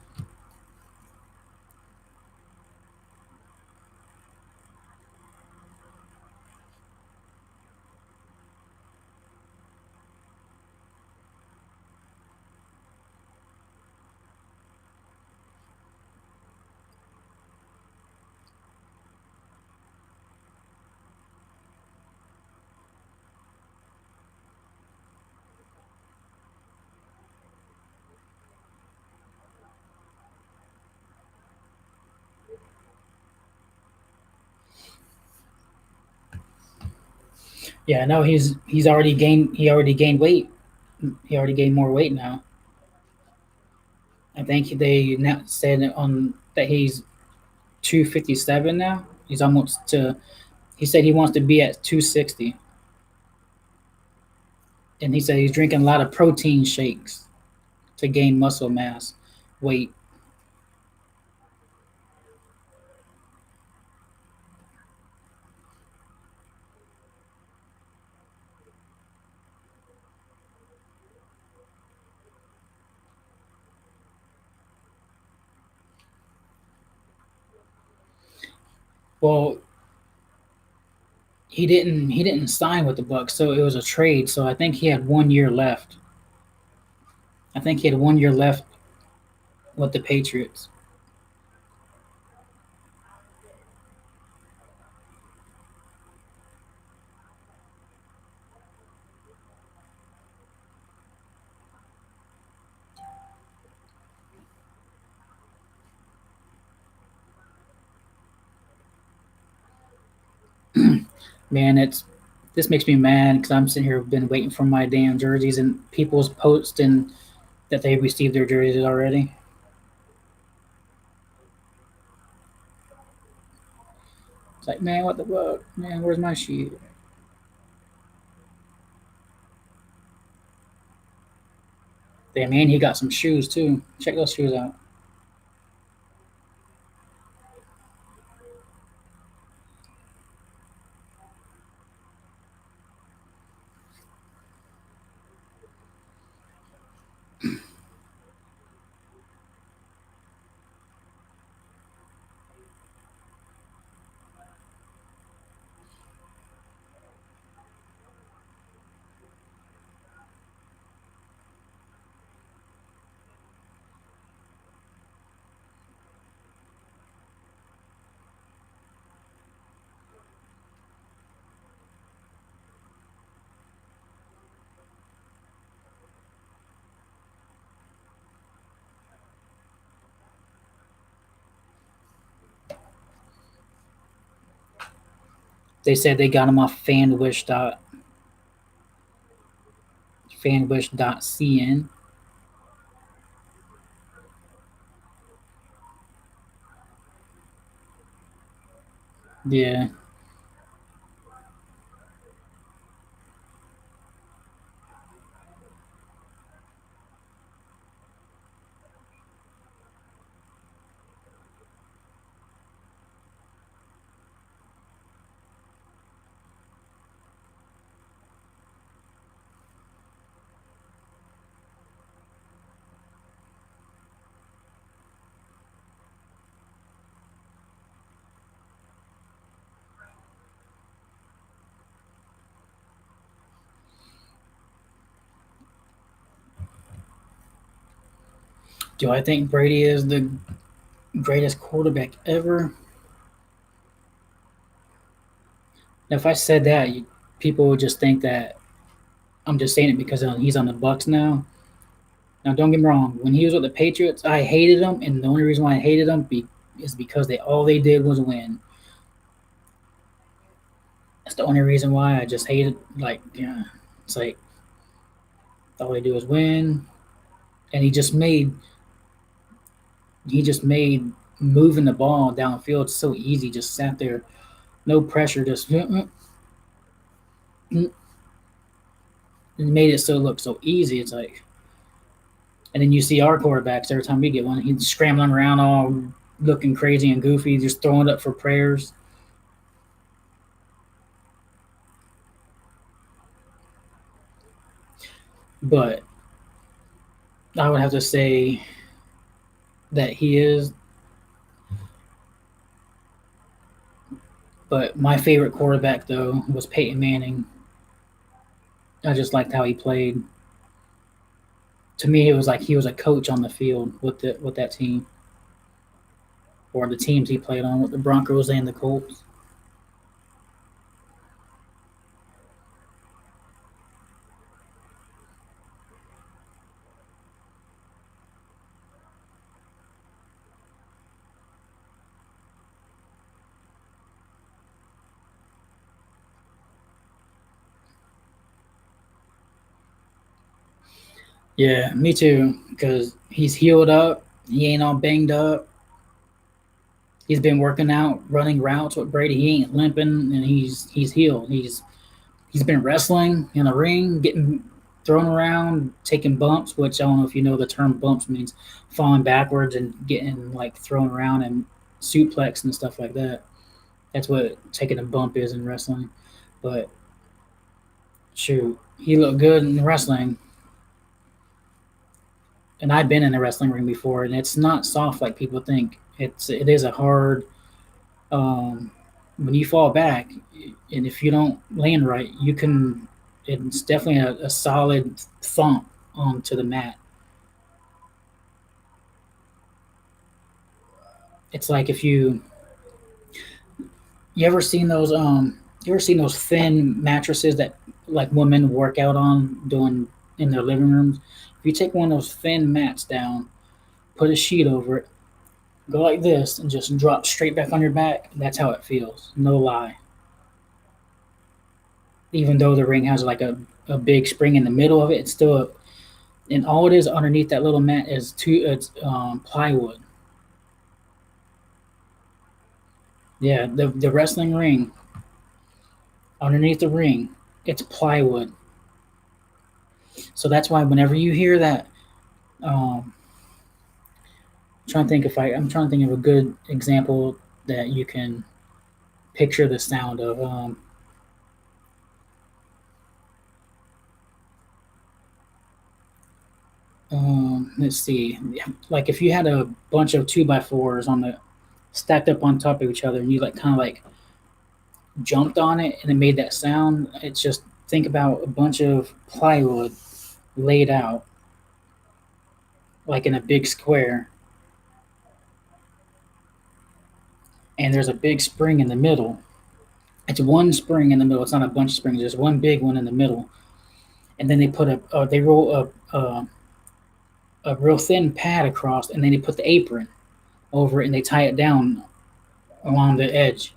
[SPEAKER 1] Yeah, no, he already gained weight. He already gained more weight now. I think they now said on that he's 257 now. He's almost to. He said he wants to be at 260, and he said he's drinking a lot of protein shakes to gain muscle mass, weight. Well, he didn't sign with the Bucks, so it was a trade. So I think he had 1 year left. I think he had 1 year left with the Patriots. Man, it's this makes me mad because I'm sitting here been waiting for my damn jerseys and people's posting that they received their jerseys already. It's like, man, what the fuck? Man, where's my shit? Damn, man, he got some shoes too. Check those shoes out. They said they got him off fanwish.cn. Yeah. Do I think Brady is the greatest quarterback ever? If I said that, people would just think that I'm just saying it because he's on the Bucks now. Now, don't get me wrong. When he was with the Patriots, I hated him, and the only reason why I hated him is because all they did was win. That's the only reason why I just hated. Like, yeah, it's like all they do is win, and he just made moving the ball downfield so easy. Just sat there, no pressure, just and made it look so easy. It's like, and then you see our quarterbacks every time we get one, he's scrambling around all looking crazy and goofy, just throwing it up for prayers. But I would have to say that he is. But my favorite quarterback though was Peyton Manning. I just liked how he played. To me, it was like he was a coach on the field with that team, or the teams he played on with the Broncos and the Colts. Yeah, me too. Because he's healed up. He ain't all banged up. He's been working out, running routes with Brady. He ain't limping, and he's healed. He's been wrestling in the ring, getting thrown around, taking bumps. Which I don't know if you know the term bumps means falling backwards and getting like thrown around and suplex and stuff like that. That's what taking a bump is in wrestling. But shoot, he looked good in wrestling. And I've been in a wrestling ring before, and it's not soft like people think. It is a hard. Um, when you fall back, and if you don't land right, you can. It's definitely a solid thump onto the mat. It's like if you ever seen those you ever seen those thin mattresses that like women work out on doing in their living rooms? If you take one of those thin mats down, put a sheet over it, go like this, and just drop straight back on your back, that's how it feels. No lie. Even though the ring has like a big spring in the middle of it, it's still and all it is underneath that little mat is it's plywood. Yeah, the wrestling ring underneath the ring, it's plywood. So that's why whenever you hear that, um, I'm trying to think of a good example that you can picture the sound of. Let's see, like if you had a bunch of two by fours on the stacked up on top of each other, and you like kind of like jumped on it, and it made that sound. It's just think about a bunch of plywood laid out like in a big square, and there's a big spring in the middle. It's one spring in the middle. It's not a bunch of springs. There's one big one in the middle, and then they put they roll a real thin pad across, and then they put the apron over it, and they tie it down along the edge,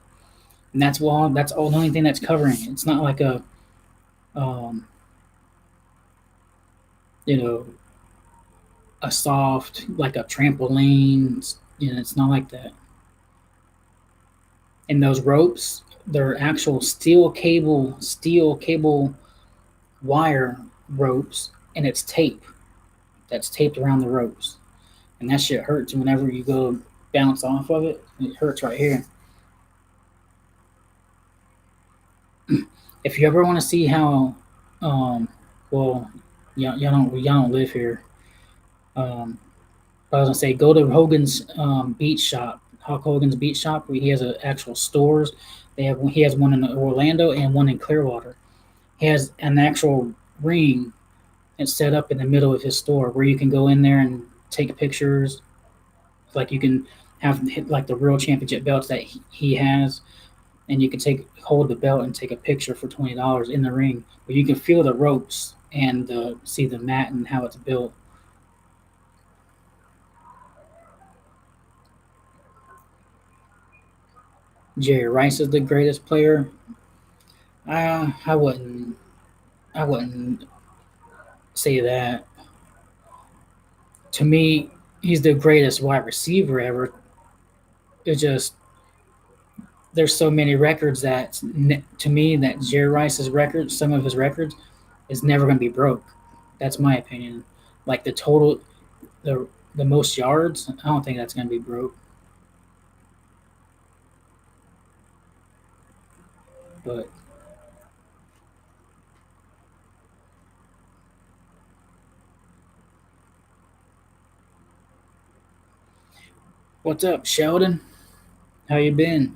[SPEAKER 1] and that's all the only thing that's covering it. It's not like a um, you know a soft like a trampoline. It's not like that. And those ropes, they're actual steel cable wire ropes, and it's tape that's taped around the ropes, and that shit hurts whenever you go bounce off of it. It hurts right here. If you ever want to see how, well, y'all don't live here. I was gonna say go to Hogan's Beach Shop, Hulk Hogan's Beach Shop, where he has actual stores. He has one in Orlando and one in Clearwater. He has an actual ring and set up in the middle of his store where you can go in there and take pictures. Like you can have like the World Championship belts that he has, and you can hold the belt and take a picture for $20 in the ring, where you can feel the ropes and see the mat and how it's built. Jerry Rice is the greatest player. I wouldn't say that. To me, he's the greatest wide receiver ever. It's just there's so many records that to me that Jerry Rice's records, some of his records, is never going to be broke. That's my opinion. Like the the most yards, I don't think that's going to be broke. But what's up, Sheldon? How you been?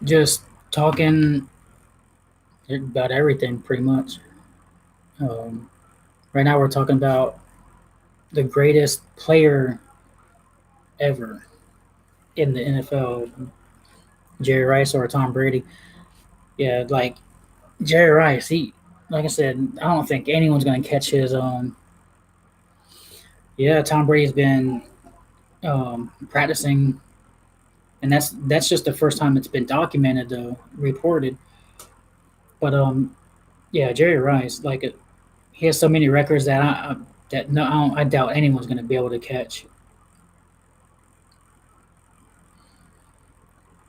[SPEAKER 1] just talking about everything pretty much. Right now, we're talking about the greatest player ever in the NFL, Jerry Rice or Tom Brady. Yeah, like Jerry Rice, like I said, I don't think anyone's going to catch his. Yeah, Tom Brady's been practicing, and that's just the first time it's been documented, though, reported. But yeah, Jerry Rice, like he has so many records that I doubt anyone's going to be able to catch.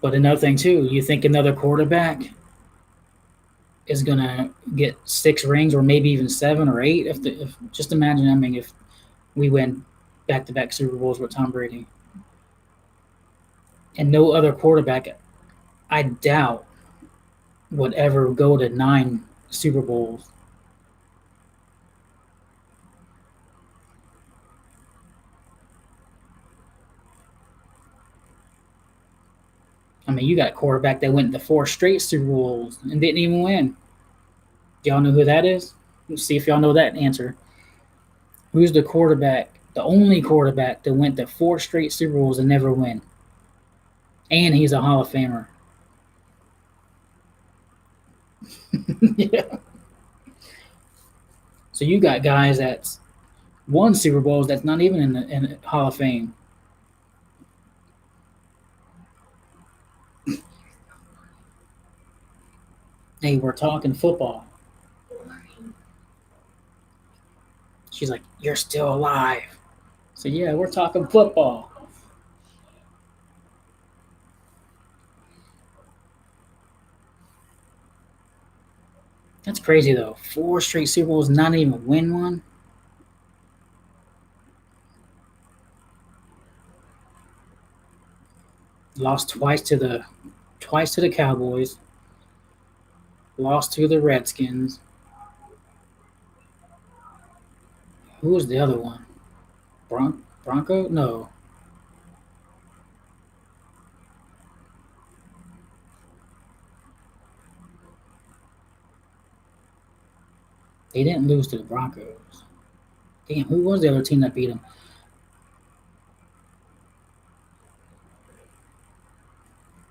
[SPEAKER 1] But another thing too, you think another quarterback is going to get 6 rings or maybe even 7 or 8? If just imagine, I mean, if we win back-to-back Super Bowls with Tom Brady and no other quarterback, I doubt would ever go to 9 Super Bowls. I mean, you got a quarterback that went to 4 straight Super Bowls and didn't even win. Do y'all know who that is? Let's see if y'all know that answer. Who's the quarterback, the only quarterback that went to 4 straight Super Bowls and never win? And he's a Hall of Famer. Yeah. So you got guys that's won Super Bowls that's not even in the Hall of Fame. Hey, we're talking football. She's like, you're still alive. So yeah, we're talking football. That's crazy though. 4 straight Super Bowls, not even win one. Lost twice to the Cowboys. Lost to the Redskins. Who was the other one? Bronco? No, they didn't lose to the Broncos. Damn, who was the other team that beat them?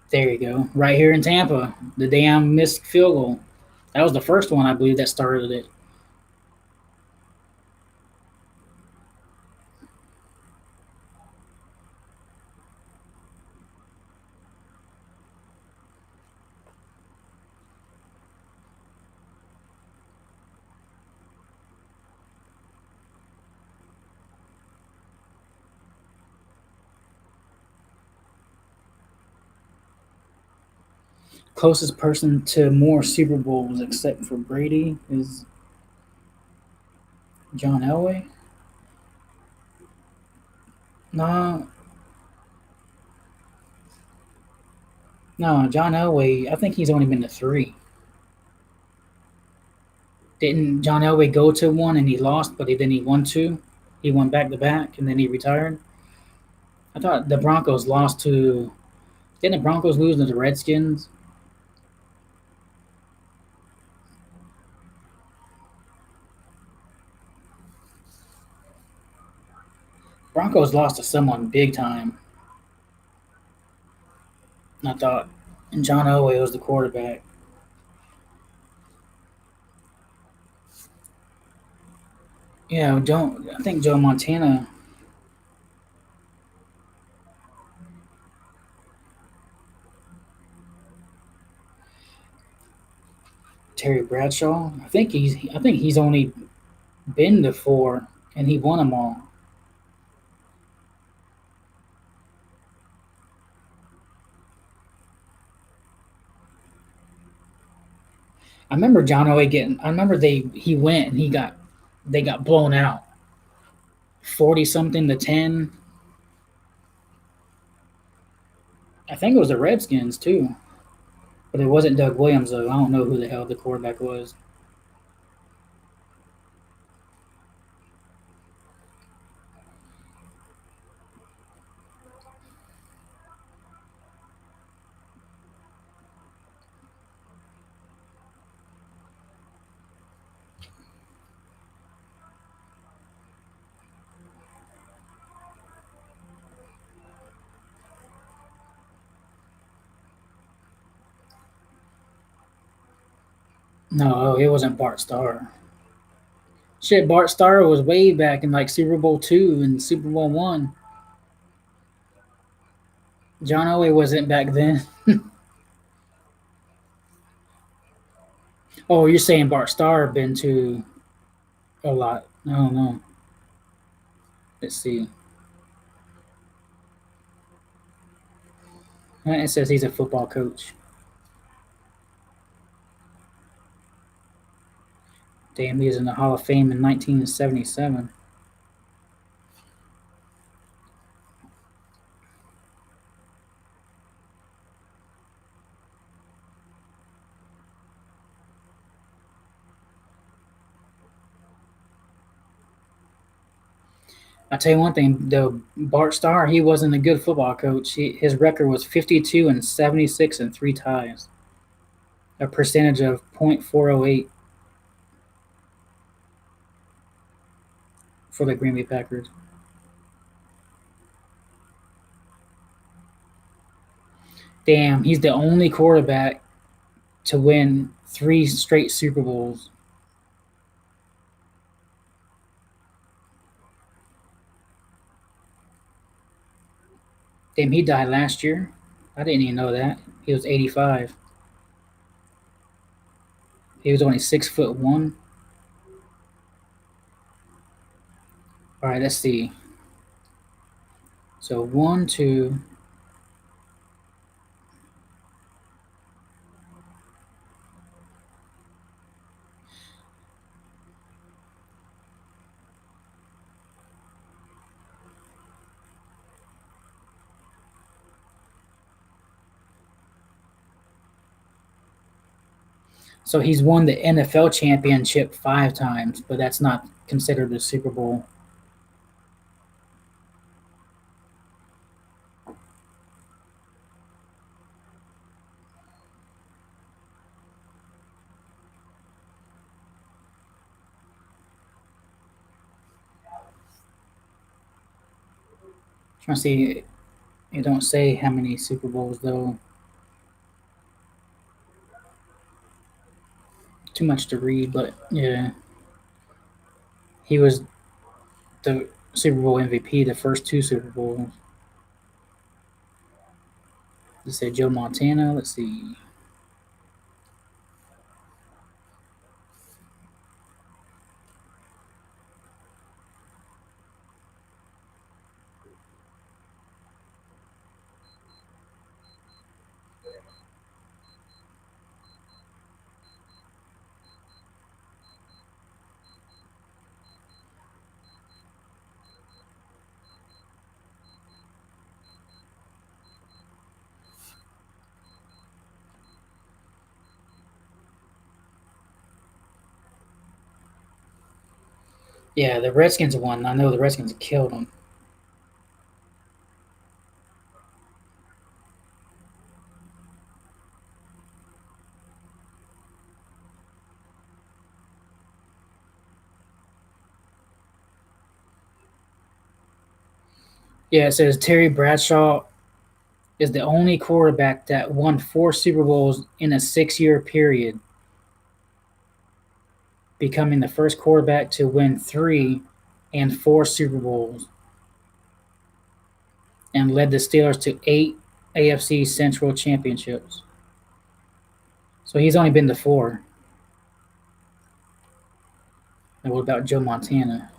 [SPEAKER 1] There you go. Right here in Tampa, the damn missed field goal. That was the first one, I believe, that started it. Closest person to more Super Bowls, except for Brady, is John Elway. No, no, John Elway. I think he's only been to 3. Didn't John Elway go to one and he lost, but then he won 2? He won back to back and then he retired. I thought the Broncos lost to. Didn't the Broncos lose to the Redskins? Broncos lost to someone big time. I thought, and John Elway was the quarterback. Yeah, don't I think Joe Montana. Terry Bradshaw. I think he's only been to 4 and he won them all. I remember John Elway getting. I remember he went and they got blown out, 40 something to 10. I think it was the Redskins too, but it wasn't Doug Williams though. I don't know who the hell the quarterback was. No, it wasn't Bart Starr. Shit, Bart Starr was way back in like Super Bowl II and Super Bowl I. John Elway wasn't back then. Oh, you're saying Bart Starr been to a lot. I don't know. Let's see. It says he's a football coach. Damn, he was in the Hall of Fame in 1977. I'll tell you one thing, the Bart Starr, he wasn't a good football coach. His record was 52 and 76 and 3 ties, a percentage of .408 for the Green Bay Packers. Damn, he's the only quarterback to win 3 straight Super Bowls. Damn, he died last year. I didn't even know that. He was 85. He was only 6'1". All right, let's see. So 1, 2. So he's won the NFL championship 5 times, but that's not considered a Super Bowl. Trying to see, it don't say how many Super Bowls though. Too much to read, but yeah, he was the Super Bowl MVP the first 2 Super Bowls. Let's say Joe Montana. Let's see. Yeah, the Redskins won. I know the Redskins killed them. Yeah, it says Terry Bradshaw is the only quarterback that won 4 Super Bowls in a 6-year period, becoming the first quarterback to win 3 and 4 Super Bowls, and led the Steelers to 8 AFC Central championships. So he's only been to 4. And what about Joe Montana?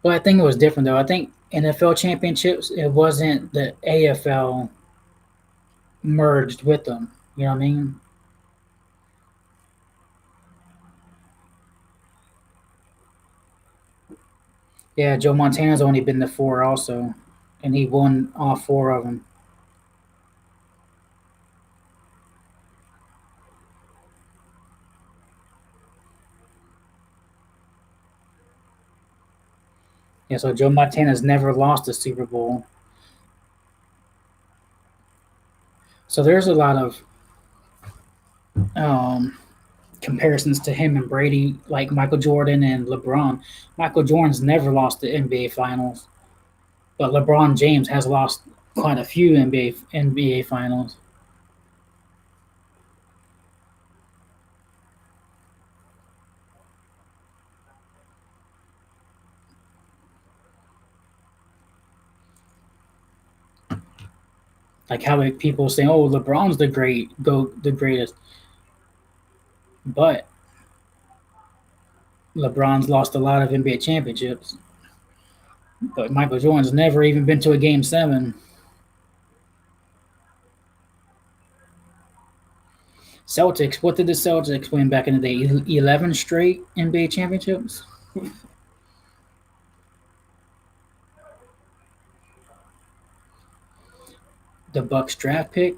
[SPEAKER 1] Well, I think it was different though. I think NFL championships, it wasn't the AFL merged with them. You know what I mean? Yeah, Joe Montana's only been to 4 also, and he won all 4 of them. Yeah, so Joe Montana's never lost a Super Bowl. So there's a lot of comparisons to him and Brady, like Michael Jordan and LeBron. Michael Jordan's never lost the NBA Finals, but LeBron James has lost quite a few NBA Finals. Like how people say, "Oh, LeBron's the greatest," but LeBron's lost a lot of NBA championships. But Michael Jordan's never even been to a Game 7. Celtics. What did the Celtics win back in the day? 11 straight NBA championships. The Bucks draft pick.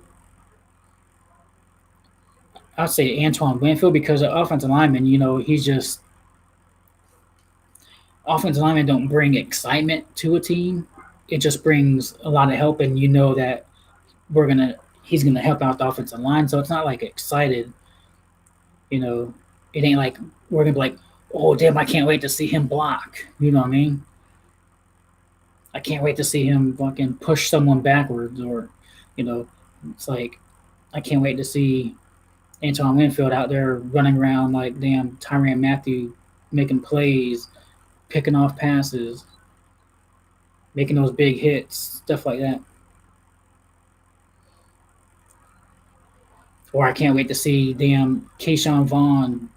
[SPEAKER 1] I'll say Antoine Winfield because the offensive lineman. He's just offensive linemen don't bring excitement to a team. It just brings a lot of help, and you know that he's gonna help out the offensive line. So it's not like excited. It ain't like we're gonna be like, oh damn, I can't wait to see him block. You know what I mean? I can't wait to see him fucking push someone backwards, or it's like I can't wait to see Antoine Winfield out there running around like damn Tyrann Mathieu, making plays, picking off passes, making those big hits, stuff like that. Or I can't wait to see damn Keyshawn Vaughn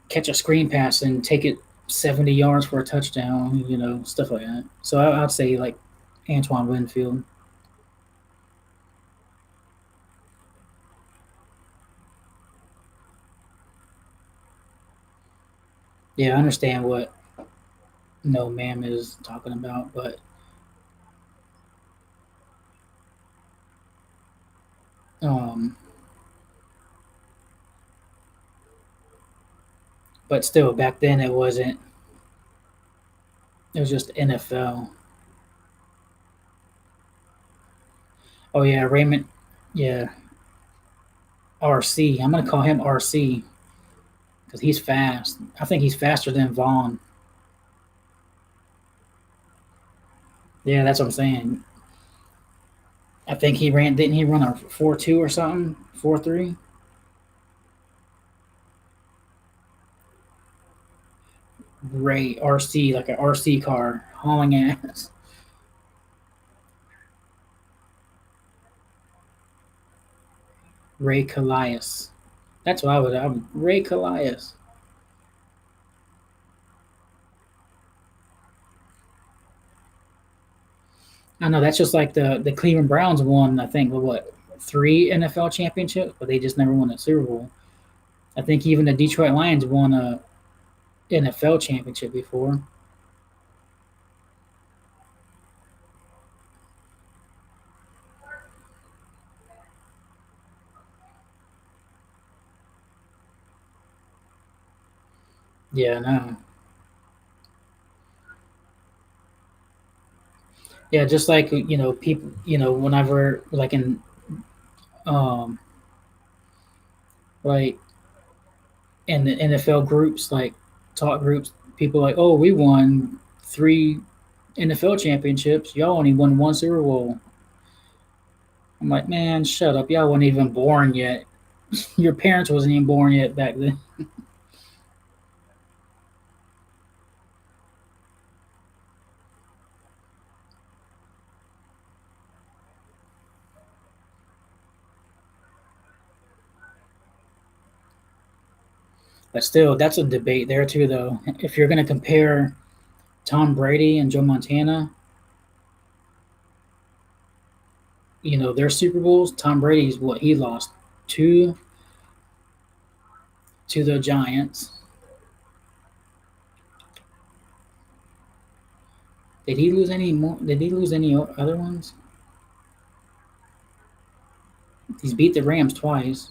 [SPEAKER 1] catch a screen pass and take it 70 yards for a touchdown, stuff like that. So I'd say like Antoine Winfield. Yeah, I understand what No Ma'am is talking about, um, but still, back then it wasn't. It was just NFL. Oh yeah, Raymond. Yeah, RC. I'm gonna call him RC because he's fast. I think he's faster than Vaughn. Yeah, that's what I'm saying. I think he ran. Didn't he run a 4.2 or something? 4.3. Ray RC, like an RC car hauling ass. Ray Calias. That's what I would. Ray Calias. I know that's just like the Cleveland Browns won. I think what 3 NFL championships, but they just never won a Super Bowl. I think even the Detroit Lions won a NFL championship before. Yeah, no. Yeah, just like people, whenever like in um like in the NFL groups, like talk groups, people like, oh, we won 3 NFL championships. Y'all only won 1 Super Bowl. I'm like, man, shut up. Y'all weren't even born yet. Your parents wasn't even born yet back then. But still, that's a debate there too, though. If you're going to compare Tom Brady and Joe Montana, their Super Bowls. Tom Brady's what he lost two to the Giants. Did he lose any more? Did he lose any other ones? He's beat the Rams twice.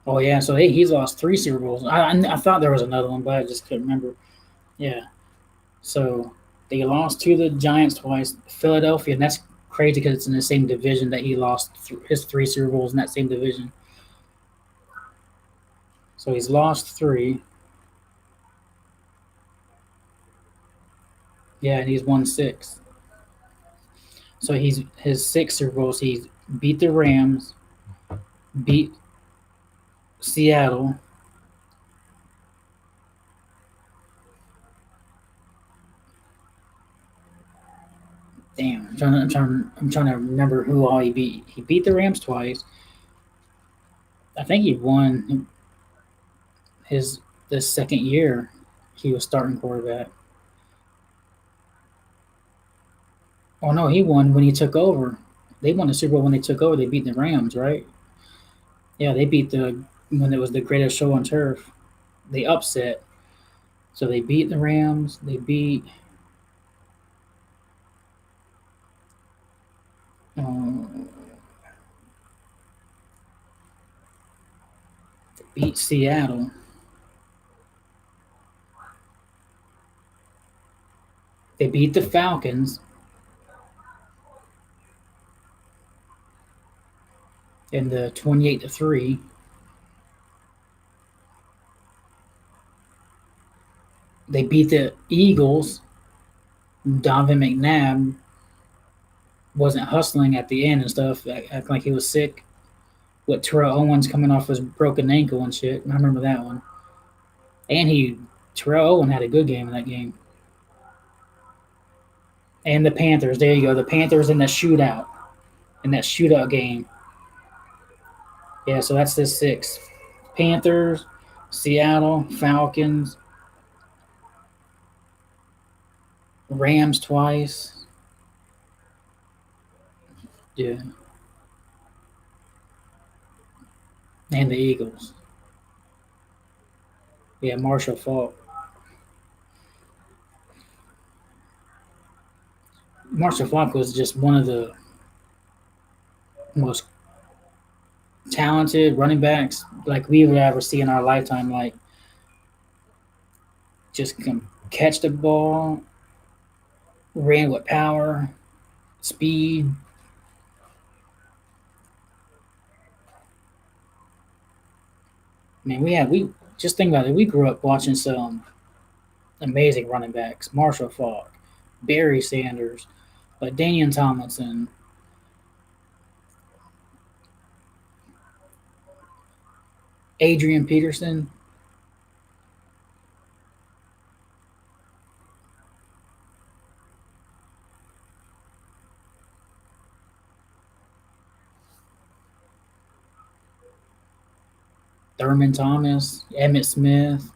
[SPEAKER 1] Oh yeah, so he's lost 3 Super Bowls. I thought there was another one, but I just couldn't remember. Yeah. So they lost to the Giants twice. Philadelphia, and that's crazy because it's in the same division that he lost his 3 Super Bowls in that same division. So he's lost 3. Yeah, and he's won 6. So he's his 6 Super Bowls. He's beat the Rams, beat Seattle. Damn, I'm trying to remember who all he beat. He beat the Rams twice. I think he won his the second year he was starting quarterback. Oh no, he won when he took over. They won the Super Bowl when they took over. They beat the Rams, right? Yeah, they beat the when it was the greatest show on turf. They upset. So they beat the Rams. Um, beat Seattle. They beat the Falcons in the 28-3. They beat the Eagles. Donovan McNabb wasn't hustling at the end and stuff, acting like he was sick. With Terrell Owens coming off his broken ankle and shit. I remember that one. And Terrell Owens had a good game in that game. And the Panthers, there you go. The Panthers in that shootout game. Yeah, so that's this 6. Panthers, Seattle, Falcons, Rams twice. Yeah. And the Eagles. Yeah, Marshall Faulk. Marshall Faulk was just one of the most talented running backs like we would ever see in our lifetime. Like, just can catch the ball, ran with power, speed. Man, we just think about it. We grew up watching some amazing running backs: Marshall Faulk, Barry Sanders, Danian Tomlinson, Adrian Peterson, Thurman Thomas, Emmett Smith.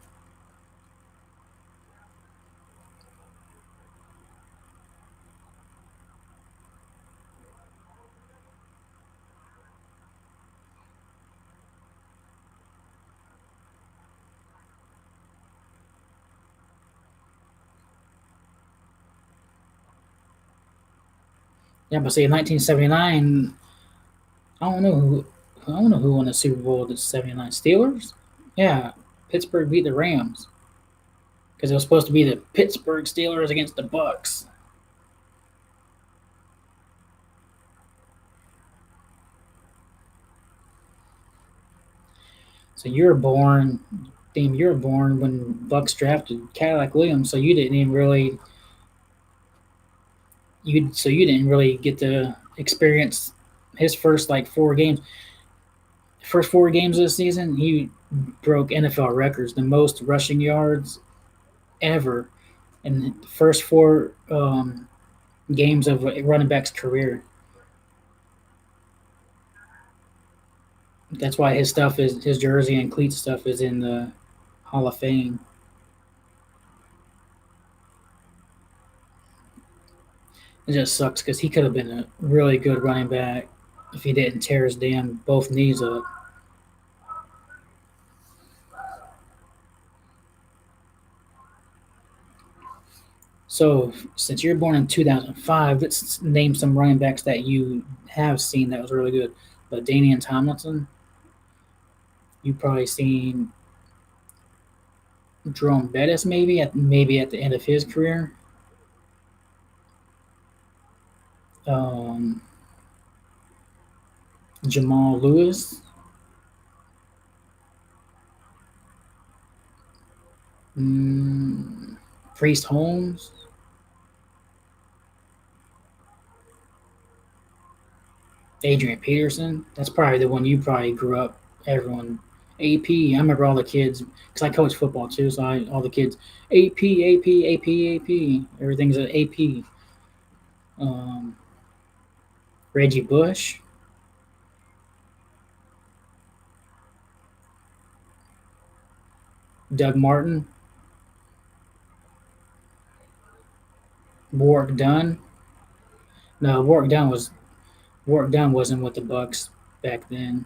[SPEAKER 1] Yeah, but see, in 1979, I don't know who I don't know who won the Super Bowl in '79. Steelers? Yeah, Pittsburgh beat the Rams because it was supposed to be the Pittsburgh Steelers against the Bucks. So you were born, damn, you were born when Bucks drafted Cadillac Williams. So you didn't even really you didn't really get to experience his first like 4 games. First 4 games of the season, he broke NFL records, the most rushing yards ever in the first 4 games of a running back's career. That's why his jersey and cleat stuff is in the Hall of Fame. It just sucks because he could have been a really good running back if he didn't tear his damn both knees up. So, since you're born in 2005, let's name some running backs that you have seen that was really good. But Danian Tomlinson, you've probably seen Jerome Bettis, maybe at the end of his career. Um, Jamal Lewis. Mm, Priest Holmes. Adrian Peterson. That's probably the one you probably grew up. Everyone. AP. I remember all the kids because I coach football too. So all the kids. AP, AP, AP, AP. Everything's an AP. Um, Reggie Bush. Doug Martin. Warwick Dunn. No, Warwick Dunn wasn't with the Bucks back then.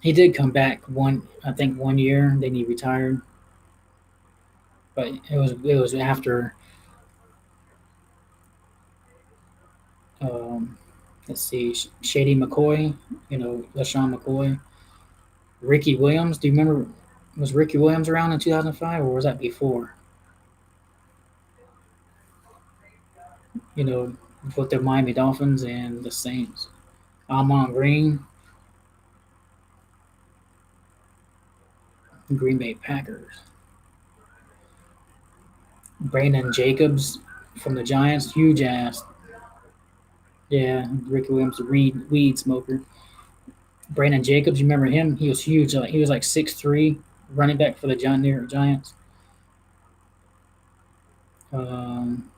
[SPEAKER 1] He did come back I think 1 year. Then he retired, but it was after. Um, let's see, Shady McCoy. LaShawn McCoy. Ricky Williams. Do you remember? Was Ricky Williams around in 2005, or was that before? You know, with the Miami Dolphins and the Saints. Amon Green, Green Bay Packers. Brandon Jacobs from the Giants, huge ass. Yeah, Ricky Williams, the weed smoker. Brandon Jacobs, you remember him? He was huge. He was like 6'3", running back for the New York Giants. Um,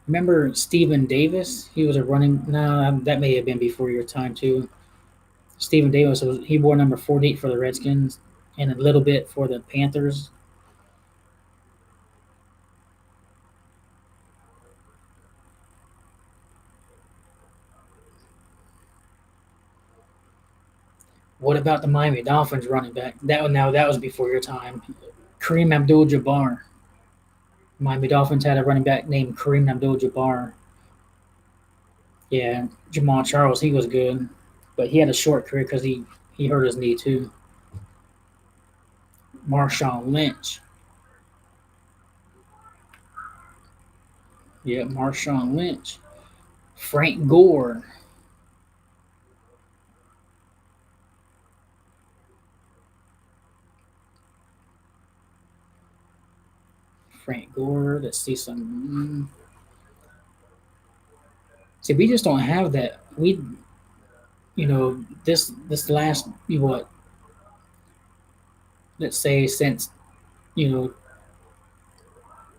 [SPEAKER 1] remember Stephen Davis? He was a running. No, that may have been before your time too. Stephen Davis he wore number 48 for the Redskins and a little bit for the Panthers. What about the Miami Dolphins running back? That was before your time. Kareem Abdul-Jabbar. Miami Dolphins had a running back named Kareem Abdul-Jabbar. Yeah, Jamal Charles, he was good, but he had a short career because he hurt his knee too. Marshawn Lynch. Yeah, Marshawn Lynch. Frank Gore. Frank Gore. Let's see some. See, we just don't have that. This last what? Let's say since you know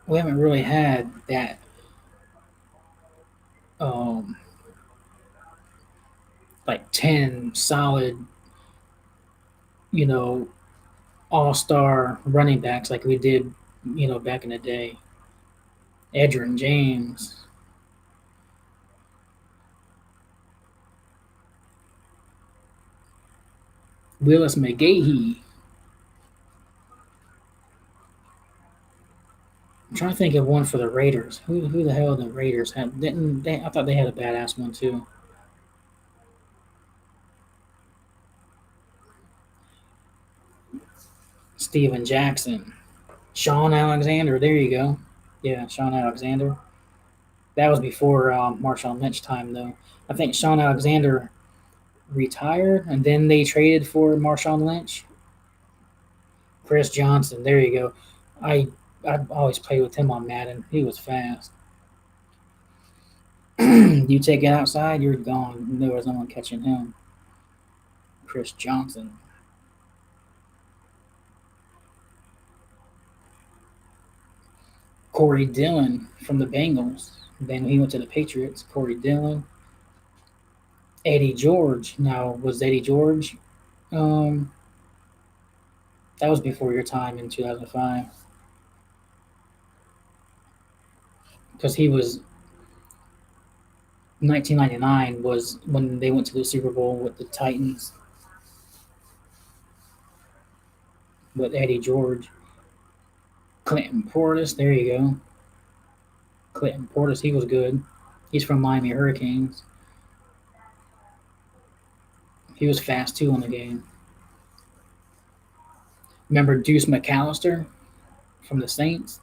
[SPEAKER 1] we haven't really had that. Um, like 10 solid, you know, all-star running backs like we did, back in the day. Edgerrin James. Willis McGahee. I'm trying to think of one for the Raiders. Who the hell the Raiders had? Didn't they? I thought they had a badass one too. Steven Jackson. Sean Alexander. There you go. Yeah, Sean Alexander. That was before Marshawn Lynch time, though. I think Sean Alexander retired, and then they traded for Marshawn Lynch. Chris Johnson. There you go. I always played with him on Madden. He was fast. You take it outside, you're gone. There was no one catching him. Chris Johnson. Corey Dillon from the Bengals. Then he went to the Patriots. Corey Dillon. Eddie George. Now, was Eddie George? Um, that was before your time in 2005. Because he was 1999 was when they went to the Super Bowl with the Titans with Eddie George. Clinton Portis, there you go. Clinton Portis, he was good. He's from Miami Hurricanes. He was fast too on the game. Remember Deuce McAllister from the Saints?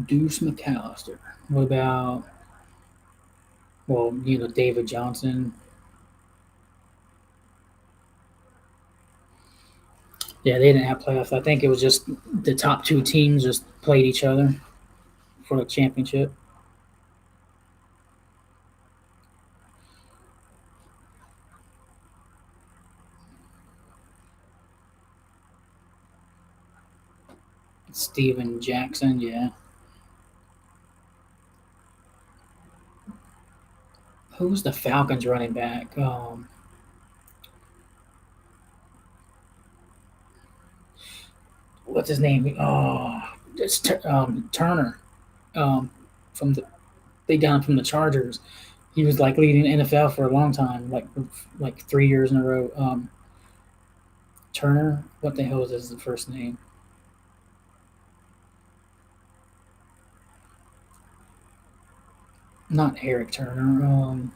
[SPEAKER 1] Deuce McAllister. What about, well, David Johnson? Yeah, they didn't have playoffs. I think it was just the top two teams just played each other for the championship. Steven Jackson, yeah. Who's the Falcons running back? What's his name? Oh, it's Turner. From they down from the Chargers. He was like leading the NFL for a long time, like 3 years in a row. Turner. What the hell is his first name? Not Eric Turner.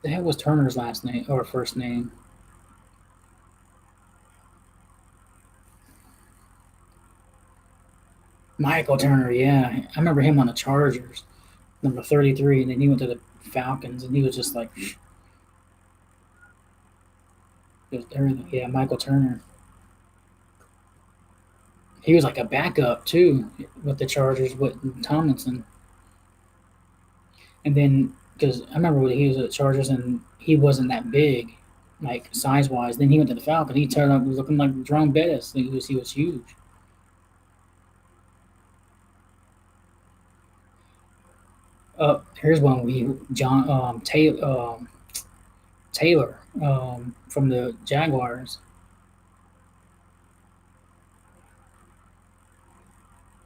[SPEAKER 1] The hell was Turner's last name or first name? Michael Turner. Yeah, I remember him on the Chargers, number 33, and then he went to the Falcons, and he was just like, it was everything. Yeah, Michael Turner. He was like a backup too with the Chargers with Tomlinson. And then because I remember when he was at the Chargers and he wasn't that big, like size wise. Then he went to the Falcons. He turned up looking like Jerome Bettis. He was huge. Here's one we John Taylor from the Jaguars.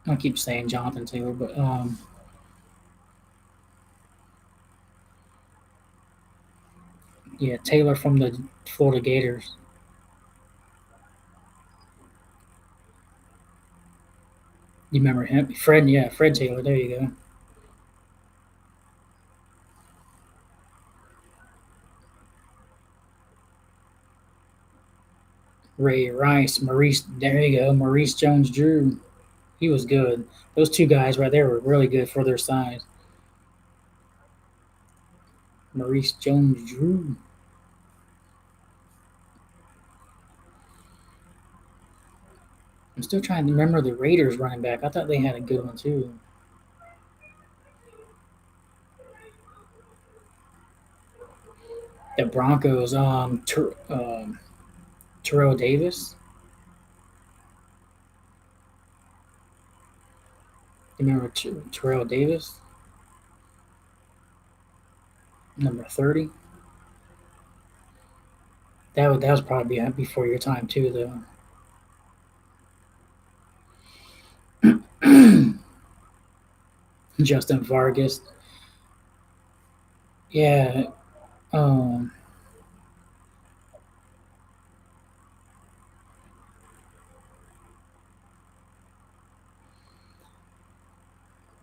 [SPEAKER 1] I keep saying Jonathan Taylor, but yeah, Taylor from the Florida Gators. You remember him? Fred, yeah, Fred Taylor. There you go. Ray Rice, Maurice. There you go, Maurice Jones-Drew. He was good. Those two guys right there were really good for their size. Maurice Jones-Drew. I'm still trying to remember the Raiders running back. I thought they had a good one too. The Broncos, Terrell Davis. You remember Terrell Davis? Number 30. That was probably before your time too, though. Justin Vargas. Yeah. Um,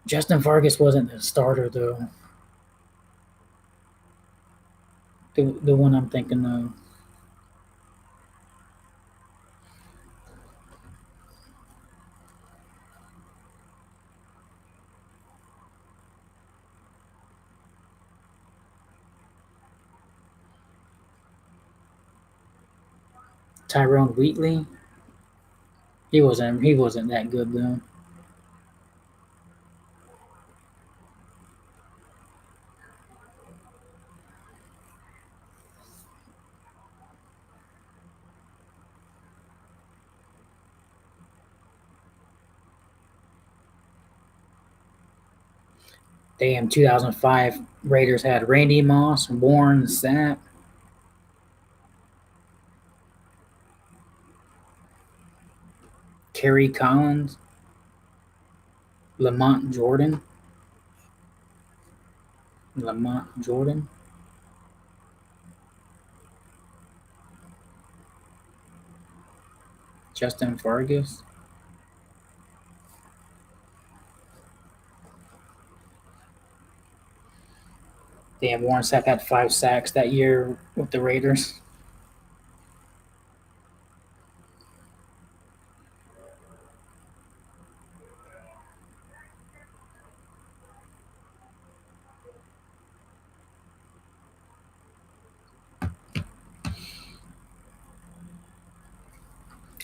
[SPEAKER 1] Justin Vargas wasn't the starter though. The one I'm thinking of. Tyrone Wheatley. He wasn't that good though. Damn, 2005 Raiders had Randy Moss, Warren Sapp, Kerry Collins, Lamont Jordan. Lamont Jordan. Justin Vargas. Damn, Warren Sapp had 5 sacks that year with the Raiders.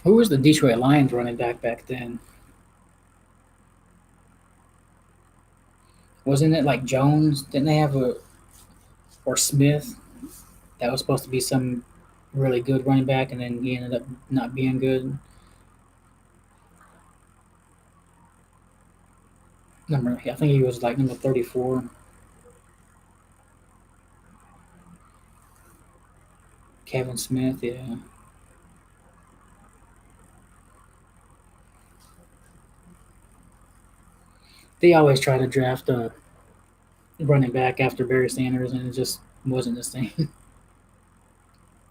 [SPEAKER 1] Who was the Detroit Lions running back then? Wasn't it like Jones? Didn't they have a or Smith? That was supposed to be some really good running back, and then he ended up not being good. I think he was like number 34. Kevin Smith, yeah. They always try to draft a running back after Barry Sanders, and it just wasn't the same.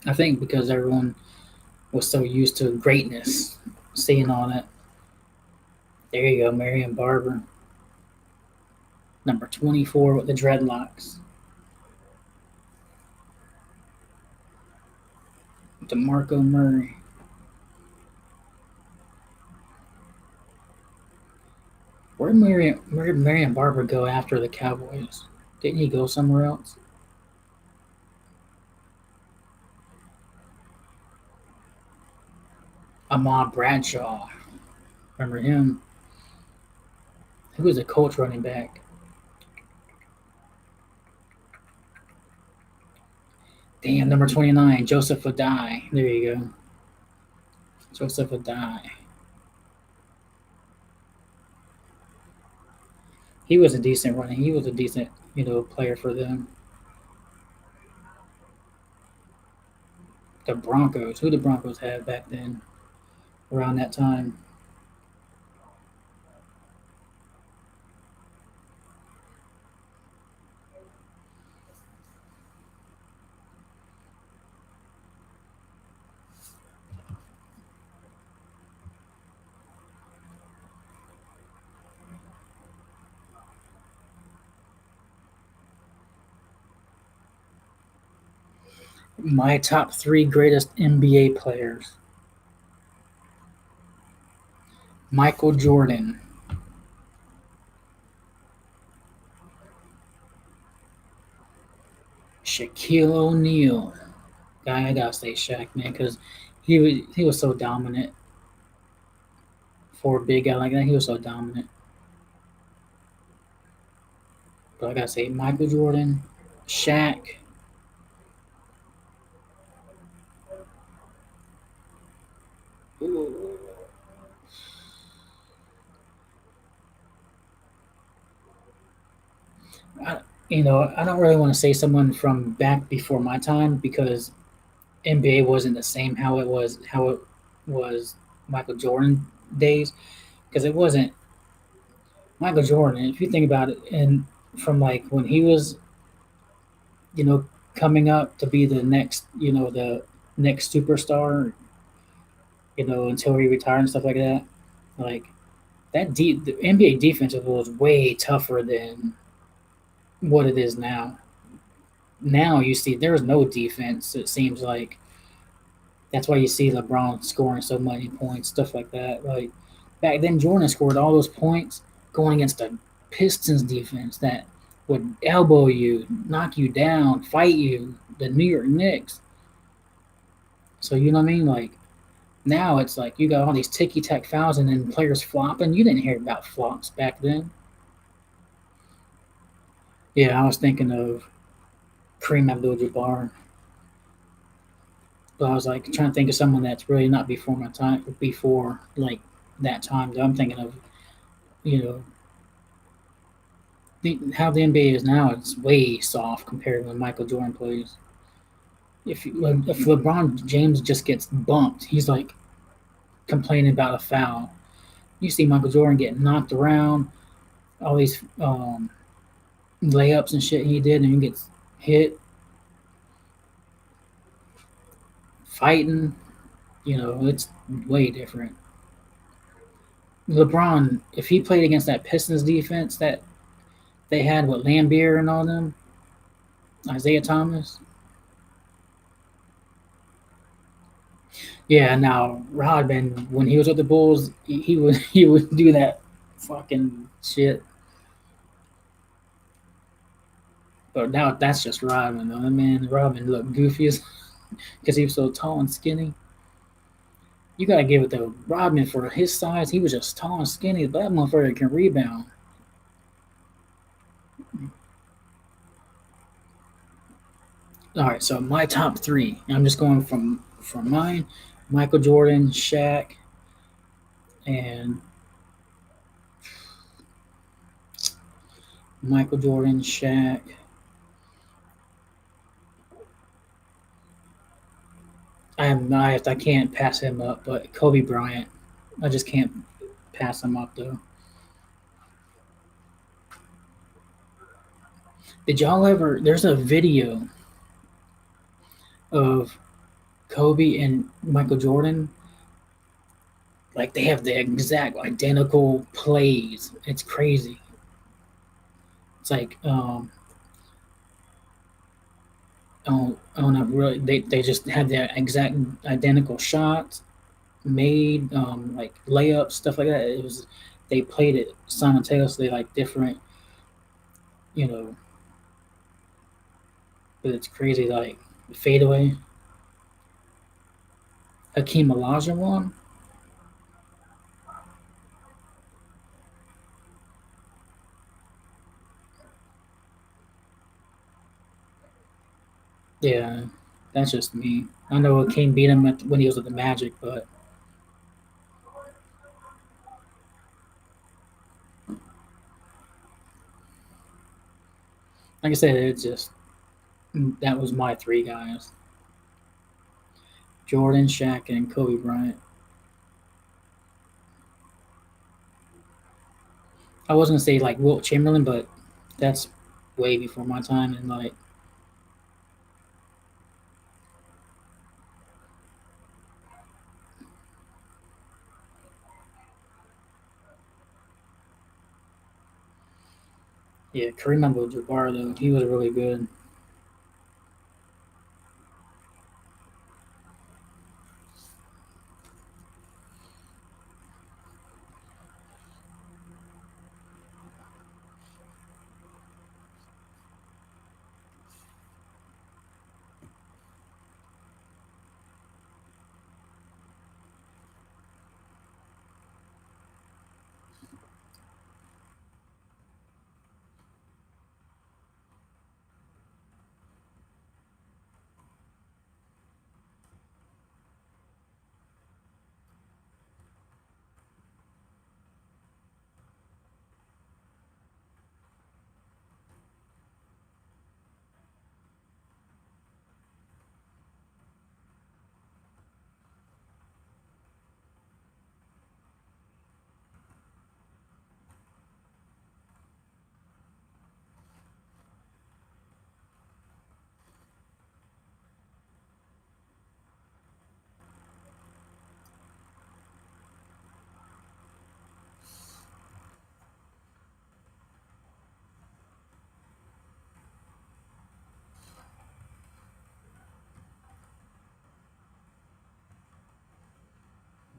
[SPEAKER 1] I think because everyone was so used to greatness, seeing all that. There you go, Marion Barber. Number 24 with the dreadlocks. DeMarco Murray. Where did Marion Barber go after the Cowboys? Didn't he go somewhere else? Ahmad Bradshaw. Remember him? Who was a Colts running back? Damn, number 29, Joseph Adai. There you go. Joseph Adai. He was a decent running. He was a decent, player for them. The Broncos. Who the Broncos had back then, around that time? My top 3 greatest NBA players. Michael Jordan. Shaquille O'Neal. I gotta say Shaq, man, because he was so dominant for a big guy like that. He was so dominant. But I gotta say Michael Jordan, Shaq. I don't really want to say someone from back before my time because NBA wasn't the same how it was Michael Jordan days because it wasn't Michael Jordan. If you think about it, and from like when he was coming up to be the next superstar, until he retired and stuff like that, like the NBA defense was way tougher than what it is now. Now you see there's no defense. It seems like that's why you see LeBron scoring so many points, stuff like that. Like back then, Jordan scored all those points going against the Pistons defense that would elbow you, knock you down, fight you. The New York Knicks. So you know what I mean? Like now it's like you got all these ticky tack fouls and then players flopping. You didn't hear about flops back then. Yeah, I was thinking of Kareem Abdul-Jabbar. But I was like trying to think of someone that's really not before my time, before like that time. I'm thinking of, you know, how the NBA is now. It's way soft compared to when Michael Jordan plays. If LeBron James just gets bumped, he's like complaining about a foul. You see Michael Jordan get knocked around, all these layups and shit he did, and he gets hit, fighting. It's way different. LeBron, if he played against that Pistons defense that they had with Lambeer and all them, Isaiah Thomas. Yeah, now Rodman, when he was with the Bulls, he would he would do that fucking shit. But now that's just Rodman, though. That man, Rodman looked goofy as because he was so tall and skinny. You gotta give it to Rodman for his size. He was just tall and skinny, but that motherfucker can rebound. All right, so my top three. I'm just going from mine: Michael Jordan, Shaq, and Michael Jordan, Shaq. I can't pass him up, but Kobe Bryant. I just can't pass him up though. Did y'all ever? There's a video of Kobe and Michael Jordan. Like they have the exact identical plays. It's crazy. It's like I don't know really. They just had the exact identical shots made, like layups, stuff like that. It was they played it simultaneously, like different, you know. But it's crazy, like fadeaway. Hakeem Olajuwon. Yeah, that's just me. I know Hakeem beat him when he was with the Magic, but like I said, it's just that was my three guys: Jordan, Shaq, and Kobe Bryant. I was gonna say like Wilt Chamberlain, but that's way before my time. And like, yeah, Kareem Abdul-Jabbar though, he was really good.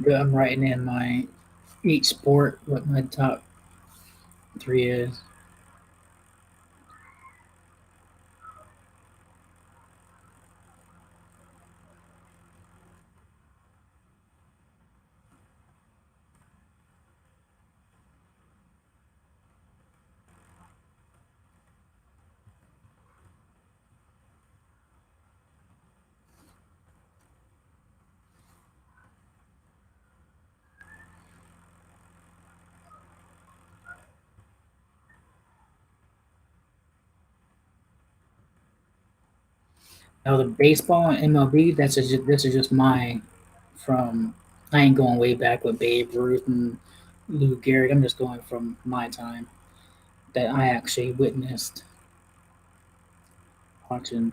[SPEAKER 1] But I'm writing in my each sport what my top three is. Now the baseball and MLB, this is just my from. I ain't going way back with Babe Ruth and Lou Gehrig. I'm just going from my time that I actually witnessed watching.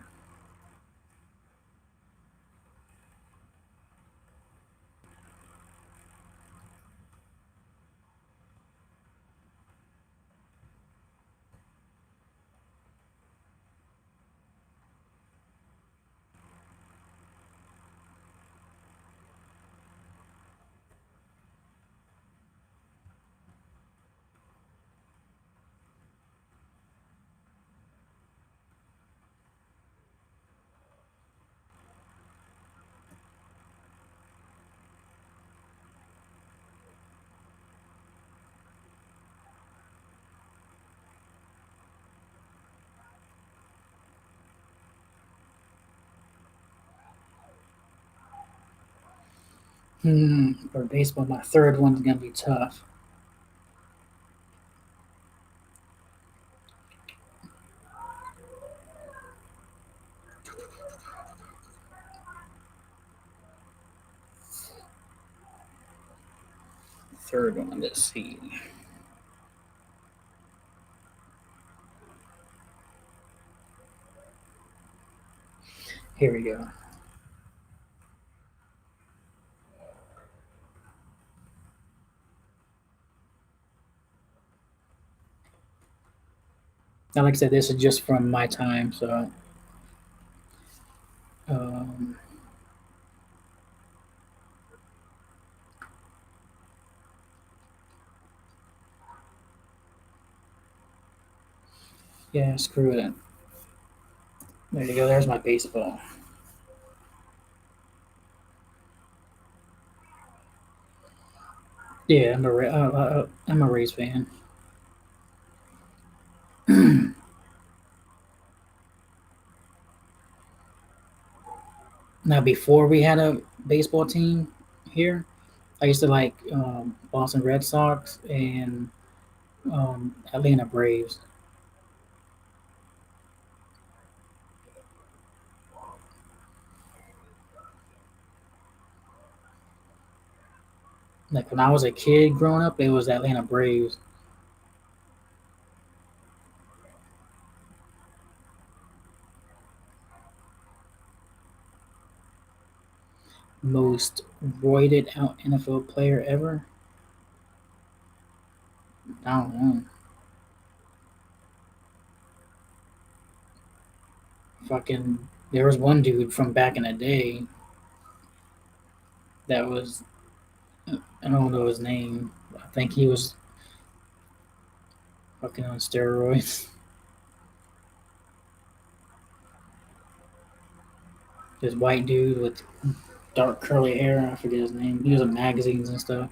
[SPEAKER 1] For baseball, my third one's gonna be tough. Third one, let's see. Here we go. Now, like I said, this is just from my time, so um, yeah, screw it. There you go. There's my baseball. Yeah, I'm a Rays fan. Now, before we had a baseball team here, I used to like Boston Red Sox and Atlanta Braves. Like when I was a kid growing up, it was Atlanta Braves. Most roided out NFL player ever. I don't know. Fucking, there was one dude from back in the day that was, I don't know his name. I think he was fucking on steroids. This white dude with dark curly hair. I forget his name. He was in magazines and stuff.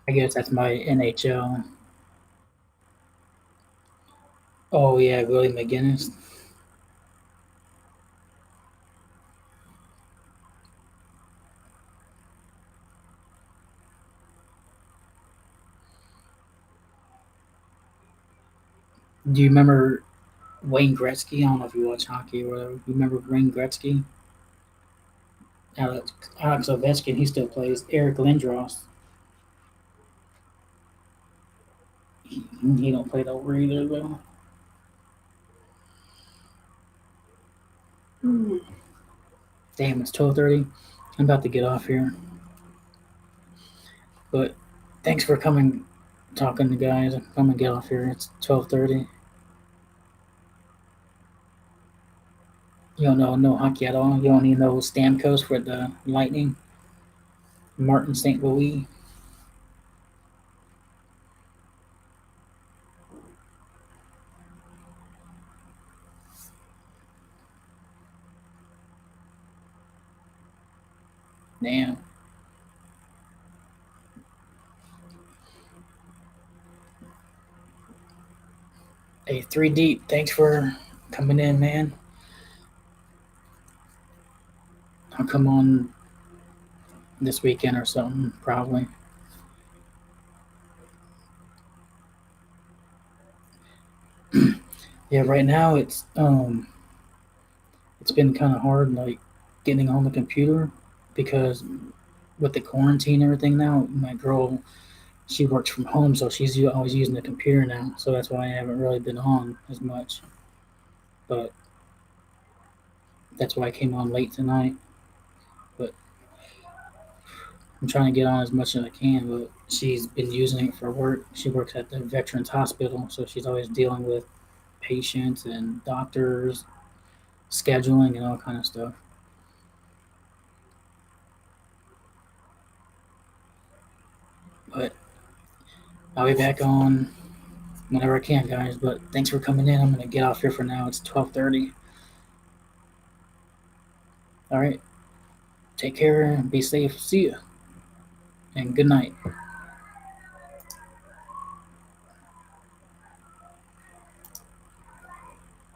[SPEAKER 1] I guess that's my NHL. Oh yeah, Willie McGinnis. Do you remember Wayne Gretzky? I don't know if you watch hockey or whatever. You remember Wayne Gretzky? Alex Ovechkin, he still plays. Eric Lindros, he don't play over either though. Damn, it's 12:30. I'm about to get off here, but thanks for coming, talking to guys. I'm gonna get off here. It's 12:30. You don't know no hockey at all. You don't even know Stamkos for the Lightning. Martin St. Louis. Damn. Hey, 3D. Thanks for coming in, man. I'll come on this weekend or something, probably. Yeah, right now it's been kind of hard, like getting on the computer because with the quarantine and everything now, my girl she works from home, so she's always using the computer now. So that's why I haven't really been on as much. But that's why I came on late tonight. But I'm trying to get on as much as I can. But she's been using it for work. She works at the Veterans Hospital, so she's always dealing with patients and doctors, scheduling, and all kind of stuff. But I'll be back on whenever I can, guys. But thanks for coming in. I'm gonna get off here for now. It's 12:30. All right. Take care and be safe. See ya. And good night.